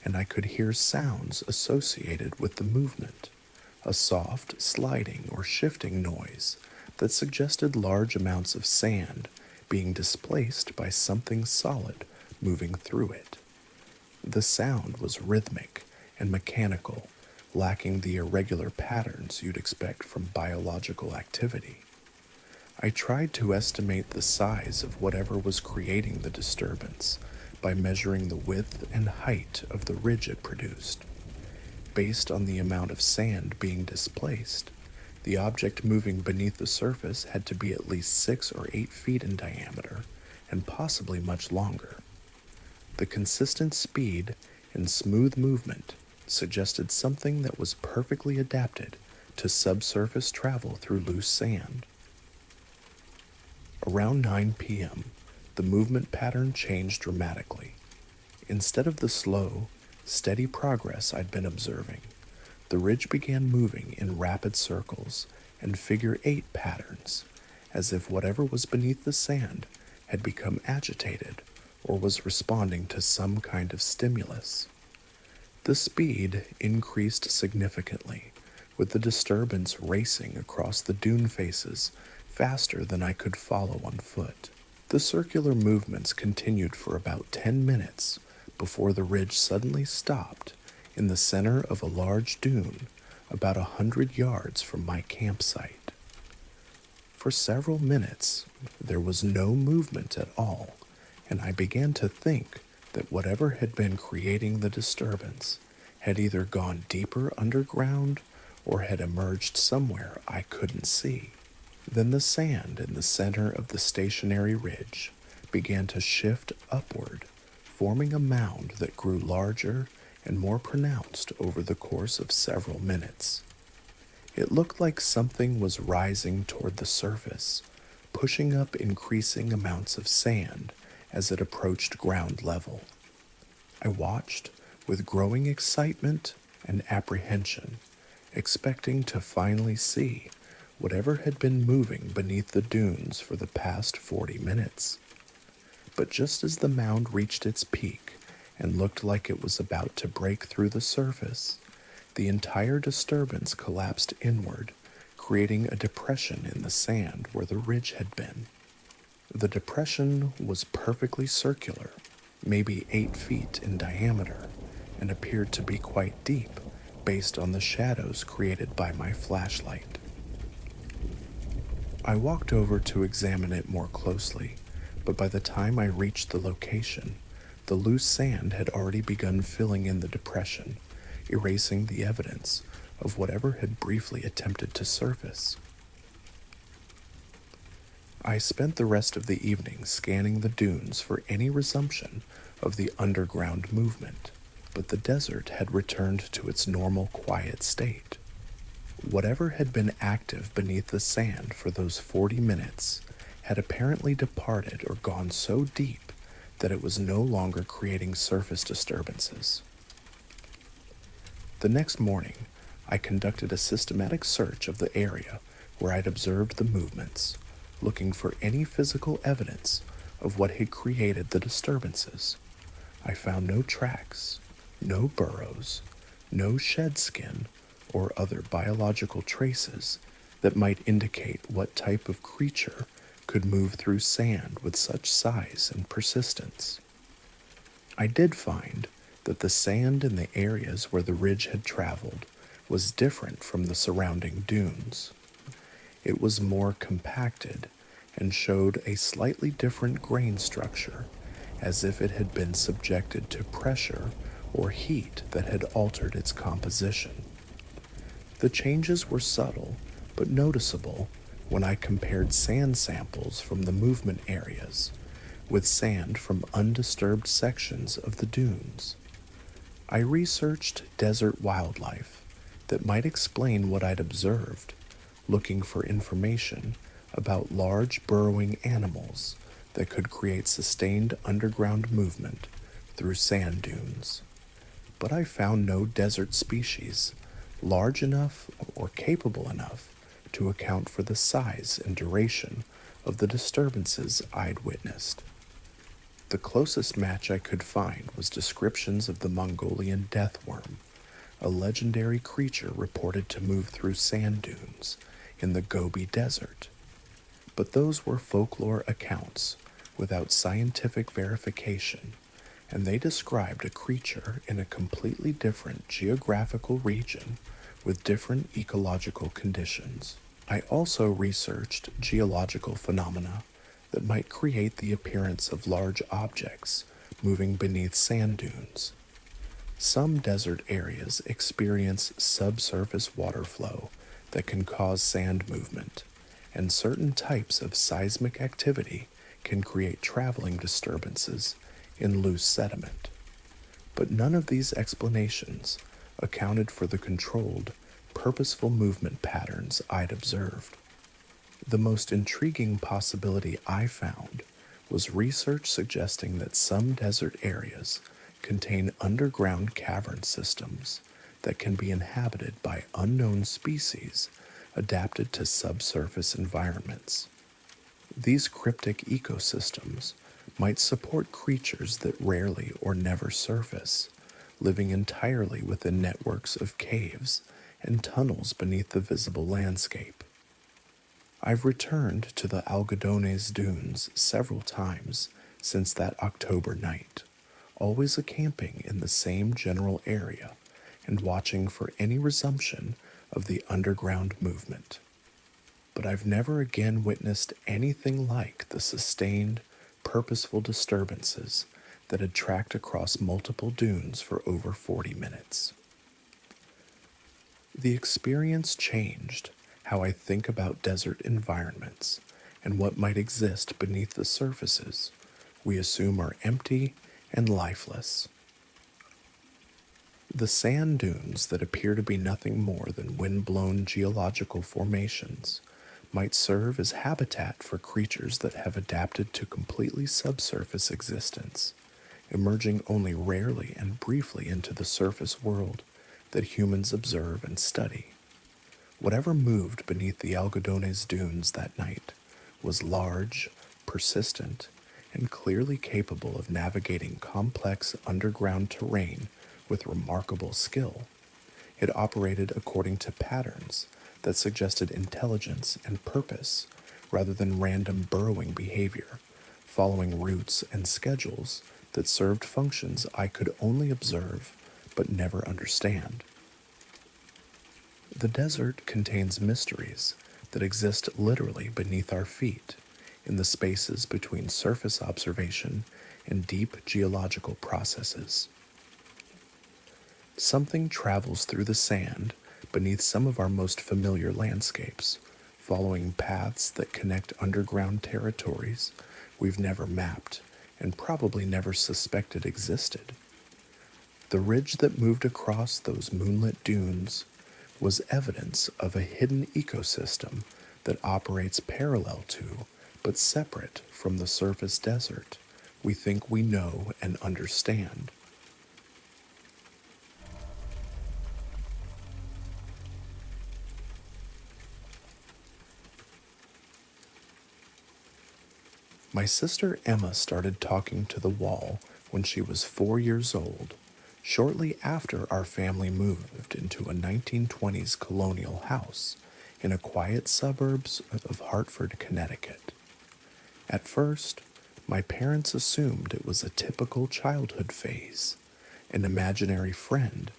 and I could hear sounds associated with the movement, a soft sliding or shifting noise that suggested large amounts of sand being displaced by something solid moving through it. The sound was rhythmic and mechanical, lacking the irregular patterns you'd expect from biological activity. I tried to estimate the size of whatever was creating the disturbance by measuring the width and height of the ridge it produced. Based on the amount of sand being displaced, the object moving beneath the surface had to be at least 6 or 8 feet in diameter, and possibly much longer. The consistent speed and smooth movement suggested something that was perfectly adapted to subsurface travel through loose sand. Around 9 p.m., the movement pattern changed dramatically. Instead of the slow, steady progress I'd been observing, the ridge began moving in rapid circles and figure-8 patterns, as if whatever was beneath the sand had become agitated or was responding to some kind of stimulus. The speed increased significantly, with the disturbance racing across the dune faces faster than I could follow on foot. The circular movements continued for about 10 minutes before the ridge suddenly stopped in the center of a large dune about 100 yards from my campsite. For several minutes, there was no movement at all, and I began to think that whatever had been creating the disturbance had either gone deeper underground or had emerged somewhere I couldn't see. Then the sand in the center of the stationary ridge began to shift upward, forming a mound that grew larger and more pronounced over the course of several minutes. It looked like something was rising toward the surface, pushing up increasing amounts of sand as it approached ground level. I watched with growing excitement and apprehension, expecting to finally see whatever had been moving beneath the dunes for the past 40 minutes. But just as the mound reached its peak and looked like it was about to break through the surface, the entire disturbance collapsed inward, creating a depression in the sand where the ridge had been. The depression was perfectly circular, maybe 8 feet in diameter, and appeared to be quite deep based on the shadows created by my flashlight. I walked over to examine it more closely, but by the time I reached the location, the loose sand had already begun filling in the depression, erasing the evidence of whatever had briefly attempted to surface. I spent the rest of the evening scanning the dunes for any resumption of the underground movement, but the desert had returned to its normal quiet state. Whatever had been active beneath the sand for those 40 minutes had apparently departed or gone so deep that it was no longer creating surface disturbances. The next morning, I conducted a systematic search of the area where I'd observed the movements, looking for any physical evidence of what had created the disturbances. I found no tracks, no burrows, no shed skin, or other biological traces that might indicate what type of creature could move through sand with such size and persistence. I did find that the sand in the areas where the ridge had traveled was different from the surrounding dunes. It was more compacted and showed a slightly different grain structure, as if it had been subjected to pressure or heat that had altered its composition. The changes were subtle but noticeable when I compared sand samples from the movement areas with sand from undisturbed sections of the dunes. I researched desert wildlife that might explain what I'd observed, looking for information about large burrowing animals that could create sustained underground movement through sand dunes. But I found no desert species large enough or capable enough to account for the size and duration of the disturbances I'd witnessed. The closest match I could find was descriptions of the Mongolian deathworm, a legendary creature reported to move through sand dunes in the Gobi Desert. But those were folklore accounts without scientific verification, and they described a creature in a completely different geographical region with different ecological conditions. I also researched geological phenomena that might create the appearance of large objects moving beneath sand dunes. Some desert areas experience subsurface water flow that can cause sand movement, and certain types of seismic activity can create traveling disturbances in loose sediment. But none of these explanations accounted for the controlled, purposeful movement patterns I'd observed. The most intriguing possibility I found was research suggesting that some desert areas contain underground cavern systems that can be inhabited by unknown species adapted to subsurface environments. These cryptic ecosystems might support creatures that rarely or never surface, living entirely within networks of caves and tunnels beneath the visible landscape. I've returned to the Algodones dunes several times since that October night, always camping in the same general area and watching for any resumption of the underground movement. But I've never again witnessed anything like the sustained, purposeful disturbances that had tracked across multiple dunes for over 40 minutes. The experience changed how I think about desert environments and what might exist beneath the surfaces we assume are empty and lifeless. The sand dunes that appear to be nothing more than wind-blown geological formations might serve as habitat for creatures that have adapted to completely subsurface existence, emerging only rarely and briefly into the surface world that humans observe and study. Whatever moved beneath the Algodones dunes that night was large, persistent, and clearly capable of navigating complex underground terrain with remarkable skill. It operated according to patterns that suggested intelligence and purpose rather than random burrowing behavior, following routes and schedules that served functions I could only observe but never understand. The desert contains mysteries that exist literally beneath our feet, in the spaces between surface observation and deep geological processes. Something travels through the sand beneath some of our most familiar landscapes, following paths that connect underground territories we've never mapped and probably never suspected existed. The ridge that moved across those moonlit dunes was evidence of a hidden ecosystem that operates parallel to, but separate from the surface desert we think we know and understand. My sister Emma started talking to the wall when she was 4 years old, shortly after our family moved into a 1920s colonial house in a quiet suburbs of Hartford, Connecticut. At first, my parents assumed it was a typical childhood phase, an imaginary friend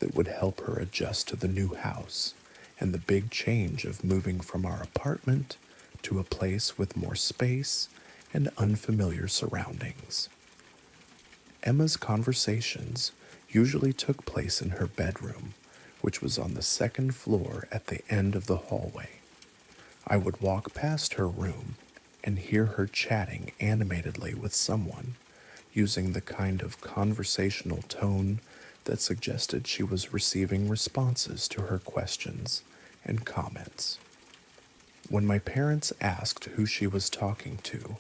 that would help her adjust to the new house and the big change of moving from our apartment to a place with more space and unfamiliar surroundings. Emma's conversations usually took place in her bedroom, which was on the second floor at the end of the hallway. I would walk past her room and hear her chatting animatedly with someone, using the kind of conversational tone that suggested she was receiving responses to her questions and comments. When my parents asked who she was talking to,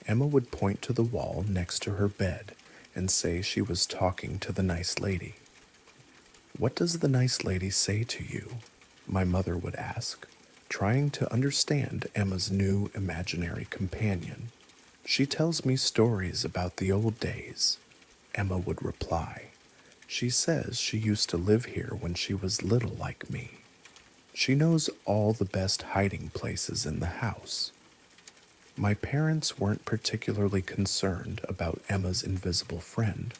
Emma would point to the wall next to her bed and say she was talking to the nice lady. "What does the nice lady say to you?" my mother would ask, trying to understand Emma's new imaginary companion. "She tells me stories about the old days," Emma would reply. "She says she used to live here when she was little like me. She knows all the best hiding places in the house." My parents weren't particularly concerned about Emma's invisible friend,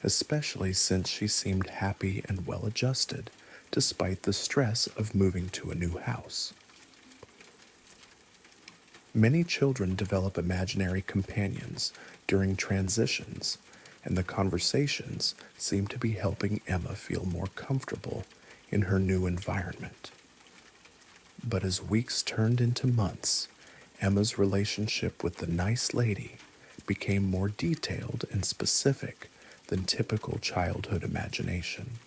especially since she seemed happy and well adjusted despite the stress of moving to a new house. Many children develop imaginary companions during transitions, and the conversations seem to be helping Emma feel more comfortable in her new environment. But as weeks turned into months, Emma's relationship with the nice lady became more detailed and specific than typical childhood imagination.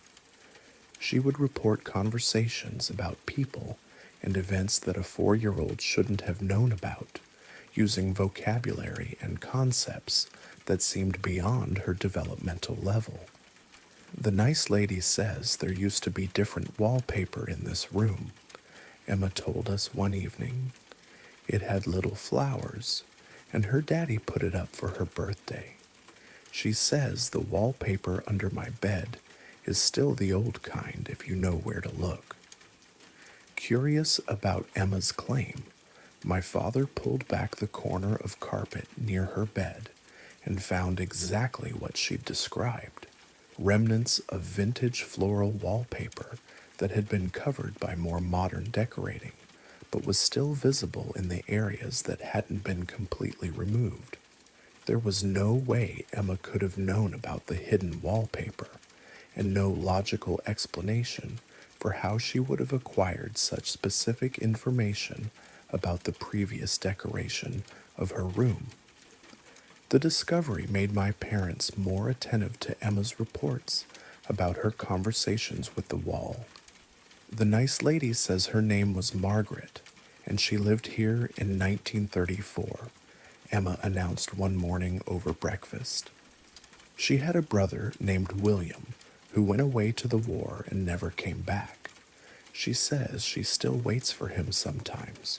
She would report conversations about people and events that a 4-year-old shouldn't have known about, using vocabulary and concepts that seemed beyond her developmental level. "The nice lady says there used to be different wallpaper in this room," Emma told us one evening. "It had little flowers, and her daddy put it up for her birthday. She says the wallpaper under my bed is still the old kind if you know where to look." Curious about Emma's claim, My father pulled back the corner of carpet near her bed and found exactly what she'd described: remnants of vintage floral wallpaper that had been covered by more modern decorating, but was still visible in the areas that hadn't been completely removed. There was no way Emma could have known about the hidden wallpaper, and no logical explanation for how she would have acquired such specific information about the previous decoration of her room. The discovery made my parents more attentive to Emma's reports about her conversations with the wall. The nice lady says her name was Margaret, and she lived here in 1934, Emma announced one morning over breakfast. She had a brother named William who went away to the war and never came back. She says she still waits for him sometimes.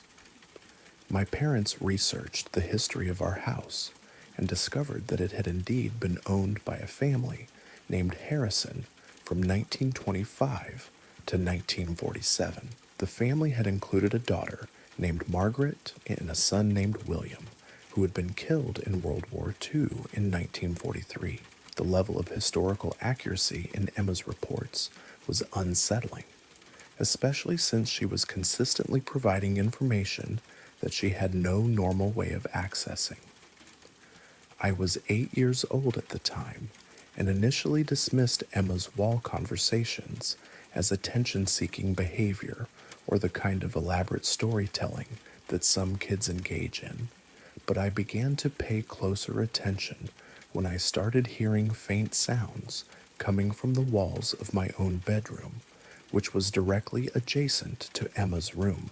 My parents researched the history of our house and discovered that it had indeed been owned by a family named Harrison from 1925 to 1947. The family had included a daughter named Margaret and a son named William, who had been killed in World War II in 1943. The level of historical accuracy in Emma's reports was unsettling, especially since she was consistently providing information that she had no normal way of accessing. I was 8 years old at the time and initially dismissed Emma's wall conversations as attention-seeking behavior or the kind of elaborate storytelling that some kids engage in. But I began to pay closer attention when I started hearing faint sounds coming from the walls of my own bedroom, which was directly adjacent to Emma's room.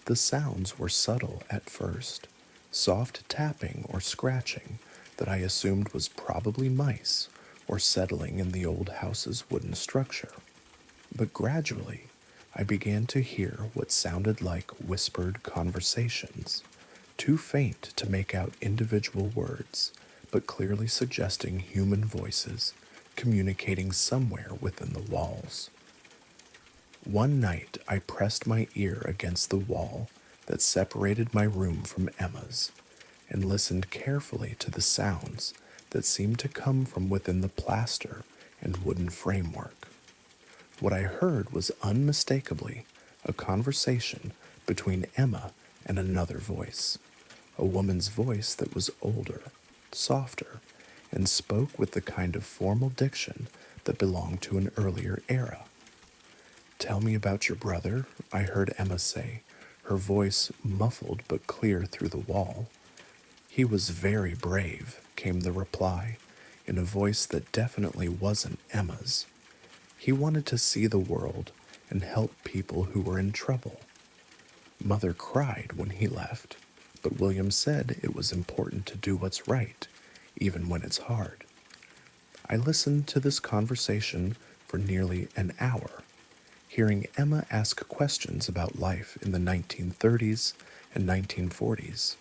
The sounds were subtle at first, soft tapping or scratching that I assumed was probably mice or settling in the old house's wooden structure. But gradually, I began to hear what sounded like whispered conversations, too faint to make out individual words, but clearly suggesting human voices communicating somewhere within the walls. One night, I pressed my ear against the wall that separated my room from Emma's and listened carefully to the sounds that seemed to come from within the plaster and wooden framework. What I heard was unmistakably a conversation between Emma and another voice, a woman's voice that was older, softer, and spoke with the kind of formal diction that belonged to an earlier era. "Tell me about your brother," I heard Emma say, her voice muffled but clear through the wall. "He was very brave," came the reply, in a voice that definitely wasn't Emma's. "He wanted to see the world and help people who were in trouble. Mother cried when he left, but William said it was important to do what's right, even when it's hard." I listened to this conversation for nearly an hour, hearing Emma ask questions about life in the 1930s and 1940s,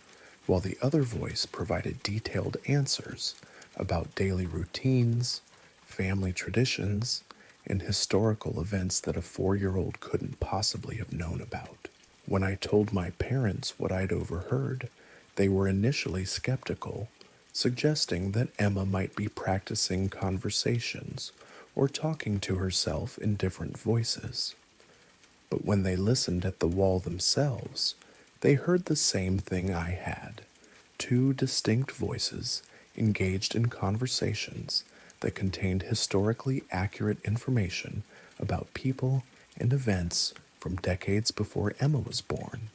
while the other voice provided detailed answers about daily routines, family traditions, and historical events that a 4-year-old couldn't possibly have known about. When I told my parents what I'd overheard, they were initially skeptical, suggesting that Emma might be practicing conversations or talking to herself in different voices. But when they listened at the wall themselves, they heard the same thing I had: two distinct voices engaged in conversations that contained historically accurate information about people and events from decades before Emma was born.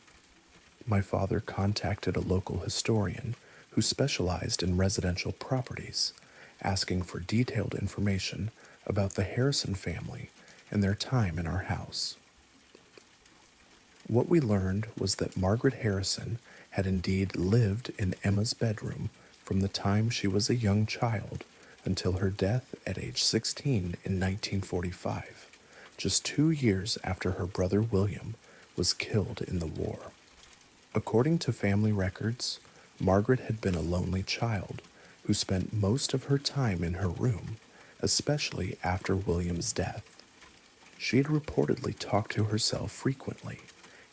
My father contacted a local historian who specialized in residential properties, asking for detailed information about the Harrison family and their time in our house. What we learned was that Margaret Harrison had indeed lived in Emma's bedroom from the time she was a young child until her death at age 16 in 1945, just 2 years after her brother William was killed in the war. According to family records, Margaret had been a lonely child who spent most of her time in her room, especially after William's death. She had reportedly talked to herself frequently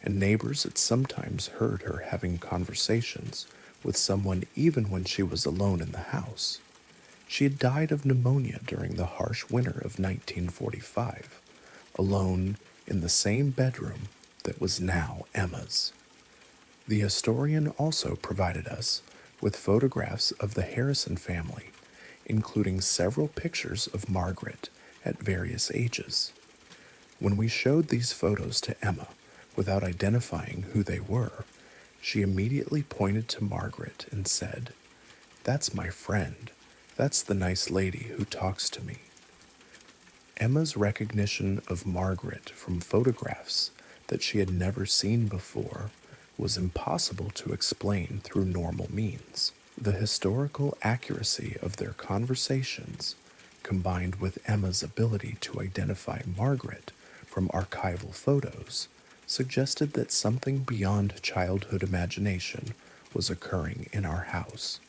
and neighbors had sometimes heard her having conversations with someone even when she was alone in the house. She had died of pneumonia during the harsh winter of 1945, alone in the same bedroom that was now Emma's. The historian also provided us with photographs of the Harrison family, including several pictures of Margaret at various ages. When we showed these photos to Emma without identifying who they were, she immediately pointed to Margaret and said, "That's my friend. That's the nice lady who talks to me." Emma's recognition of Margaret from photographs that she had never seen before was impossible to explain through normal means. The historical accuracy of their conversations, combined with Emma's ability to identify Margaret from archival photos, suggested that something beyond childhood imagination was occurring in our house.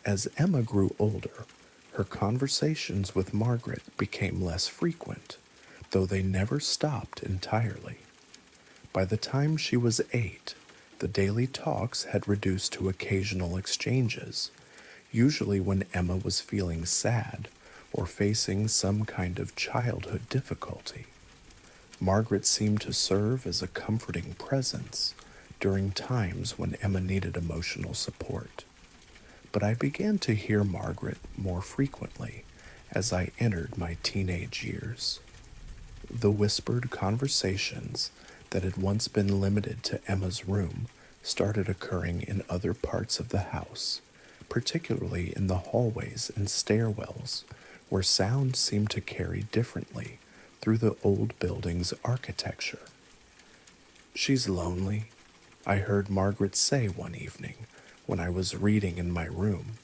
As Emma grew older, her conversations with Margaret became less frequent, though they never stopped entirely. By the time she was 8, the daily talks had reduced to occasional exchanges, usually when Emma was feeling sad or facing some kind of childhood difficulty. Margaret seemed to serve as a comforting presence during times when Emma needed emotional support. But I began to hear Margaret more frequently as I entered my teenage years. The whispered conversations that had once been limited to Emma's room started occurring in other parts of the house, particularly in the hallways and stairwells, where sound seemed to carry differently through the old building's architecture. "She's lonely," I heard Margaret say one evening when I was reading in my room.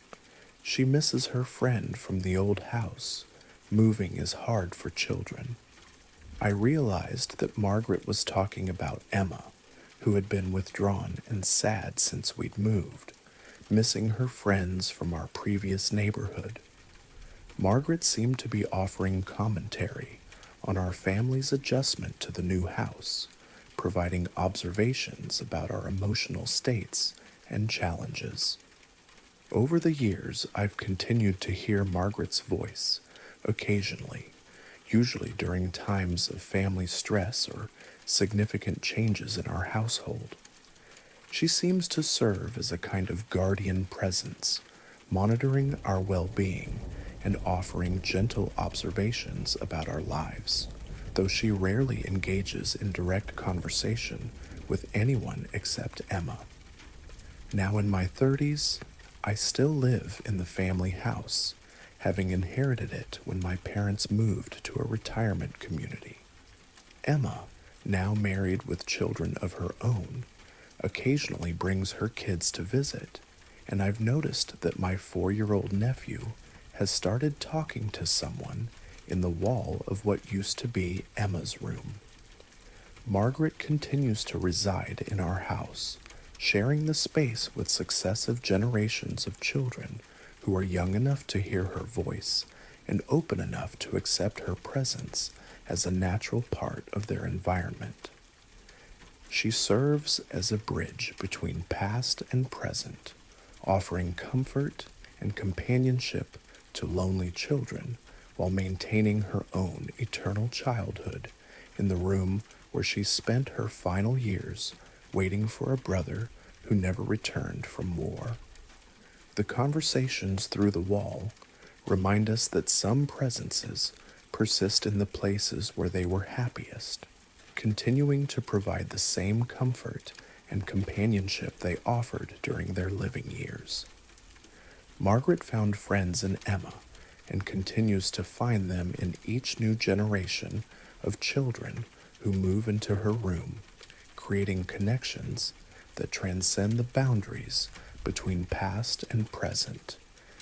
"She misses her friend from the old house. Moving is hard for children." I realized that Margaret was talking about Emma, who had been withdrawn and sad since we'd moved, missing her friends from our previous neighborhood. Margaret seemed to be offering commentary on our family's adjustment to the new house, providing observations about our emotional states and challenges. Over the years, I've continued to hear Margaret's voice occasionally, usually during times of family stress or significant changes in our household. She seems to serve as a kind of guardian presence, monitoring our well-being and offering gentle observations about our lives, though she rarely engages in direct conversation with anyone except Emma. Now in my 30s, I still live in the family house, having inherited it when my parents moved to a retirement community. Emma, now married with children of her own, occasionally brings her kids to visit, and I've noticed that my 4-year-old nephew has started talking to someone in the wall of what used to be Emma's room. Margaret continues to reside in our house, sharing the space with successive generations of children who are young enough to hear her voice and open enough to accept her presence as a natural part of their environment. She serves as a bridge between past and present, offering comfort and companionship to lonely children while maintaining her own eternal childhood in the room where she spent her final years waiting for a brother who never returned from war. The conversations through the wall remind us that some presences persist in the places where they were happiest, continuing to provide the same comfort and companionship they offered during their living years. Margaret found friends in Emma and continues to find them in each new generation of children who move into her room, creating connections that transcend the boundaries between past and present,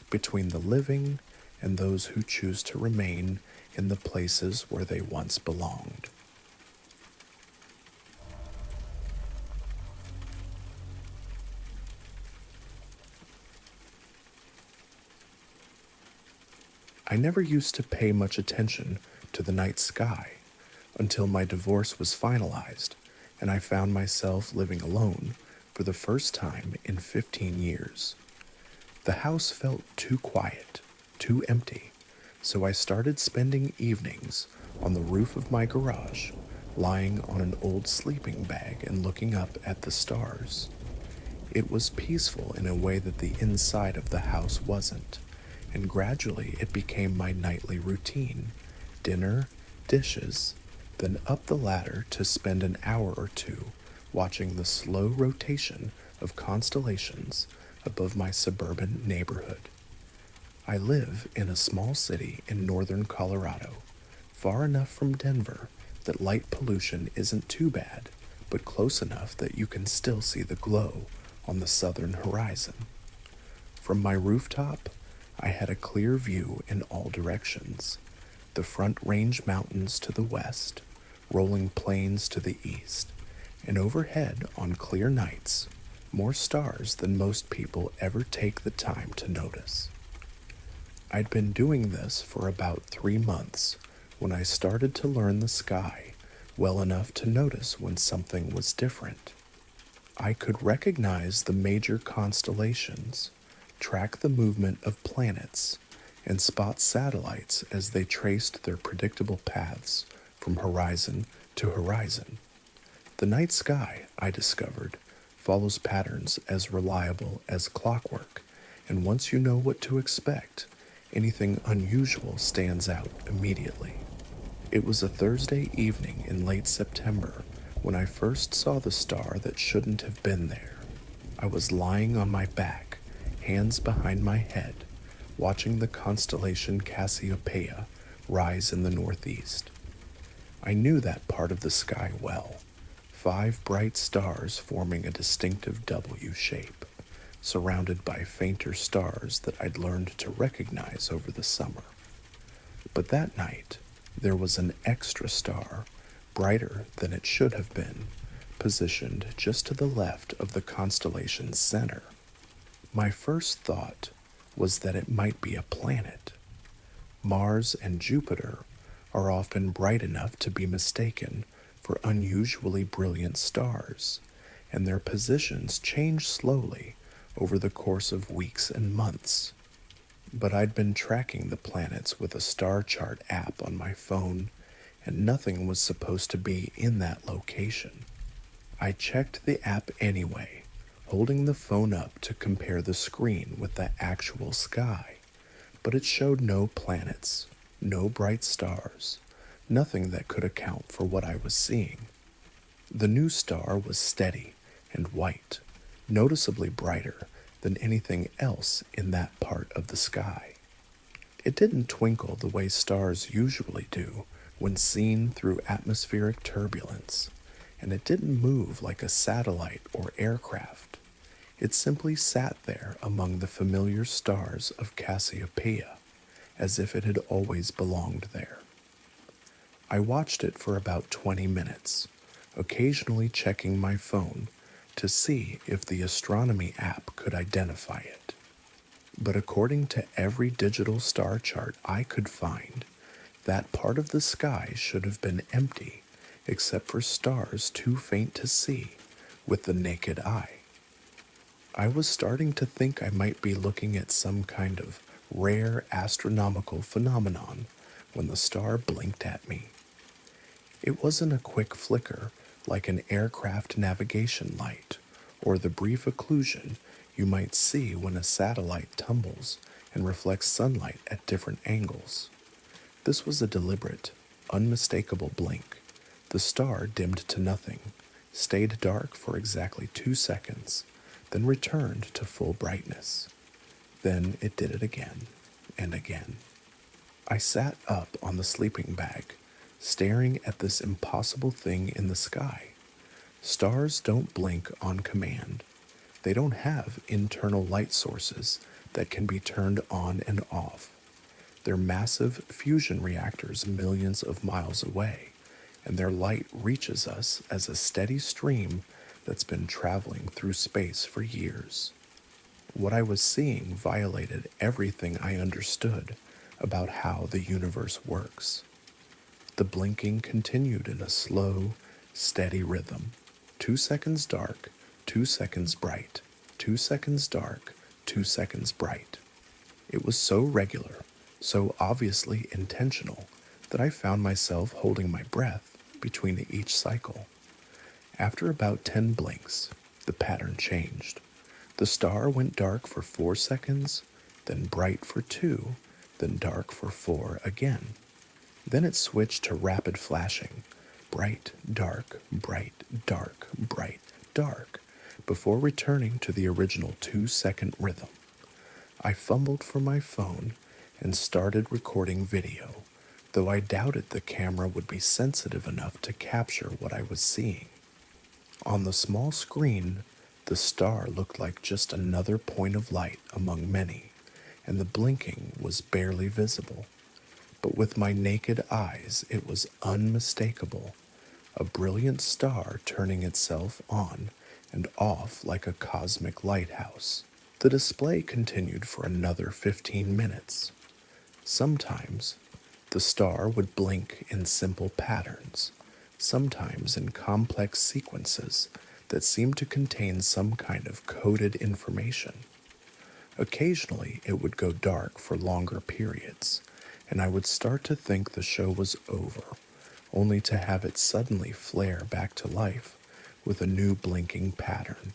between the living and those who choose to remain in the places where they once belonged. I never used to pay much attention to the night sky until my divorce was finalized and I found myself living alone for the first time in 15 years. The house felt too quiet, too empty, so I started spending evenings on the roof of my garage, lying on an old sleeping bag and looking up at the stars. It was peaceful in a way that the inside of the house wasn't, and gradually it became my nightly routine: dinner, dishes, then up the ladder to spend an hour or two watching the slow rotation of constellations above my suburban neighborhood. I live in a small city in northern Colorado, far enough from Denver that light pollution isn't too bad, but close enough that you can still see the glow on the southern horizon. From my rooftop, I had a clear view in all directions: the Front Range Mountains to the west, rolling plains to the east, and overhead on clear nights, more stars than most people ever take the time to notice. I'd been doing this for about 3 months when I started to learn the sky well enough to notice when something was different. I could recognize the major constellations, track the movement of planets, and spot satellites as they traced their predictable paths from horizon to horizon. The night sky, I discovered, follows patterns as reliable as clockwork, and once you know what to expect, anything unusual stands out immediately. It was a Thursday evening in late September when I first saw the star that shouldn't have been there. I was lying on my back, hands behind my head, watching the constellation Cassiopeia rise in the northeast. I knew that part of the sky well: 5 bright stars forming a distinctive W shape, surrounded by fainter stars that I'd learned to recognize over the summer. But that night, there was an extra star, brighter than it should have been, positioned just to the left of the constellation's center. My first thought was that it might be a planet. Mars and Jupiter are often bright enough to be mistaken for unusually brilliant stars, and their positions change slowly over the course of weeks and months. But I'd been tracking the planets with a star chart app on my phone, and nothing was supposed to be in that location. I checked the app anyway, holding the phone up to compare the screen with the actual sky, but it showed no planets, no bright stars, nothing that could account for what I was seeing. The new star was steady and white, noticeably brighter than anything else in that part of the sky. It didn't twinkle the way stars usually do when seen through atmospheric turbulence, and it didn't move like a satellite or aircraft. It simply sat there among the familiar stars of Cassiopeia, as if it had always belonged there. I watched it for about 20 minutes, occasionally checking my phone to see if the astronomy app could identify it. But according to every digital star chart I could find, that part of the sky should have been empty except for stars too faint to see with the naked eye. I was starting to think I might be looking at some kind of rare astronomical phenomenon when the star blinked at me. It wasn't a quick flicker like an aircraft navigation light, or the brief occlusion you might see when a satellite tumbles and reflects sunlight at different angles. This was a deliberate, unmistakable blink. The star dimmed to nothing, stayed dark for exactly 2 seconds, then returned to full brightness. Then it did it again and again. I sat up on the sleeping bag, staring at this impossible thing in the sky. Stars don't blink on command. They don't have internal light sources that can be turned on and off. They're massive fusion reactors millions of miles away, and their light reaches us as a steady stream that's been traveling through space for years. What I was seeing violated everything I understood about how the universe works. The blinking continued in a slow, steady rhythm, 2 seconds dark, 2 seconds bright, 2 seconds dark, 2 seconds bright. It was so regular, so obviously intentional, that I found myself holding my breath between each cycle. After about 10 blinks, the pattern changed. The star went dark for 4 seconds, then bright for 2, then dark for 4 again. Then it switched to rapid flashing, bright, dark, bright, dark, before returning to the original 2-second rhythm. I fumbled for my phone and started recording video, though I doubted the camera would be sensitive enough to capture what I was seeing. On the small screen, the star looked like just another point of light among many, and the blinking was barely visible. But with my naked eyes, it was unmistakable, a brilliant star turning itself on and off like a cosmic lighthouse. The display continued for another 15 minutes. Sometimes, the star would blink in simple patterns, sometimes in complex sequences that seemed to contain some kind of coded information. Occasionally, it would go dark for longer periods, and I would start to think the show was over, only to have it suddenly flare back to life with a new blinking pattern.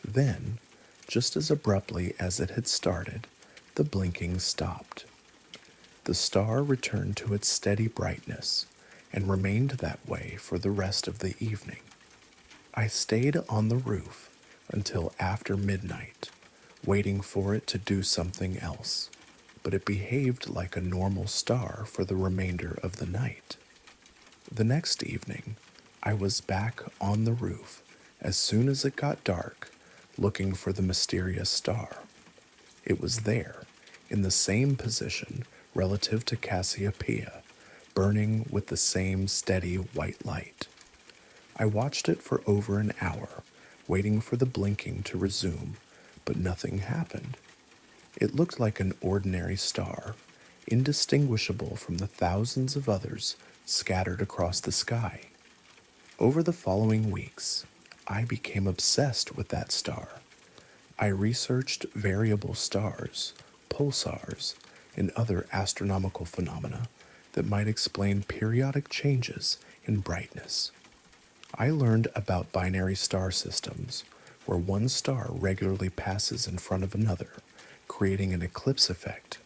Then, just as abruptly as it had started, the blinking stopped. The star returned to its steady brightness and remained that way for the rest of the evening. I stayed on the roof until after midnight, waiting for it to do something else, but it behaved like a normal star for the remainder of the night. The next evening, I was back on the roof as soon as it got dark, looking for the mysterious star. It was there, in the same position relative to Cassiopeia, burning with the same steady white light. I watched it for over an hour, waiting for the blinking to resume, but nothing happened. It looked like an ordinary star, indistinguishable from the thousands of others scattered across the sky. Over the following weeks, I became obsessed with that star. I researched variable stars, pulsars, and other astronomical phenomena that might explain periodic changes in brightness. I learned about binary star systems, where one star regularly passes in front of another, creating an eclipse effect.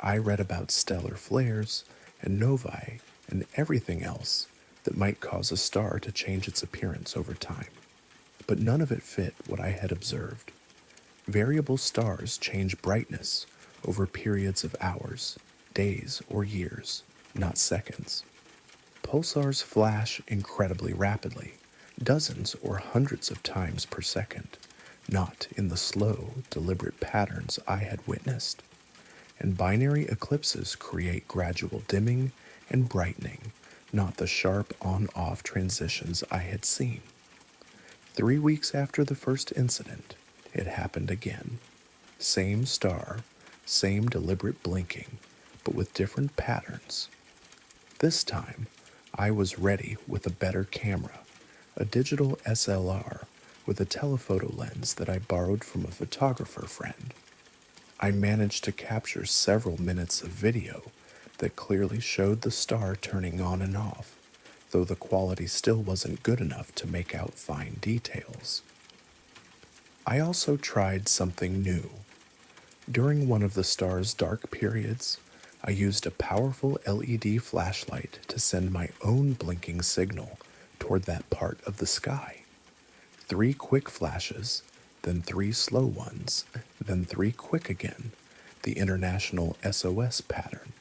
I read about stellar flares and novae and everything else that might cause a star to change its appearance over time. But none of it fit what I had observed. Variable stars change brightness over periods of hours, days, or years, not seconds. Pulsars flash incredibly rapidly, dozens or hundreds of times per second, not in the slow, deliberate patterns I had witnessed. And binary eclipses create gradual dimming and brightening, not the sharp on-off transitions I had seen. 3 weeks after the first incident, it happened again. Same star, same deliberate blinking, but with different patterns. This time, I was ready with a better camera, a digital SLR with a telephoto lens that I borrowed from a photographer friend. I managed to capture several minutes of video that clearly showed the star turning on and off, though the quality still wasn't good enough to make out fine details. I also tried something new. During one of the star's dark periods, I used a powerful LED flashlight to send my own blinking signal toward that part of the sky. 3 quick flashes, then 3 slow ones, then 3 quick again, the international SOS pattern.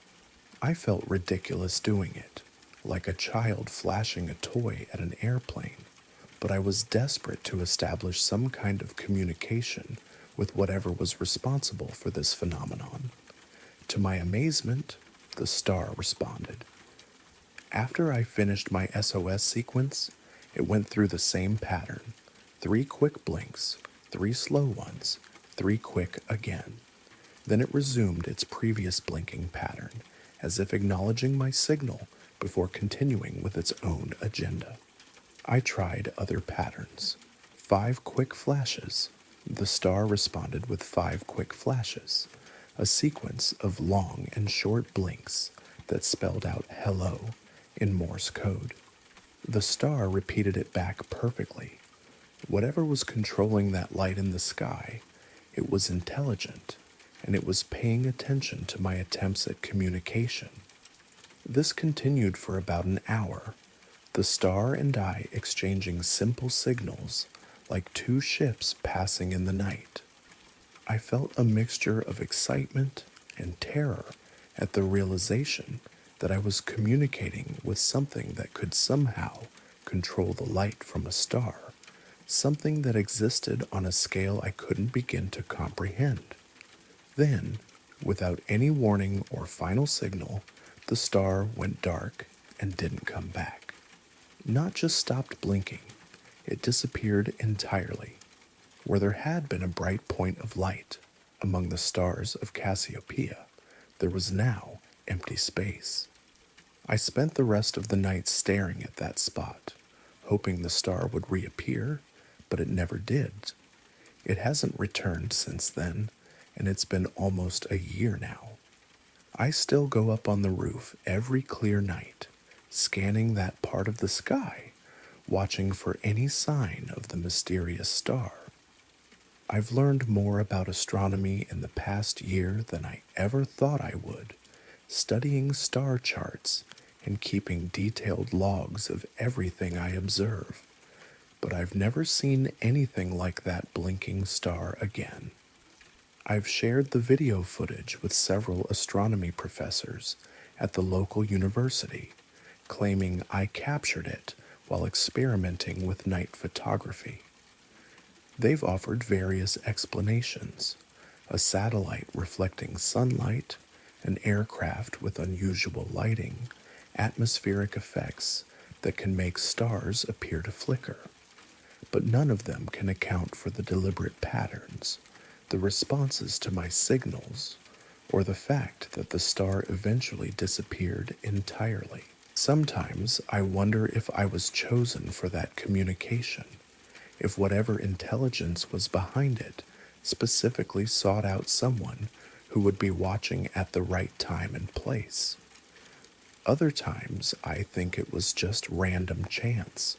I felt ridiculous doing it, like a child flashing a toy at an airplane, but I was desperate to establish some kind of communication with whatever was responsible for this phenomenon. To my amazement, the star responded. After I finished my SOS sequence, it went through the same pattern: 3 quick blinks, 3 slow ones, 3 quick again. Then it resumed its previous blinking pattern, as if acknowledging my signal before continuing with its own agenda. I tried other patterns. 5 quick flashes. The star responded with 5 quick flashes, a sequence of long and short blinks that spelled out hello in Morse code. The star repeated it back perfectly. Whatever was controlling that light in the sky, it was intelligent, and it was paying attention to my attempts at communication. This continued for about an hour, the star and I exchanging simple signals like two ships passing in the night. I felt a mixture of excitement and terror at the realization that I was communicating with something that could somehow control the light from a star, something that existed on a scale I couldn't begin to comprehend. Then, without any warning or final signal, the star went dark and didn't come back. Not just stopped blinking, it disappeared entirely. Where there had been a bright point of light among the stars of Cassiopeia, there was now empty space. I spent the rest of the night staring at that spot, hoping the star would reappear, but it never did. It hasn't returned since then, and it's been almost a year now. I still go up on the roof every clear night, scanning that part of the sky, watching for any sign of the mysterious star. I've learned more about astronomy in the past year than I ever thought I would, studying star charts and keeping detailed logs of everything I observe. But I've never seen anything like that blinking star again. I've shared the video footage with several astronomy professors at the local university, claiming I captured it while experimenting with night photography. They've offered various explanations: a satellite reflecting sunlight, an aircraft with unusual lighting, atmospheric effects that can make stars appear to flicker. But none of them can account for the deliberate patterns, the responses to my signals, or the fact that the star eventually disappeared entirely. Sometimes I wonder if I was chosen for that communication, if whatever intelligence was behind it specifically sought out someone who would be watching at the right time and place. Other times I think it was just random chance.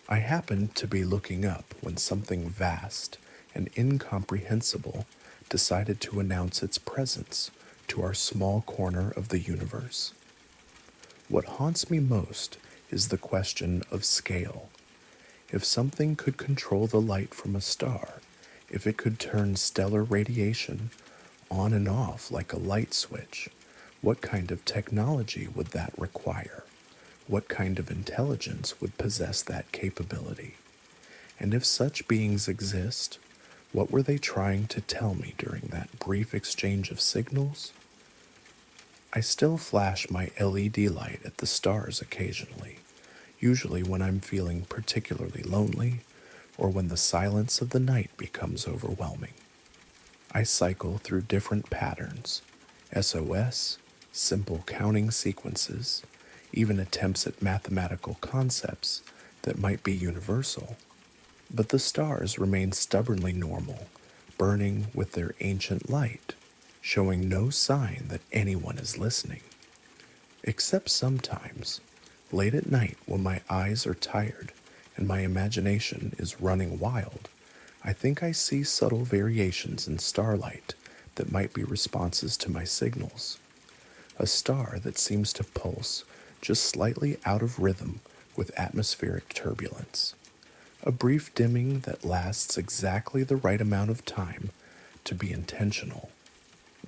I happened to be looking up when something vast and incomprehensible decided to announce its presence to our small corner of the universe. What haunts me most is the question of scale. If something could control the light from a star, if it could turn stellar radiation on and off like a light switch, what kind of technology would that require? What kind of intelligence would possess that capability? And if such beings exist, what were they trying to tell me during that brief exchange of signals? I still flash my LED light at the stars occasionally, usually when I'm feeling particularly lonely or when the silence of the night becomes overwhelming. I cycle through different patterns: SOS, simple counting sequences, even attempts at mathematical concepts that might be universal. But the stars remain stubbornly normal, burning with their ancient light, showing no sign that anyone is listening. Except sometimes, late at night when my eyes are tired and my imagination is running wild, I think I see subtle variations in starlight that might be responses to my signals. A star that seems to pulse just slightly out of rhythm with atmospheric turbulence. A brief dimming that lasts exactly the right amount of time to be intentional.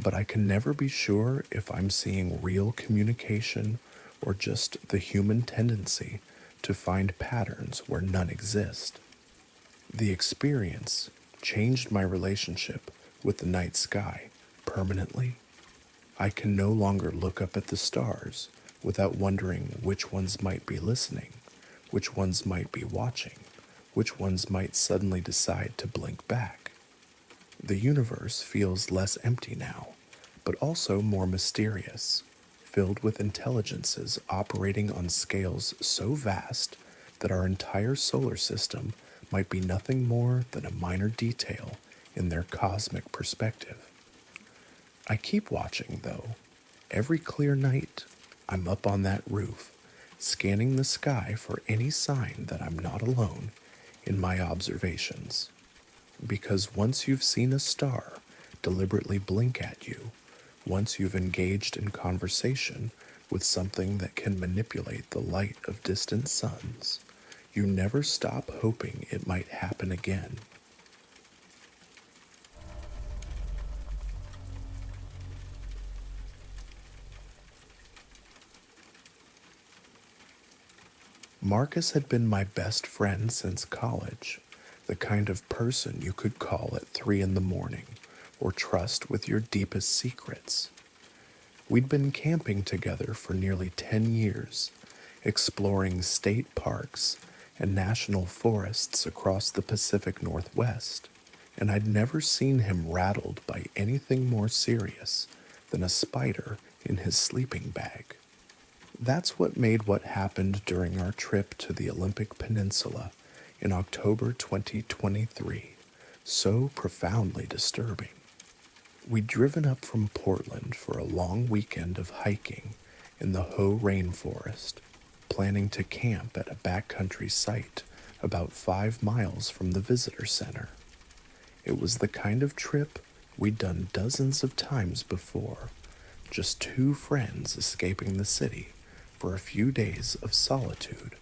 But I can never be sure if I'm seeing real communication or just the human tendency to find patterns where none exist. The experience changed my relationship with the night sky permanently. I can no longer look up at the stars without wondering which ones might be listening, which ones might be watching, which ones might suddenly decide to blink back. The universe feels less empty now, but also more mysterious, filled with intelligences operating on scales so vast that our entire solar system might be nothing more than a minor detail in their cosmic perspective. I keep watching, though. Every clear night, I'm up on that roof, scanning the sky for any sign that I'm not alone in my observations. Because once you've seen a star deliberately blink at you, once you've engaged in conversation with something that can manipulate the light of distant suns, you never stop hoping it might happen again. Marcus had been my best friend since college, the kind of person you could call at 3 in the morning or trust with your deepest secrets. We'd been camping together for nearly 10 years, exploring state parks and national forests across the Pacific Northwest, and I'd never seen him rattled by anything more serious than a spider in his sleeping bag. That's what made what happened during our trip to the Olympic Peninsula in October 2023 so profoundly disturbing. We'd driven up from Portland for a long weekend of hiking in the Hoh rainforest, planning to camp at a backcountry site about 5 miles from the visitor center. It was the kind of trip we'd done dozens of times before, just two friends escaping the city for a few days of solitude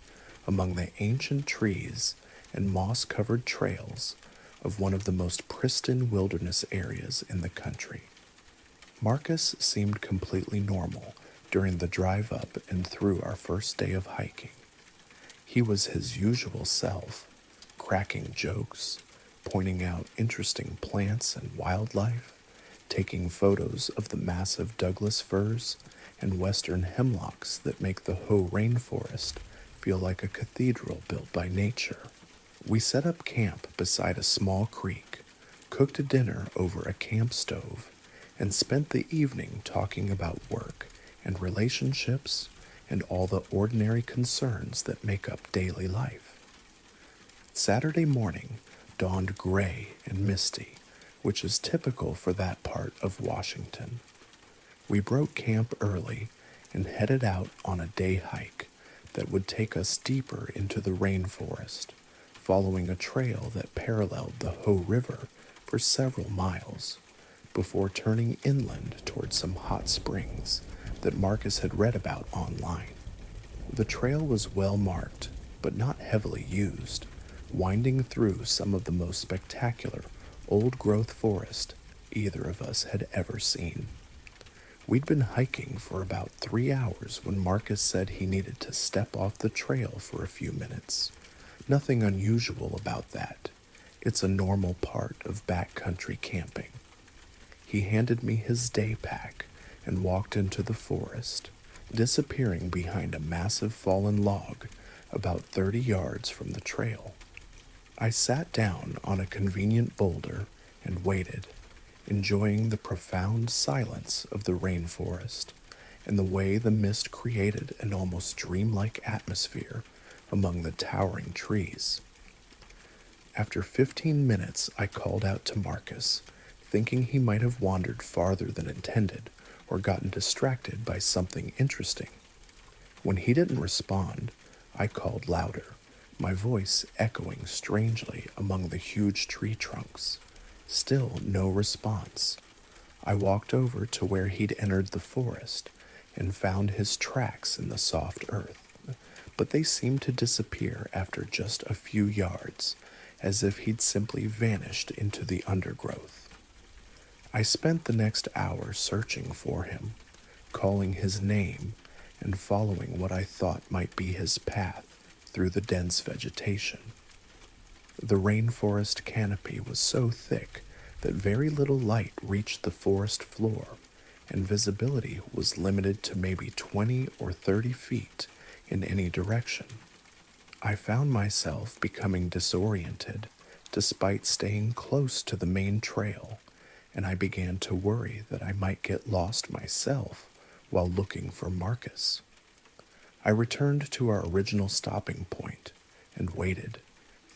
among the ancient trees and moss-covered trails of one of the most pristine wilderness areas in the country. Marcus seemed completely normal during the drive up and through our first day of hiking. He was his usual self, cracking jokes, pointing out interesting plants and wildlife, taking photos of the massive Douglas firs and western hemlocks that make the Hoh rainforest feel like a cathedral built by nature. We set up camp beside a small creek, cooked a dinner over a camp stove, and spent the evening talking about work and relationships and all the ordinary concerns that make up daily life. Saturday morning dawned gray and misty, which is typical for that part of Washington. We broke camp early and headed out on a day hike that would take us deeper into the rainforest, following a trail that paralleled the Hoh River for several miles, before turning inland toward some hot springs that Marcus had read about online. The trail was well marked, but not heavily used, winding through some of the most spectacular old-growth forest either of us had ever seen. We'd been hiking for about 3 hours when Marcus said he needed to step off the trail for a few minutes. Nothing unusual about that. It's a normal part of backcountry camping. He handed me his day pack and walked into the forest, disappearing behind a massive fallen log about 30 yards from the trail. I sat down on a convenient boulder and waited, enjoying the profound silence of the rainforest and the way the mist created an almost dreamlike atmosphere among the towering trees. After 15 minutes, I called out to Marcus, thinking he might have wandered farther than intended or gotten distracted by something interesting. When he didn't respond, I called louder, my voice echoing strangely among the huge tree trunks. Still no response. I walked over to where he'd entered the forest and found his tracks in the soft earth, but they seemed to disappear after just a few yards, as if he'd simply vanished into the undergrowth. I spent the next hour searching for him, calling his name and following what I thought might be his path through the dense vegetation. The rainforest canopy was so thick that very little light reached the forest floor, and visibility was limited to maybe 20 or 30 feet in any direction. I found myself becoming disoriented despite staying close to the main trail, and I began to worry that I might get lost myself while looking for Marcus. I returned to our original stopping point, and waited,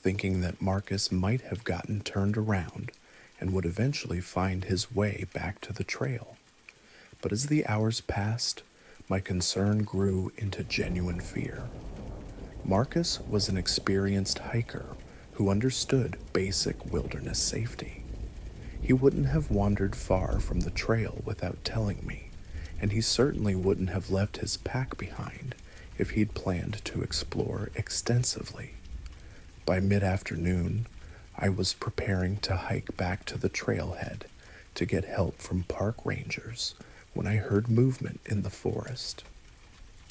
thinking that Marcus might have gotten turned around and would eventually find his way back to the trail. But as the hours passed, my concern grew into genuine fear. Marcus was an experienced hiker who understood basic wilderness safety. He wouldn't have wandered far from the trail without telling me, and he certainly wouldn't have left his pack behind if he'd planned to explore extensively. By mid-afternoon, I was preparing to hike back to the trailhead to get help from park rangers when I heard movement in the forest.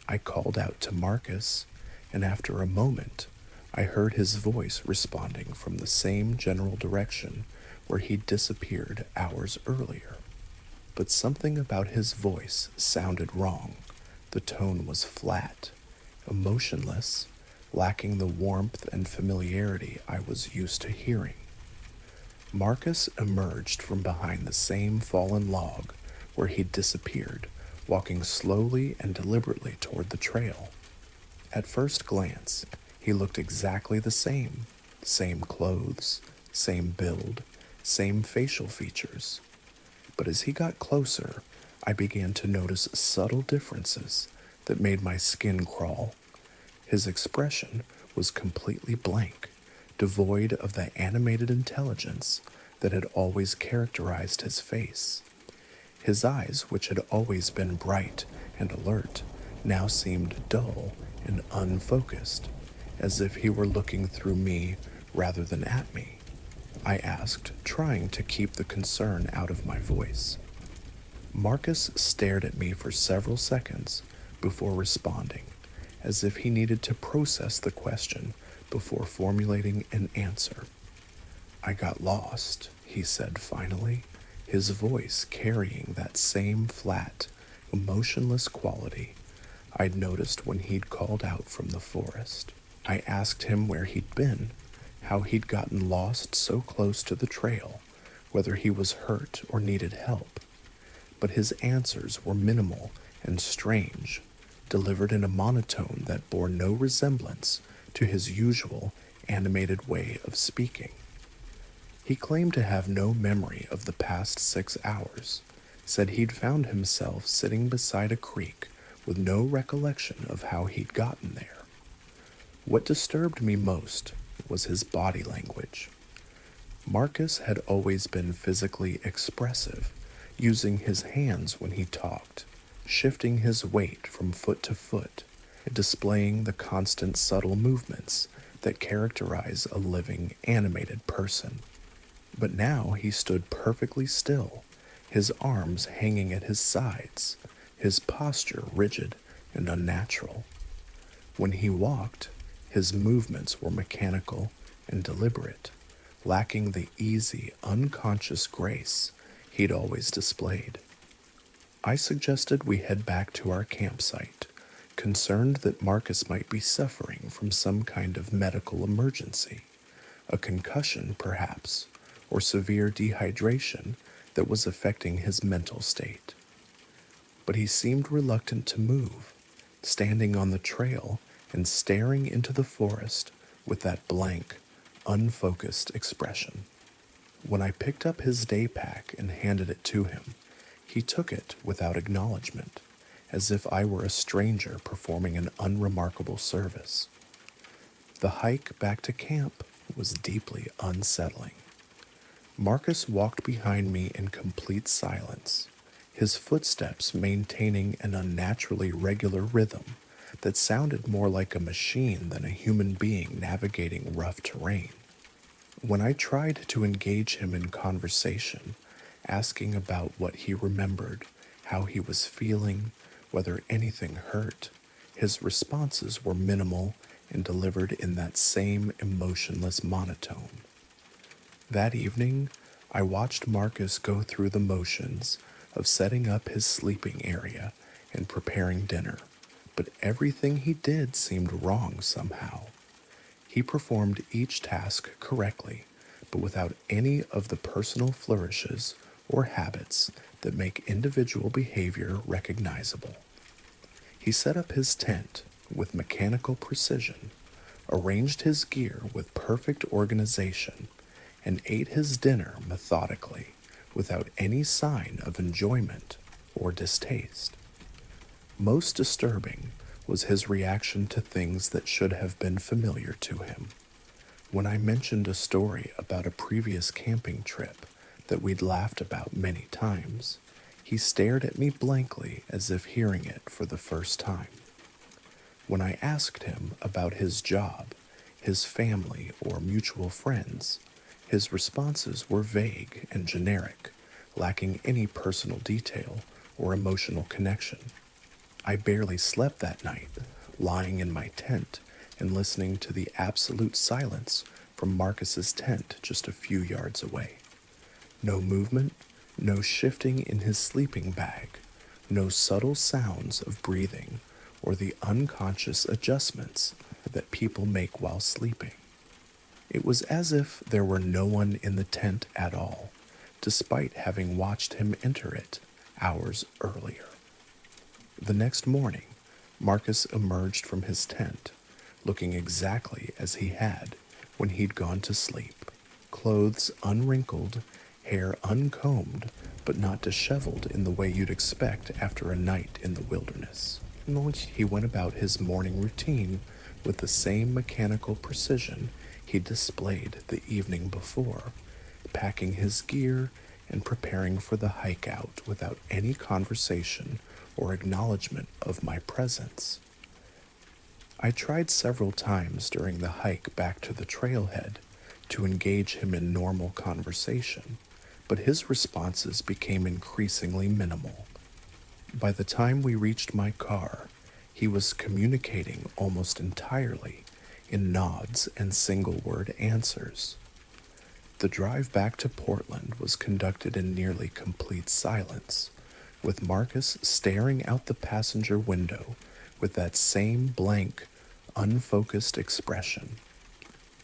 I called out to Marcus, and after a moment, I heard his voice responding from the same general direction where he'd disappeared hours earlier. But something about his voice sounded wrong. The tone was flat, emotionless, lacking the warmth and familiarity I was used to hearing. Marcus emerged from behind the same fallen log where he'd disappeared, walking slowly and deliberately toward the trail. At first glance, he looked exactly the same. Same clothes, same build, same facial features. But as he got closer, I began to notice subtle differences that made my skin crawl. His expression was completely blank, devoid of the animated intelligence that had always characterized his face. His eyes, which had always been bright and alert, now seemed dull and unfocused, as if he were looking through me rather than at me. I asked, trying to keep the concern out of my voice. Marcus stared at me for several seconds before responding, as if he needed to process the question before formulating an answer. "I got lost," he said finally, his voice carrying that same flat, emotionless quality I'd noticed when he'd called out from the forest. I asked him where he'd been, how he'd gotten lost so close to the trail, whether he was hurt or needed help. But his answers were minimal and strange, delivered in a monotone that bore no resemblance to his usual animated way of speaking. He claimed to have no memory of the past 6 hours, said he'd found himself sitting beside a creek with no recollection of how he'd gotten there. What disturbed me most was his body language. Marcus had always been physically expressive, using his hands when he talked, shifting his weight from foot to foot, displaying the constant subtle movements that characterize a living, animated person. But now he stood perfectly still, his arms hanging at his sides, his posture rigid and unnatural. When he walked, his movements were mechanical and deliberate, lacking the easy, unconscious grace he'd always displayed. I suggested we head back to our campsite, concerned that Marcus might be suffering from some kind of medical emergency, a concussion perhaps, or severe dehydration that was affecting his mental state. But he seemed reluctant to move, standing on the trail and staring into the forest with that blank, unfocused expression. When I picked up his day pack and handed it to him, he took it without acknowledgement, as if I were a stranger performing an unremarkable service. The hike back to camp was deeply unsettling. Marcus walked behind me in complete silence, his footsteps maintaining an unnaturally regular rhythm that sounded more like a machine than a human being navigating rough terrain. When I tried to engage him in conversation, asking about what he remembered, how he was feeling, whether anything hurt, his responses were minimal and delivered in that same emotionless monotone. That evening, I watched Marcus go through the motions of setting up his sleeping area and preparing dinner, but everything he did seemed wrong somehow. He performed each task correctly, but without any of the personal flourishes or habits that make individual behavior recognizable. He set up his tent with mechanical precision, arranged his gear with perfect organization, and ate his dinner methodically without any sign of enjoyment or distaste. Most disturbing was his reaction to things that should have been familiar to him. When I mentioned a story about a previous camping trip that we'd laughed about many times, he stared at me blankly as if hearing it for the first time. When I asked him about his job, his family, or mutual friends, his responses were vague and generic, lacking any personal detail or emotional connection. I barely slept that night, lying in my tent and listening to the absolute silence from Marcus's tent just a few yards away. No movement, no shifting in his sleeping bag, no subtle sounds of breathing or the unconscious adjustments that people make while sleeping. It was as if there were no one in the tent at all, despite having watched him enter it hours earlier. The next morning, Marcus emerged from his tent, looking exactly as he had when he'd gone to sleep, clothes unwrinkled, hair uncombed, but not disheveled in the way you'd expect after a night in the wilderness. He went about his morning routine with the same mechanical precision he displayed the evening before, packing his gear and preparing for the hike out without any conversation or acknowledgement of my presence. I tried several times during the hike back to the trailhead to engage him in normal conversation, but his responses became increasingly minimal. By the time we reached my car, he was communicating almost entirely in nods and single-word answers. The drive back to Portland was conducted in nearly complete silence, with Marcus staring out the passenger window with that same blank, unfocused expression.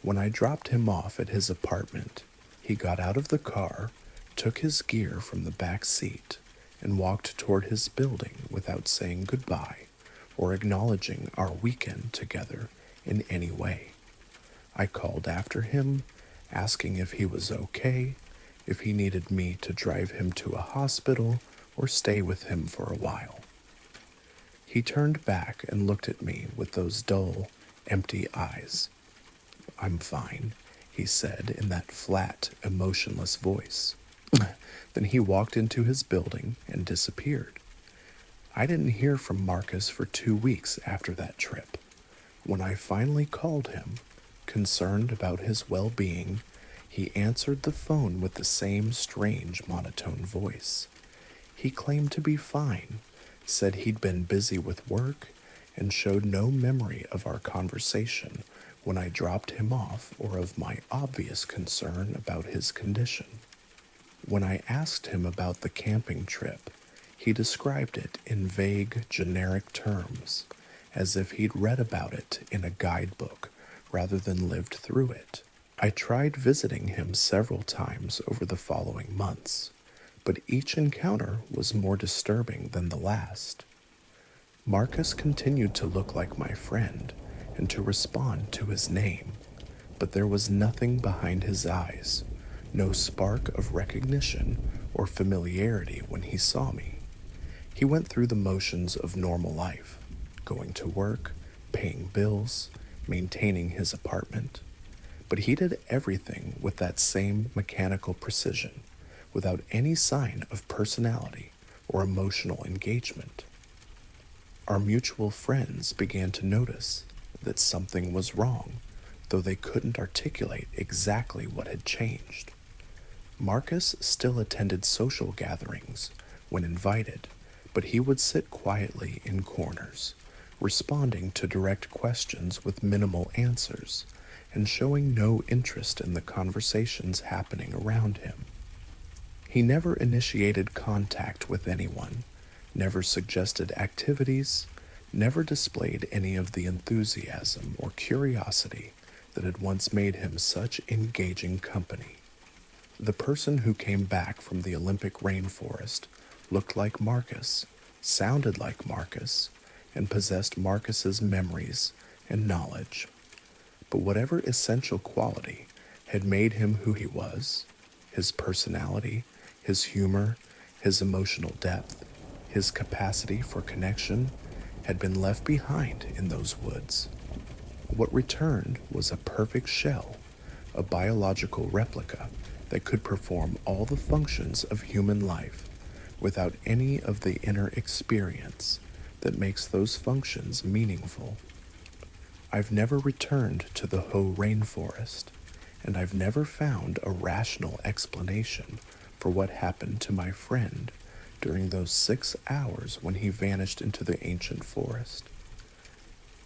When I dropped him off at his apartment, he got out of the car, took his gear from the back seat, and walked toward his building without saying goodbye or acknowledging our weekend together in any way. I called after him, asking if he was okay, if he needed me to drive him to a hospital or stay with him for a while. He turned back and looked at me with those dull, empty eyes. "I'm fine," he said in that flat, emotionless voice. Then he walked into his building and disappeared. I didn't hear from Marcus for 2 weeks after that trip. When I finally called him, concerned about his well-being, he answered the phone with the same strange monotone voice. He claimed to be fine, said he'd been busy with work, and showed no memory of our conversation when I dropped him off or of my obvious concern about his condition. When I asked him about the camping trip, he described it in vague, generic terms, as if he'd read about it in a guidebook rather than lived through it. I tried visiting him several times over the following months, but each encounter was more disturbing than the last. Marcus continued to look like my friend and to respond to his name, but there was nothing behind his eyes, no spark of recognition or familiarity when he saw me. He went through the motions of normal life, going to work, paying bills, maintaining his apartment, but he did everything with that same mechanical precision, without any sign of personality or emotional engagement. Our mutual friends began to notice that something was wrong, though they couldn't articulate exactly what had changed. Marcus still attended social gatherings when invited, but he would sit quietly in corners, responding to direct questions with minimal answers, and showing no interest in the conversations happening around him. He never initiated contact with anyone, never suggested activities, never displayed any of the enthusiasm or curiosity that had once made him such engaging company. The person who came back from the Olympic rainforest looked like Marcus, sounded like Marcus, and possessed Marcus's memories and knowledge. But whatever essential quality had made him who he was, his personality, his humor, his emotional depth, his capacity for connection, had been left behind in those woods. What returned was a perfect shell, a biological replica that could perform all the functions of human life without any of the inner experience that makes those functions meaningful. I've never returned to the Hoh rainforest, and I've never found a rational explanation for what happened to my friend during those 6 hours when he vanished into the ancient forest.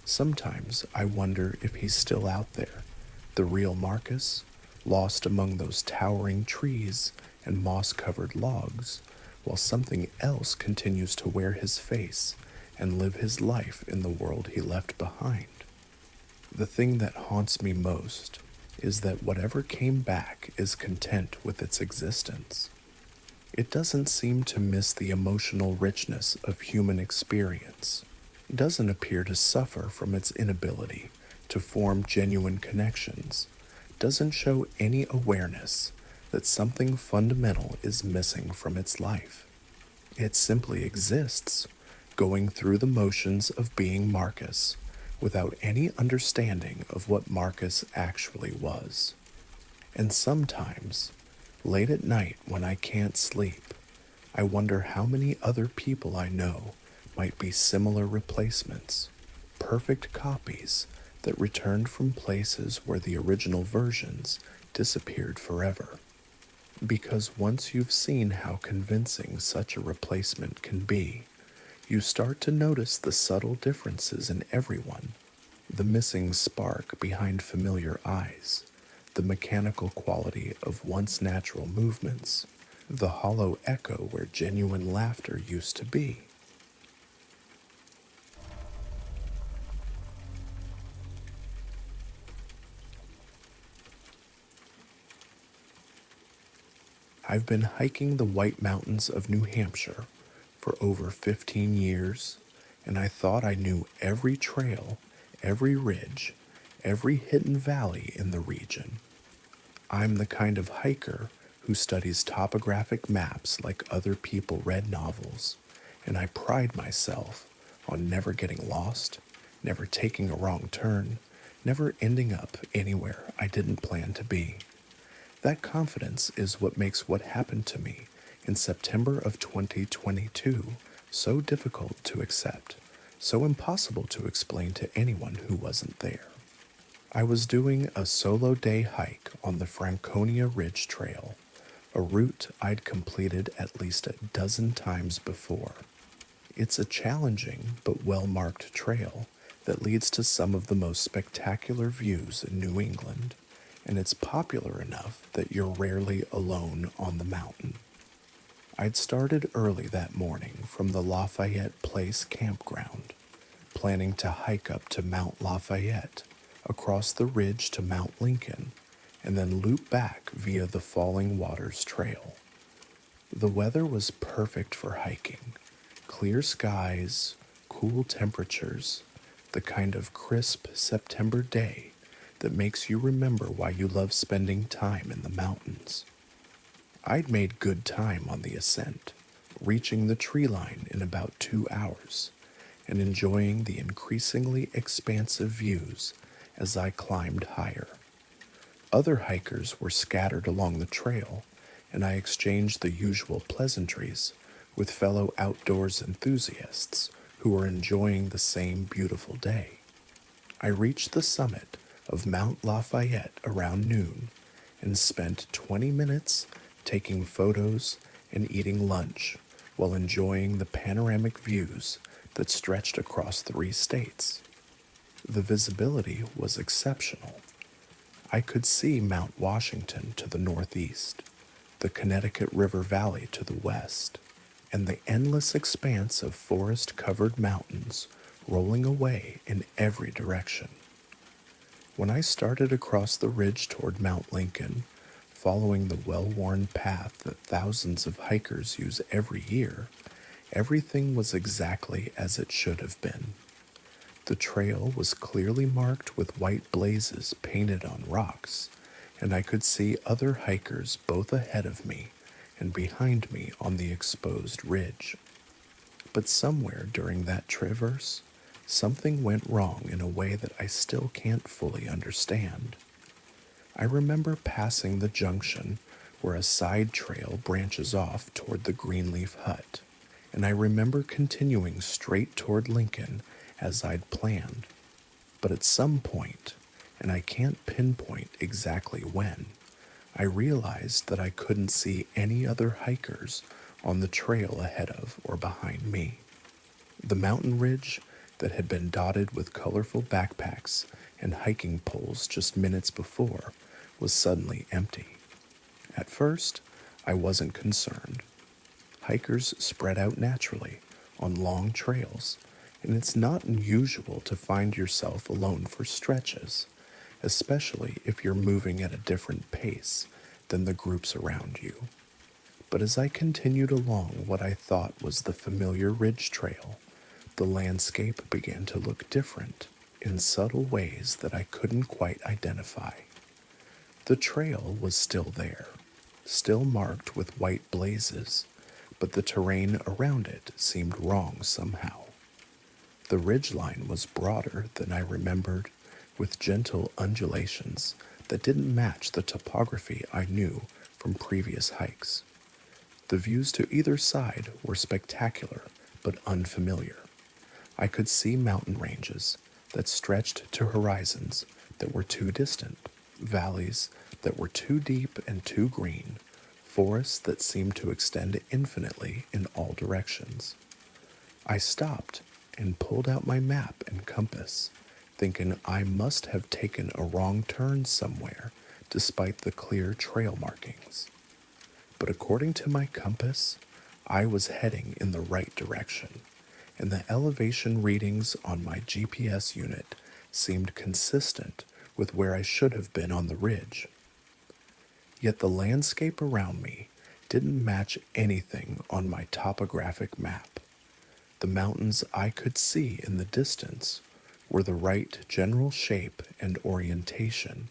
Sometimes I wonder if he's still out there, the real Marcus, lost among those towering trees and moss-covered logs, while something else continues to wear his face and live his life in the world he left behind. The thing that haunts me most is that whatever came back is content with its existence. It doesn't seem to miss the emotional richness of human experience. It doesn't appear to suffer from its inability to form genuine connections. It doesn't show any awareness that something fundamental is missing from its life. It simply exists, going through the motions of being Marcus, without any understanding of what Marcus actually was. And sometimes, late at night when I can't sleep, I wonder how many other people I know might be similar replacements, perfect copies that returned from places where the original versions disappeared forever. Because once you've seen how convincing such a replacement can be, you start to notice the subtle differences in everyone, the missing spark behind familiar eyes, the mechanical quality of once natural movements, the hollow echo where genuine laughter used to be. I've been hiking the White Mountains of New Hampshire for over 15 years, and I thought I knew every trail, every ridge, every hidden valley in the region. I'm the kind of hiker who studies topographic maps like other people read novels, and I pride myself on never getting lost, never taking a wrong turn, never ending up anywhere I didn't plan to be. That confidence is what makes what happened to me in September of 2022 so difficult to accept, so impossible to explain to anyone who wasn't there. I was doing a solo day hike on the Franconia Ridge Trail, a route I'd completed at least a dozen times before. It's a challenging but well-marked trail that leads to some of the most spectacular views in New England, and it's popular enough that you're rarely alone on the mountain. I'd started early that morning from the Lafayette Place campground, planning to hike up to Mount Lafayette, across the ridge to Mount Lincoln, and then loop back via the Falling Waters Trail. The weather was perfect for hiking. Clear skies, cool temperatures, the kind of crisp September day that makes you remember why you love spending time in the mountains. I'd made good time on the ascent, reaching the tree line in about 2 hours, and enjoying the increasingly expansive views as I climbed higher. Other hikers were scattered along the trail, and I exchanged the usual pleasantries with fellow outdoors enthusiasts who were enjoying the same beautiful day. I reached the summit of Mount Lafayette around noon and spent 20 minutes taking photos and eating lunch while enjoying the panoramic views that stretched across 3 states. The visibility was exceptional. I could see Mount Washington to the northeast, the Connecticut River Valley to the west, and the endless expanse of forest-covered mountains rolling away in every direction. When I started across the ridge toward Mount Lincoln, following the well-worn path that thousands of hikers use every year, everything was exactly as it should have been. The trail was clearly marked with white blazes painted on rocks, and I could see other hikers both ahead of me and behind me on the exposed ridge. But somewhere during that traverse, something went wrong in a way that I still can't fully understand. I remember passing the junction where a side trail branches off toward the Greenleaf Hut, and I remember continuing straight toward Lincoln as I'd planned. But at some point, and I can't pinpoint exactly when, I realized that I couldn't see any other hikers on the trail ahead of or behind me. The mountain ridge that had been dotted with colorful backpacks and hiking poles just minutes before was suddenly empty. At first, I wasn't concerned. Hikers spread out naturally on long trails, and it's not unusual to find yourself alone for stretches, especially if you're moving at a different pace than the groups around you. But as I continued along what I thought was the familiar ridge trail, the landscape began to look different in subtle ways that I couldn't quite identify. The trail was still there, still marked with white blazes, but the terrain around it seemed wrong somehow. The ridgeline was broader than I remembered, with gentle undulations that didn't match the topography I knew from previous hikes. The views to either side were spectacular but unfamiliar. I could see mountain ranges that stretched to horizons that were too distant, valleys that were too deep and too green, forests that seemed to extend infinitely in all directions. I stopped and pulled out my map and compass, thinking I must have taken a wrong turn somewhere despite the clear trail markings. But according to my compass, I was heading in the right direction, and the elevation readings on my GPS unit seemed consistent with where I should have been on the ridge. Yet the landscape around me didn't match anything on my topographic map. The mountains I could see in the distance were the right general shape and orientation,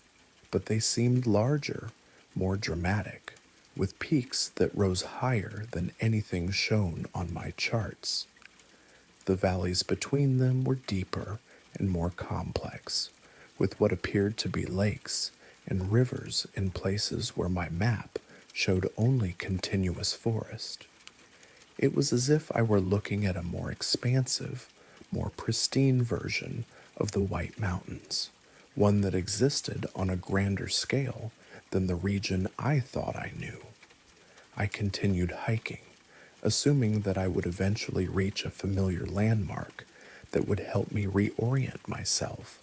but they seemed larger, more dramatic, with peaks that rose higher than anything shown on my charts. The valleys between them were deeper and more complex, with what appeared to be lakes and rivers in places where my map showed only continuous forest. It was as if I were looking at a more expansive, more pristine version of the White Mountains, one that existed on a grander scale than the region I thought I knew. I continued hiking, assuming that I would eventually reach a familiar landmark that would help me reorient myself.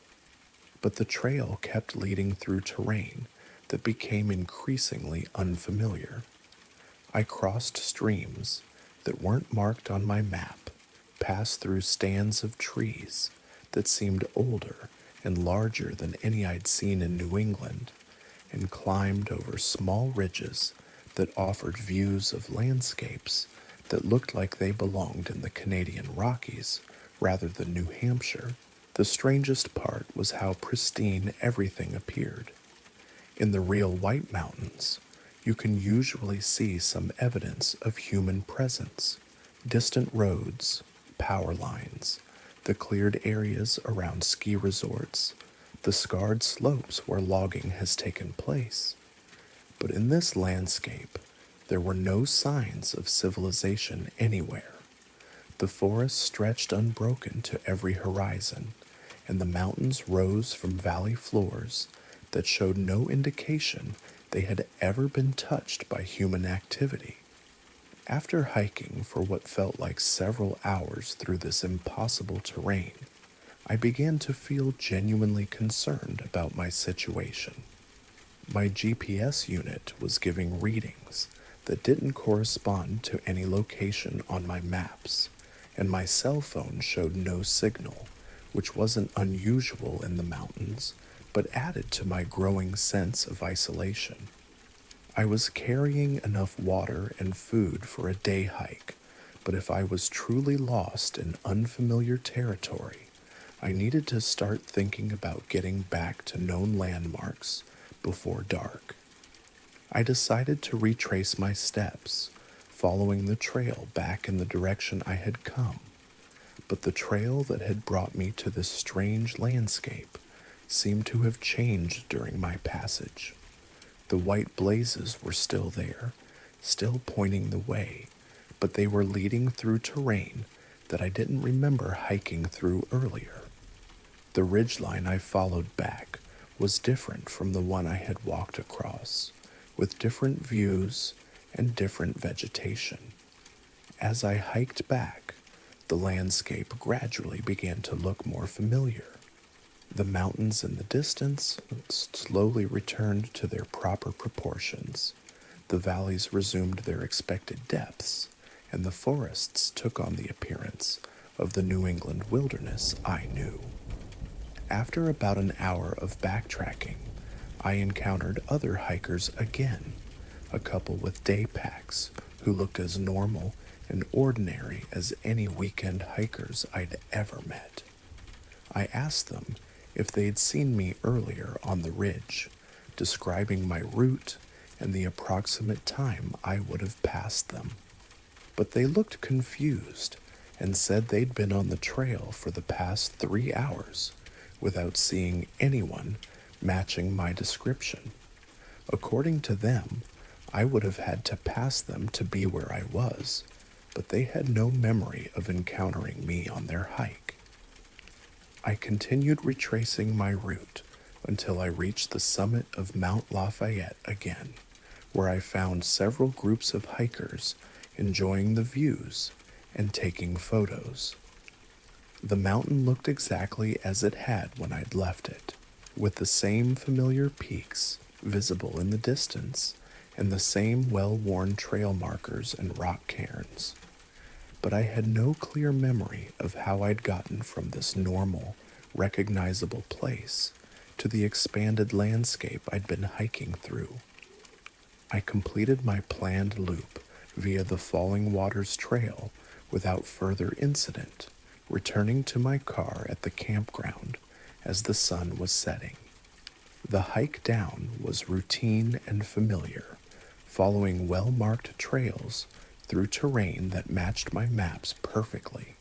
But the trail kept leading through terrain that became increasingly unfamiliar. I crossed streams that weren't marked on my map, passed through stands of trees that seemed older and larger than any I'd seen in New England, and climbed over small ridges that offered views of landscapes that looked like they belonged in the Canadian Rockies rather than New Hampshire. The strangest part was how pristine everything appeared. In the real White Mountains, you can usually see some evidence of human presence: distant roads, power lines, the cleared areas around ski resorts, the scarred slopes where logging has taken place. But in this landscape, there were no signs of civilization anywhere. The forest stretched unbroken to every horizon, and the mountains rose from valley floors that showed no indication they had ever been touched by human activity. After hiking for what felt like several hours through this impossible terrain, I began to feel genuinely concerned about my situation. My GPS unit was giving readings that didn't correspond to any location on my maps, and my cell phone showed no signal, which wasn't unusual in the mountains, but added to my growing sense of isolation. I was carrying enough water and food for a day hike, but if I was truly lost in unfamiliar territory, I needed to start thinking about getting back to known landmarks before dark. I decided to retrace my steps, following the trail back in the direction I had come. But the trail that had brought me to this strange landscape seemed to have changed during my passage. The white blazes were still there, still pointing the way, but they were leading through terrain that I didn't remember hiking through earlier. The ridgeline I followed back was different from the one I had walked across, with different views and different vegetation. As I hiked back, the landscape gradually began to look more familiar. The mountains in the distance slowly returned to their proper proportions. The valleys resumed their expected depths, and the forests took on the appearance of the New England wilderness I knew. After about an hour of backtracking, I encountered other hikers again, a couple with day packs who looked as normal and ordinary as any weekend hikers I'd ever met. I asked them if they'd seen me earlier on the ridge, describing my route and the approximate time I would have passed them. But they looked confused and said they'd been on the trail for the past 3 hours without seeing anyone matching my description. According to them, I would have had to pass them to be where I was, but they had no memory of encountering me on their hike. I continued retracing my route until I reached the summit of Mount Lafayette again, where I found several groups of hikers enjoying the views and taking photos. The mountain looked exactly as it had when I'd left it, with the same familiar peaks visible in the distance and the same well-worn trail markers and rock cairns. But I had no clear memory of how I'd gotten from this normal, recognizable place to the expanded landscape I'd been hiking through. I completed my planned loop via the Falling Waters Trail without further incident, returning to my car at the campground as the sun was setting. The hike down was routine and familiar, following well-marked trails through terrain that matched my maps perfectly.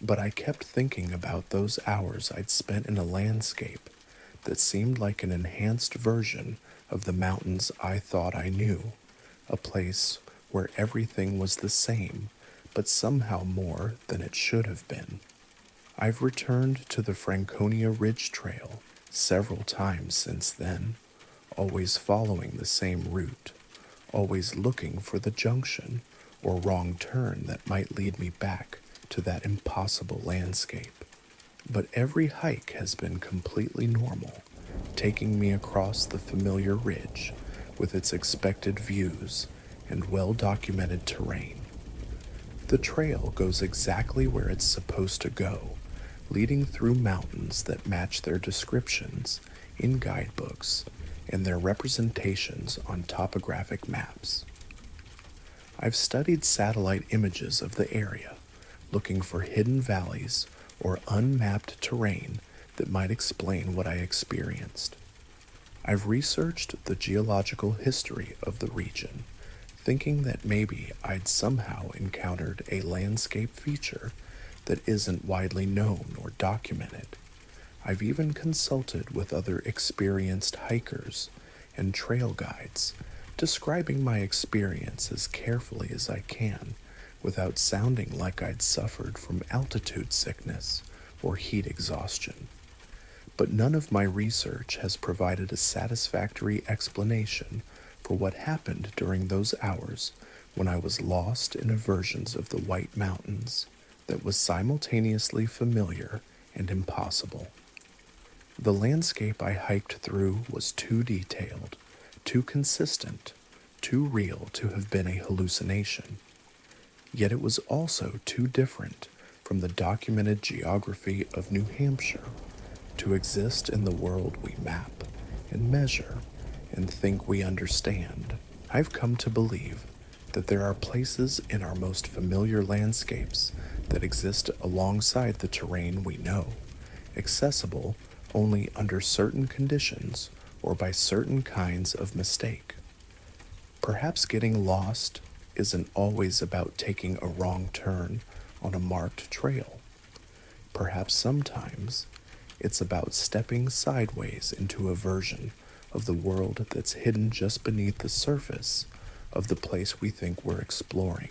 But I kept thinking about those hours I'd spent in a landscape that seemed like an enhanced version of the mountains I thought I knew, a place where everything was the same, but somehow more than it should have been. I've returned to the Franconia Ridge Trail several times since then, always following the same route, always looking for the junction or wrong turn that might lead me back to that impossible landscape. But every hike has been completely normal, taking me across the familiar ridge with its expected views and well-documented terrain. The trail goes exactly where it's supposed to go, leading through mountains that match their descriptions in guidebooks and their representations on topographic maps. I've studied satellite images of the area, looking for hidden valleys or unmapped terrain that might explain what I experienced. I've researched the geological history of the region, thinking that maybe I'd somehow encountered a landscape feature that isn't widely known or documented. I've even consulted with other experienced hikers and trail guides, describing my experience as carefully as I can without sounding like I'd suffered from altitude sickness or heat exhaustion. But none of my research has provided a satisfactory explanation for what happened during those hours when I was lost in a version of the White Mountains that was simultaneously familiar and impossible. The landscape I hiked through was too detailed, too consistent, too real to have been a hallucination. Yet it was also too different from the documented geography of New Hampshire to exist in the world we map and measure and think we understand. I've come to believe that there are places in our most familiar landscapes that exist alongside the terrain we know, accessible only under certain conditions or by certain kinds of mistake. Perhaps getting lost isn't always about taking a wrong turn on a marked trail. Perhaps sometimes it's about stepping sideways into a version of the world that's hidden just beneath the surface of the place we think we're exploring.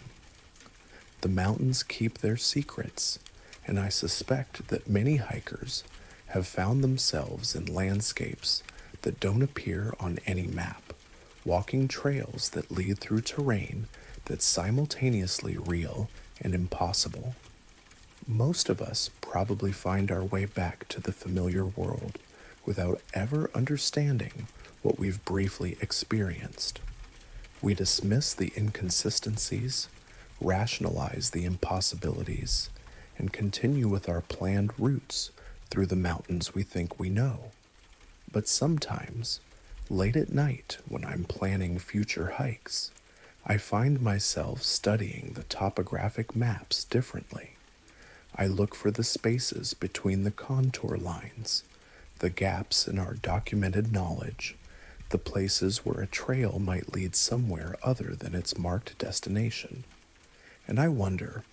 The mountains keep their secrets, and I suspect that many hikers have found themselves in landscapes that don't appear on any map, walking trails that lead through terrain that's simultaneously real and impossible. Most of us probably find our way back to the familiar world without ever understanding what we've briefly experienced. We dismiss the inconsistencies, rationalize the impossibilities, and continue with our planned routes through the mountains we think we know. But sometimes, late at night when I'm planning future hikes, I find myself studying the topographic maps differently. I look for the spaces between the contour lines, the gaps in our documented knowledge, the places where a trail might lead somewhere other than its marked destination. And I wonder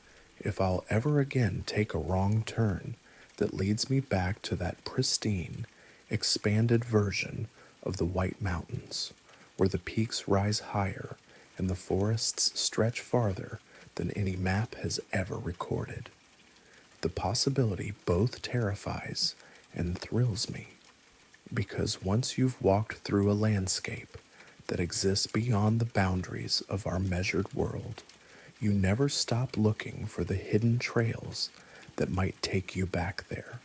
if I'll ever again take a wrong turn that leads me back to that pristine, expanded version of the White Mountains, where the peaks rise higher and the forests stretch farther than any map has ever recorded. The possibility both terrifies and thrills me, because once you've walked through a landscape that exists beyond the boundaries of our measured world, you never stop looking for the hidden trails that might take you back there.